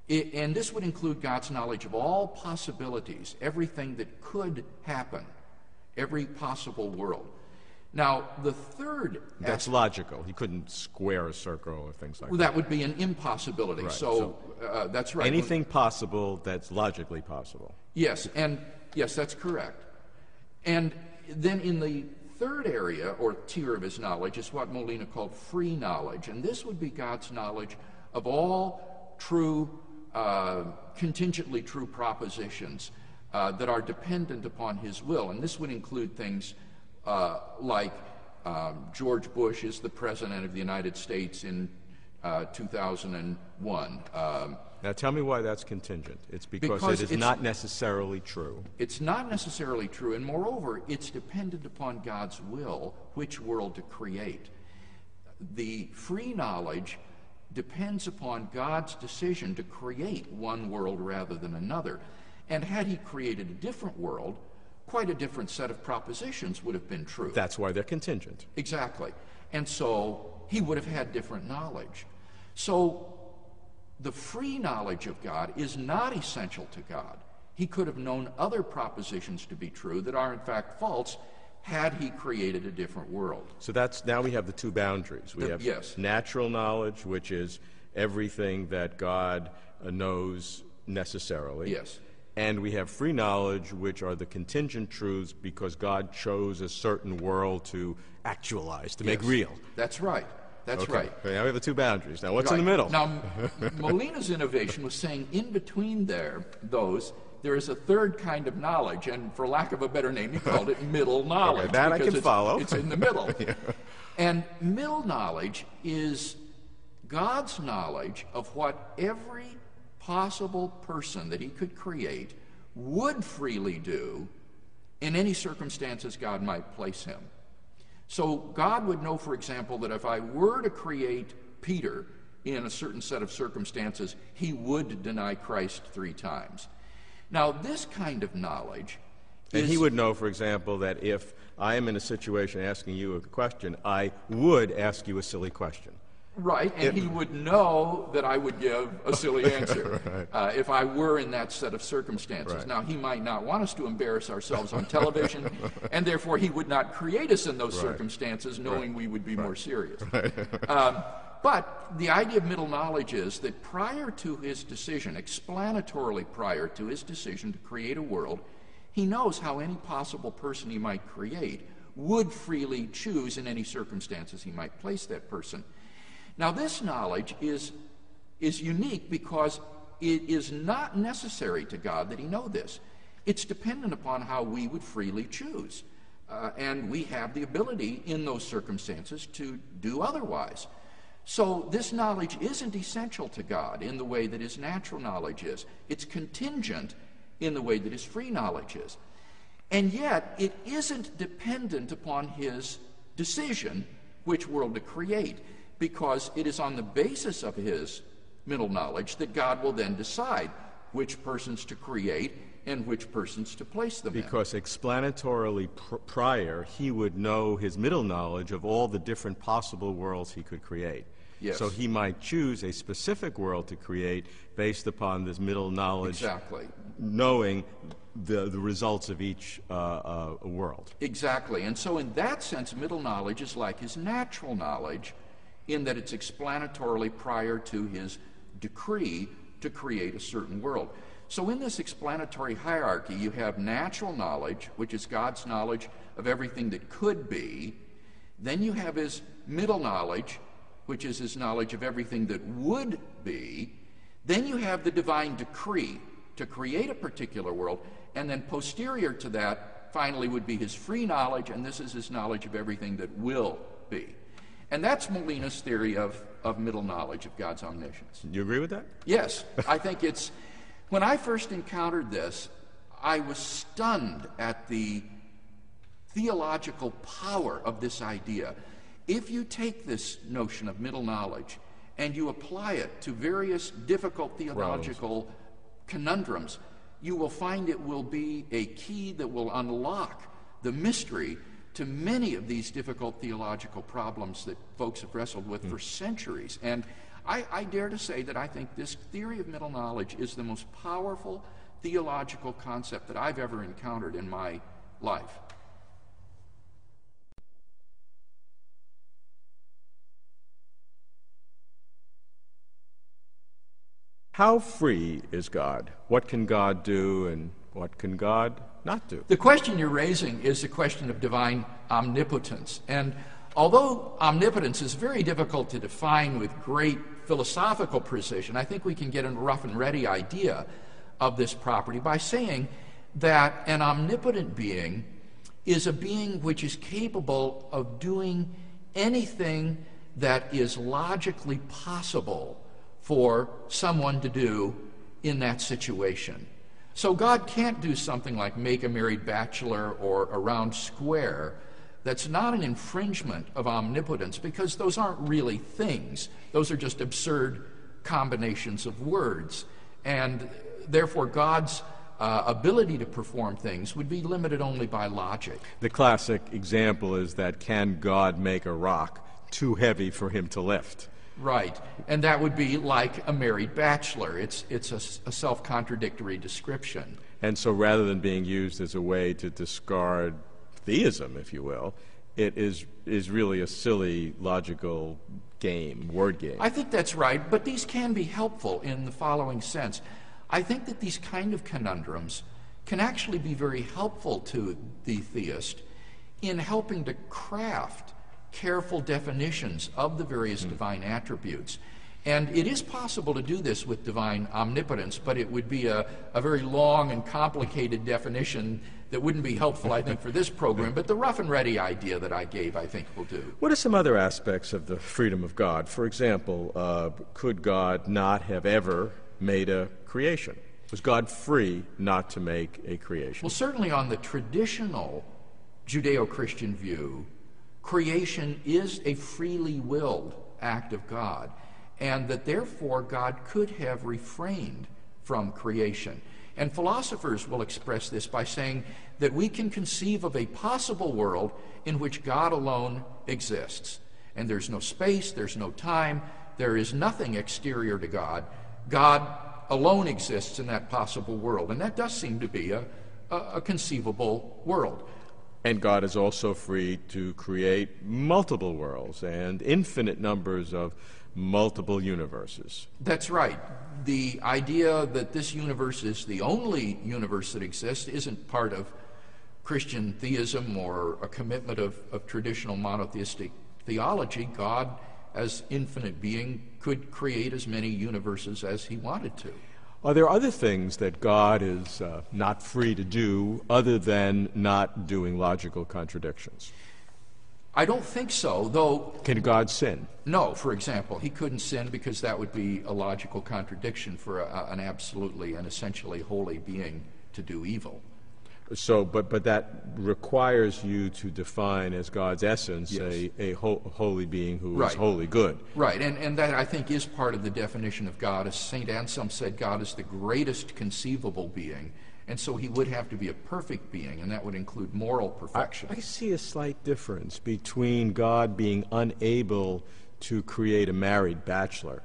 And this would include God's knowledge of all possibilities, everything that could happen, every possible world. Now, the third That's logical. He couldn't square a circle or things like well, that. that would be an impossibility. Right. So that's right. Anything possible that's logically possible. Yes, that's correct. And then in the third area, or tier of his knowledge, is what Molina called free knowledge. And this would be God's knowledge of all true, contingently true propositions that are dependent upon his will. And this would include things like George Bush is the President of the United States in 2001. Now tell me why that's contingent. It's because it is not necessarily true. It's not necessarily true, and moreover, it's dependent upon God's will which world to create. The free knowledge depends upon God's decision to create one world rather than another. And had he created a different world, quite a different set of propositions would have been true. That's why they're contingent. Exactly. And so he would have had different knowledge. So the free knowledge of God is not essential to God. He could have known other propositions to be true that are in fact false had he created a different world. So that's, now we have the two boundaries. We have yes. natural knowledge, which is everything that God knows necessarily. Yes. And we have free knowledge, which are the contingent truths because God chose a certain world to actualize, to make real. That's right. That's okay. right. Okay, now we have the two boundaries. Now what's right. in the middle? Now, Molina's innovation was saying in between there is a third kind of knowledge, and for lack of a better name, he called it middle knowledge. Okay, that I can follow. It's in the middle. Yeah. And middle knowledge is God's knowledge of what every possible person that he could create would freely do in any circumstances God might place him. So God would know, for example, that if I were to create Peter in a certain set of circumstances, he would deny Christ 3 times. Now, this kind of knowledge and he would know, for example, that if I am in a situation asking you a question, I would ask you a silly question. Right, and he would know that I would give a silly answer right. If I were in that set of circumstances. Right. Now, he might not want us to embarrass ourselves on television, and therefore he would not create us in those circumstances knowing we would be more serious. But the idea of middle knowledge is that prior to his decision, explanatorily prior to his decision to create a world, he knows how any possible person he might create would freely choose in any circumstances he might place that person. Now, this knowledge is unique because it is not necessary to God that he know this. It's dependent upon how we would freely choose. And we have the ability in those circumstances to do otherwise. So this knowledge isn't essential to God in the way that his natural knowledge is. It's contingent in the way that his free knowledge is. And yet, it isn't dependent upon his decision which world to create, because it is on the basis of his middle knowledge that God will then decide which persons to create and which persons to place them in. Because explanatorily prior, he would know his middle knowledge of all the different possible worlds he could create. Yes. So he might choose a specific world to create based upon this middle knowledge, exactly, knowing the results of each world. Exactly. And so in that sense, middle knowledge is like his natural knowledge in that it's explanatorily prior to his decree to create a certain world. So in this explanatory hierarchy, you have natural knowledge, which is God's knowledge of everything that could be. Then you have his middle knowledge, which is his knowledge of everything that would be. Then you have the divine decree to create a particular world. And then posterior to that, finally, would be his free knowledge, and this is his knowledge of everything that will be. And that's Molina's theory of middle knowledge of God's omniscience. You agree with that? Yes. I think it's... When I first encountered this, I was stunned at the theological power of this idea. If you take this notion of middle knowledge and you apply it to various difficult theological conundrums, you will find it will be a key that will unlock the mystery to many of these difficult theological problems that folks have wrestled with for centuries. And I dare to say that I think this theory of middle knowledge is the most powerful theological concept that I've ever encountered in my life. How free is God? What can God do and what can God not do? The question you're raising is the question of divine omnipotence. And although omnipotence is very difficult to define with great philosophical precision, I think we can get a rough and ready idea of this property by saying that an omnipotent being is a being which is capable of doing anything that is logically possible for someone to do in that situation. So God can't do something like make a married bachelor or a round square. That's not an infringement of omnipotence, because those aren't really things. Those are just absurd combinations of words. And therefore God's ability to perform things would be limited only by logic. The classic example is that, can God make a rock too heavy for him to lift? Right, and that would be like a married bachelor. It's a self-contradictory description. And so rather than being used as a way to discard theism, if you will, it is really a silly logical game, word game. I think that's right, but these can be helpful in the following sense. I think that these kind of conundrums can actually be very helpful to the theist in helping to craft careful definitions of the various divine attributes. And it is possible to do this with divine omnipotence, but it would be a very long and complicated definition that wouldn't be helpful, I think, for this program. But the rough and ready idea that I gave, I think, will do. What are some other aspects of the freedom of God? For example, could God not have ever made a creation? Was God free not to make a creation? Well, certainly on the traditional Judeo-Christian view, creation is a freely willed act of God, and that therefore God could have refrained from creation. And philosophers will express this by saying that we can conceive of a possible world in which God alone exists. And there's no space, there's no time, there is nothing exterior to God. God alone exists in that possible world. And that does seem to be a conceivable world. And God is also free to create multiple worlds and infinite numbers of multiple universes. That's right. The idea that this universe is the only universe that exists isn't part of Christian theism or a commitment of traditional monotheistic theology. God, as infinite being, could create as many universes as he wanted to. Are there other things that God is not free to do other than not doing logical contradictions? I don't think so, though. Can God sin? No, for example, he couldn't sin because that would be a logical contradiction for an absolutely and essentially holy being to do evil. So, but that requires you to define as God's essence Yes. a holy being who Right. is wholly good. Right, and that I think is part of the definition of God. As St. Anselm said, God is the greatest conceivable being, and so he would have to be a perfect being, and that would include moral perfection. I see a slight difference between God being unable to create a married bachelor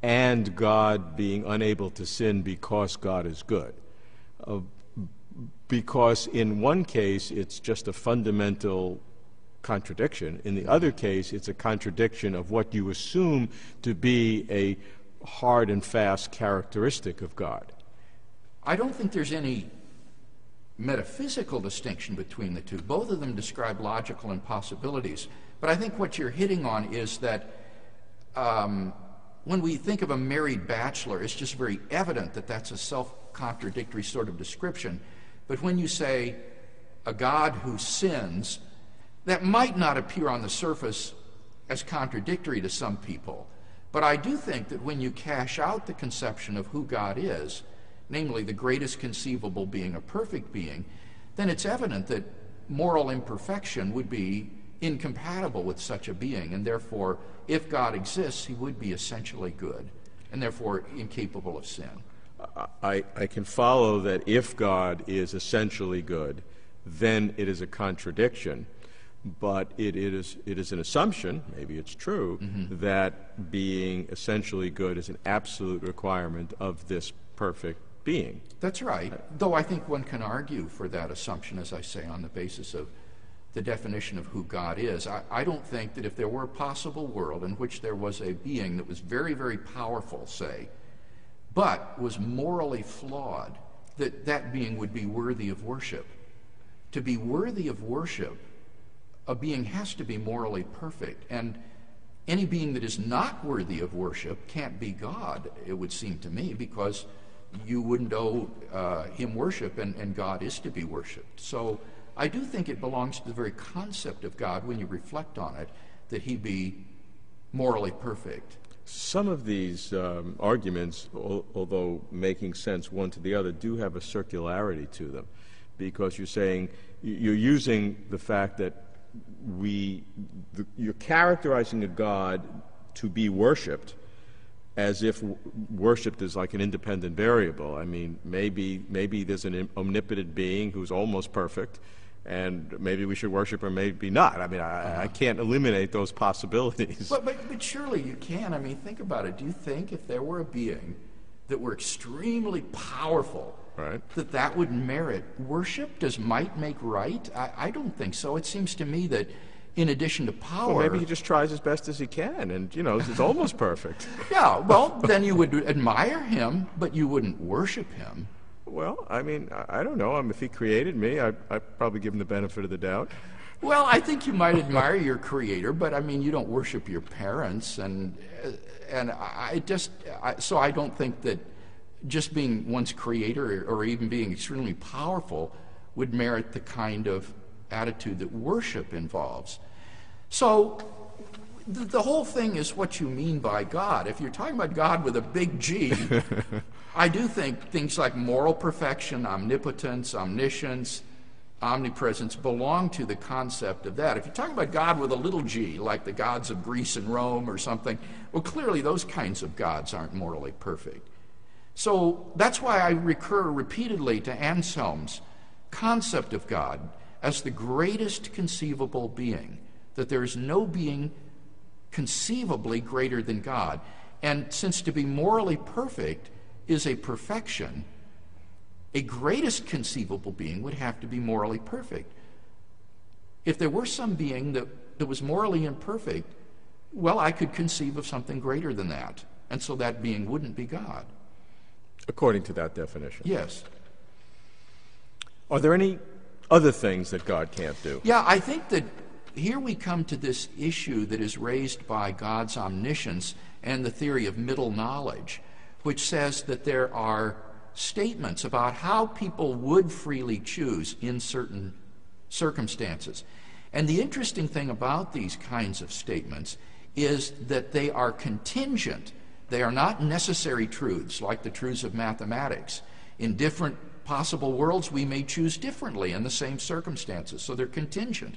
and God being unable to sin because God is good. Because in one case, it's just a fundamental contradiction. In the other case, it's a contradiction of what you assume to be a hard and fast characteristic of God. I don't think there's any metaphysical distinction between the two. Both of them describe logical impossibilities. But I think what you're hitting on is that when we think of a married bachelor, it's just very evident that that's a self-contradictory sort of description. But when you say a God who sins, that might not appear on the surface as contradictory to some people. But I do think that when you cash out the conception of who God is, namely the greatest conceivable being, a perfect being, then it's evident that moral imperfection would be incompatible with such a being, and therefore, if God exists, he would be essentially good, and therefore incapable of sin. I can follow that if God is essentially good, then it is a contradiction. but it is an assumption, maybe it's true, that being essentially good is an absolute requirement of this perfect being. That's right. Though I think one can argue for that assumption, as I say, on the basis of the definition of who God is. I don't think that if there were a possible world in which there was a being that was very, very powerful, say, but was morally flawed, that that being would be worthy of worship. To be worthy of worship, a being has to be morally perfect, and any being that is not worthy of worship can't be God, it would seem to me, because you wouldn't owe him worship, and God is to be worshipped. So I do think it belongs to the very concept of God, when you reflect on it, that he be morally perfect. Some of these arguments, although making sense one to the other, do have a circularity to them, because you're saying, you're using the fact that you're characterizing a God to be worshipped as if worshipped is like an independent variable. I mean, maybe there's an omnipotent being who's almost perfect, and maybe we should worship or maybe not. I mean, I can't eliminate those possibilities. But surely you can. I mean, think about it. Do you think if there were a being that were extremely powerful, right, that would merit worship? Does might make right? I don't think so. It seems to me that in addition to power... Well, maybe he just tries as best as he can, and, it's almost perfect. Yeah, well, then you would admire him, but you wouldn't worship him. Well, I mean, I don't know. If he created me, I'd probably give him the benefit of the doubt. Well, I think you might admire your creator, but I mean, you don't worship your parents, and so I don't think that just being one's creator or even being extremely powerful would merit the kind of attitude that worship involves. So the whole thing is what you mean by God. If you're talking about God with a big G, I do think things like moral perfection, omnipotence, omniscience, omnipresence belong to the concept of that. If you're talking about God with a little g, like the gods of Greece and Rome or something, well, clearly those kinds of gods aren't morally perfect. So that's why I recur repeatedly to Anselm's concept of God as the greatest conceivable being, that there is no being conceivably greater than God. And since to be morally perfect is a perfection, a greatest conceivable being would have to be morally perfect. If there were some being that was morally imperfect, well, I could conceive of something greater than that, and so that being wouldn't be God. According to that definition. Yes. Are there any other things that God can't do? Yeah, I think that here we come to this issue that is raised by God's omniscience and the theory of middle knowledge, which says that there are statements about how people would freely choose in certain circumstances. And the interesting thing about these kinds of statements is that they are contingent. They are not necessary truths like the truths of mathematics. In different possible worlds, we may choose differently in the same circumstances, so they're contingent.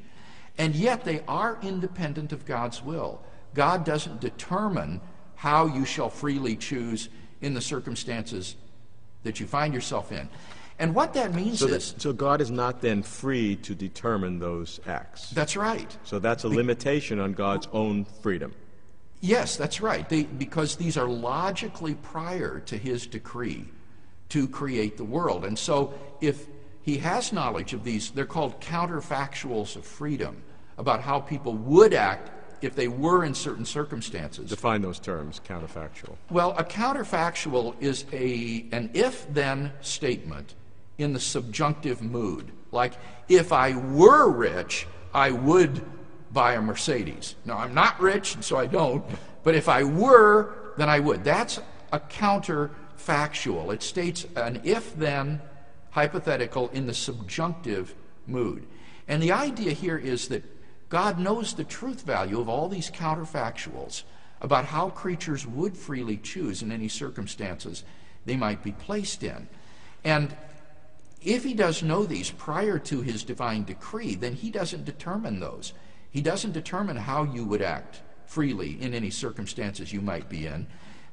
And yet they are independent of God's will. God doesn't determine how you shall freely choose in the circumstances that you find yourself in. And what that means is... So God is not then free to determine those acts. That's right. So that's a limitation on God's own freedom. Yes, that's right. Because these are logically prior to his decree to create the world. And so if he has knowledge of these, they're called counterfactuals of freedom, about how people would act if they were in certain circumstances. Define those terms, counterfactual. Well, a counterfactual is an if-then statement in the subjunctive mood. Like, if I were rich, I would buy a Mercedes. Now, I'm not rich, and so I don't, but if I were, then I would. That's a counterfactual. It states an if-then hypothetical in the subjunctive mood. And the idea here is that God knows the truth value of all these counterfactuals about how creatures would freely choose in any circumstances they might be placed in. And if he does know these prior to his divine decree, then he doesn't determine those. He doesn't determine how you would act freely in any circumstances you might be in.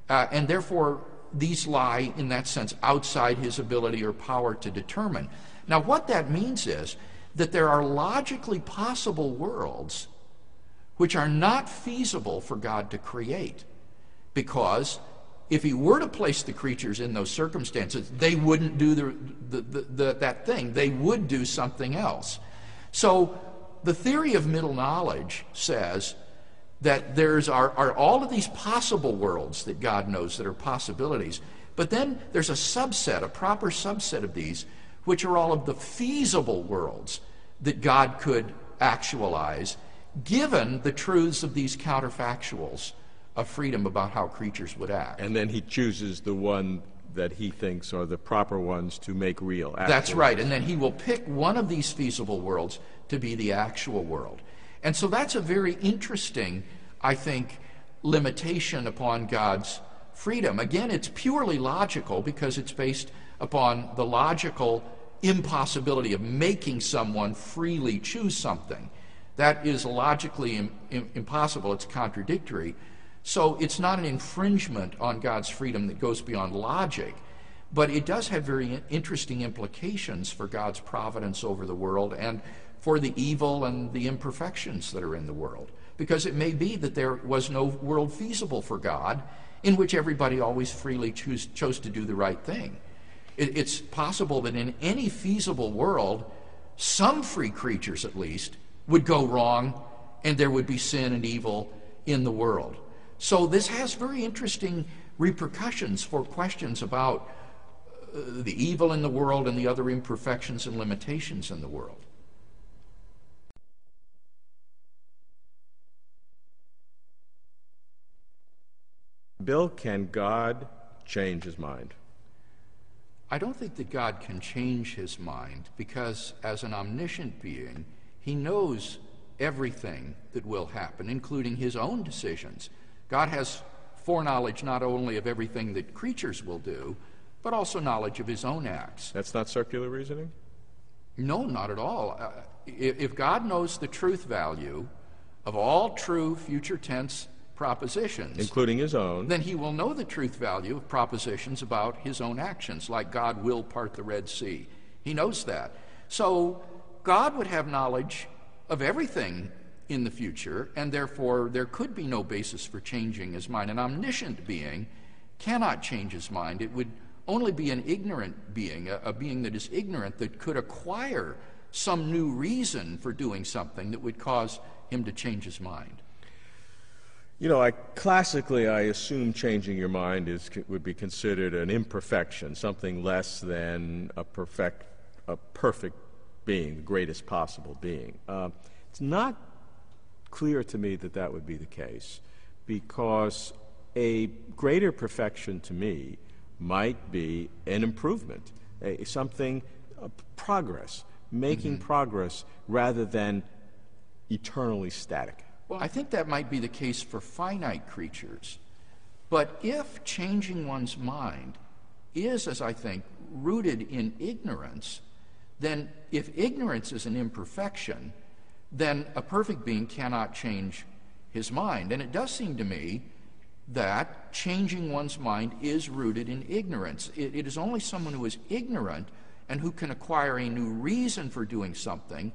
And therefore, these lie, in that sense, outside his ability or power to determine. Now, what that means is that there are logically possible worlds which are not feasible for God to create. Because if he were to place the creatures in those circumstances, they wouldn't do that thing. They would do something else. So the theory of middle knowledge says that are all of these possible worlds that God knows that are possibilities. But then there's a subset, a proper subset of these, which are all of the feasible worlds that God could actualize, given the truths of these counterfactuals of freedom about how creatures would act. And then he chooses the one that he thinks are the proper ones to make real. That's right. And then he will pick one of these feasible worlds to be the actual world. And so that's a very interesting, I think, limitation upon God's freedom. Again, it's purely logical because it's based upon the logical impossibility of making someone freely choose something. That is logically impossible. It's contradictory. So it's not an infringement on God's freedom that goes beyond logic, but it does have very interesting implications for God's providence over the world and for the evil and the imperfections that are in the world. Because it may be that there was no world feasible for God in which everybody always freely chose to do the right thing. It's possible that in any feasible world, some free creatures at least would go wrong and there would be sin and evil in the world. So this has very interesting repercussions for questions about the evil in the world and the other imperfections and limitations in the world. Bill, can God change his mind? I don't think that God can change his mind because as an omniscient being, he knows everything that will happen, including his own decisions. God has foreknowledge not only of everything that creatures will do, but also knowledge of his own acts. That's not circular reasoning? No, not at all. If God knows the truth value of all true future tense propositions, including his own, then he will know the truth value of propositions about his own actions, like God will part the Red Sea. He knows that. So God would have knowledge of everything in the future, and therefore there could be no basis for changing his mind. An omniscient being cannot change his mind. It would only be an ignorant being, a being that is ignorant, that could acquire some new reason for doing something that would cause him to change his mind. You know, classically, I assume changing your mind would be considered an imperfection, something less than a perfect being, the greatest possible being. It's not clear to me that that would be the case, because a greater perfection to me might be an improvement, progress, making progress rather than eternally static. Well, I think that might be the case for finite creatures. But if changing one's mind is, as I think, rooted in ignorance, then if ignorance is an imperfection, then a perfect being cannot change his mind. And it does seem to me that changing one's mind is rooted in ignorance. It is only someone who is ignorant and who can acquire a new reason for doing something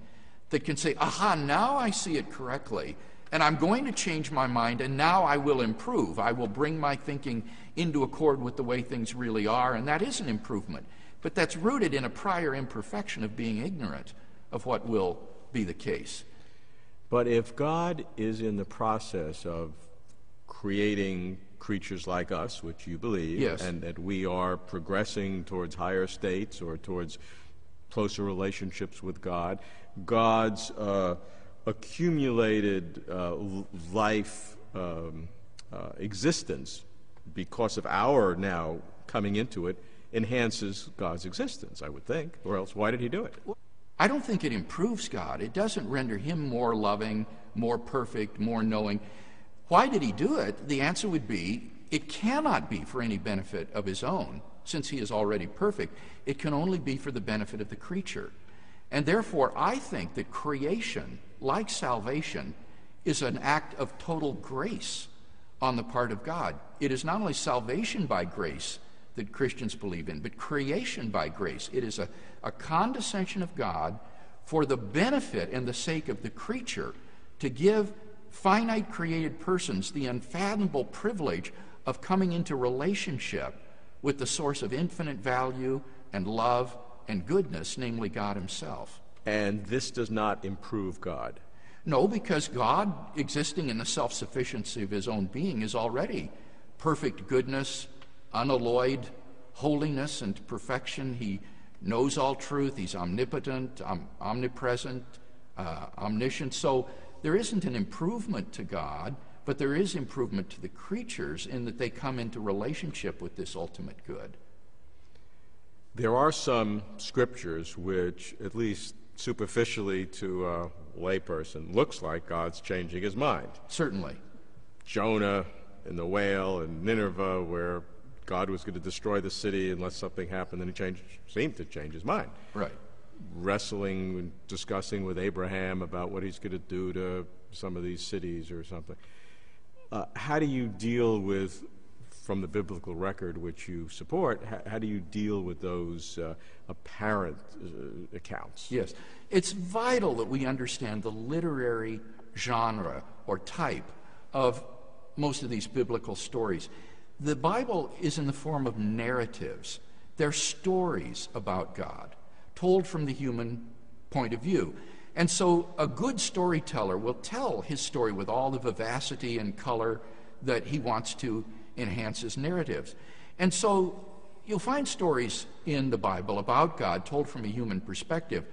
that can say, aha, now I see it correctly, and I'm going to change my mind, and now I will improve. I will bring my thinking into accord with the way things really are, and that is an improvement. But that's rooted in a prior imperfection of being ignorant of what will be the case. But if God is in the process of creating creatures like us, which you believe, yes, and that we are progressing towards higher states or towards closer relationships with God, God's accumulated life existence, because of our now coming into it, enhances God's existence, I would think. Or else, why did he do it? I don't think it improves God. It doesn't render him more loving, more perfect, more knowing. Why did he do it? The answer would be, it cannot be for any benefit of his own, since he is already perfect. It can only be for the benefit of the creature. And therefore, I think that creation, like salvation, is an act of total grace on the part of God. It is not only salvation by grace that Christians believe in, but creation by grace. It is a condescension of God for the benefit and the sake of the creature, to give finite created persons the unfathomable privilege of coming into relationship with the source of infinite value and love and goodness, namely God himself. And this does not improve God. No, because God, existing in the self-sufficiency of his own being, is already perfect goodness, unalloyed holiness and perfection. He knows all truth. He's omnipotent, omnipresent, omniscient. So there isn't an improvement to God, but there is improvement to the creatures in that they come into relationship with this ultimate good. There are some scriptures which, at least superficially to a layperson, looks like God's changing his mind. Certainly. Jonah and the whale and Nineveh, where God was going to destroy the city unless something happened, and he seemed to change his mind. Right. Wrestling and discussing with Abraham about what he's going to do to some of these cities or something. How do you deal with, from the biblical record which you support, how do you deal with those apparent accounts? Yes. It's vital that we understand the literary genre or type of most of these biblical stories. The Bible is in the form of narratives. They're stories about God, told from the human point of view. And so a good storyteller will tell his story with all the vivacity and color that he wants to enhance his narratives. And so you'll find stories in the Bible about God told from a human perspective,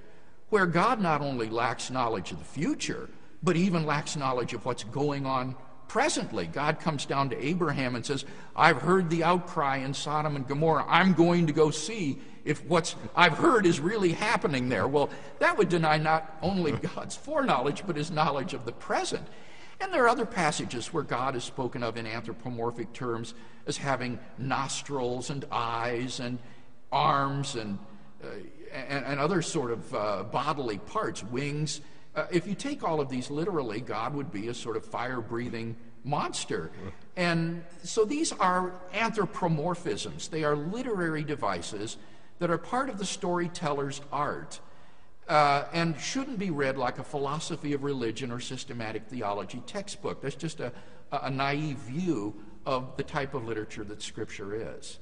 where God not only lacks knowledge of the future, but even lacks knowledge of what's going on presently. God comes down to Abraham and says, I've heard the outcry in Sodom and Gomorrah. I'm going to go see if what's I've heard is really happening there. Well, that would deny not only God's foreknowledge, but his knowledge of the present. And there are other passages where God is spoken of in anthropomorphic terms as having nostrils and eyes and arms and other sort of bodily parts, wings. If you take all of these literally, God would be a sort of fire-breathing monster. And so these are anthropomorphisms. They are literary devices that are part of the storyteller's art and shouldn't be read like a philosophy of religion or systematic theology textbook. That's just a naive view of the type of literature that Scripture is.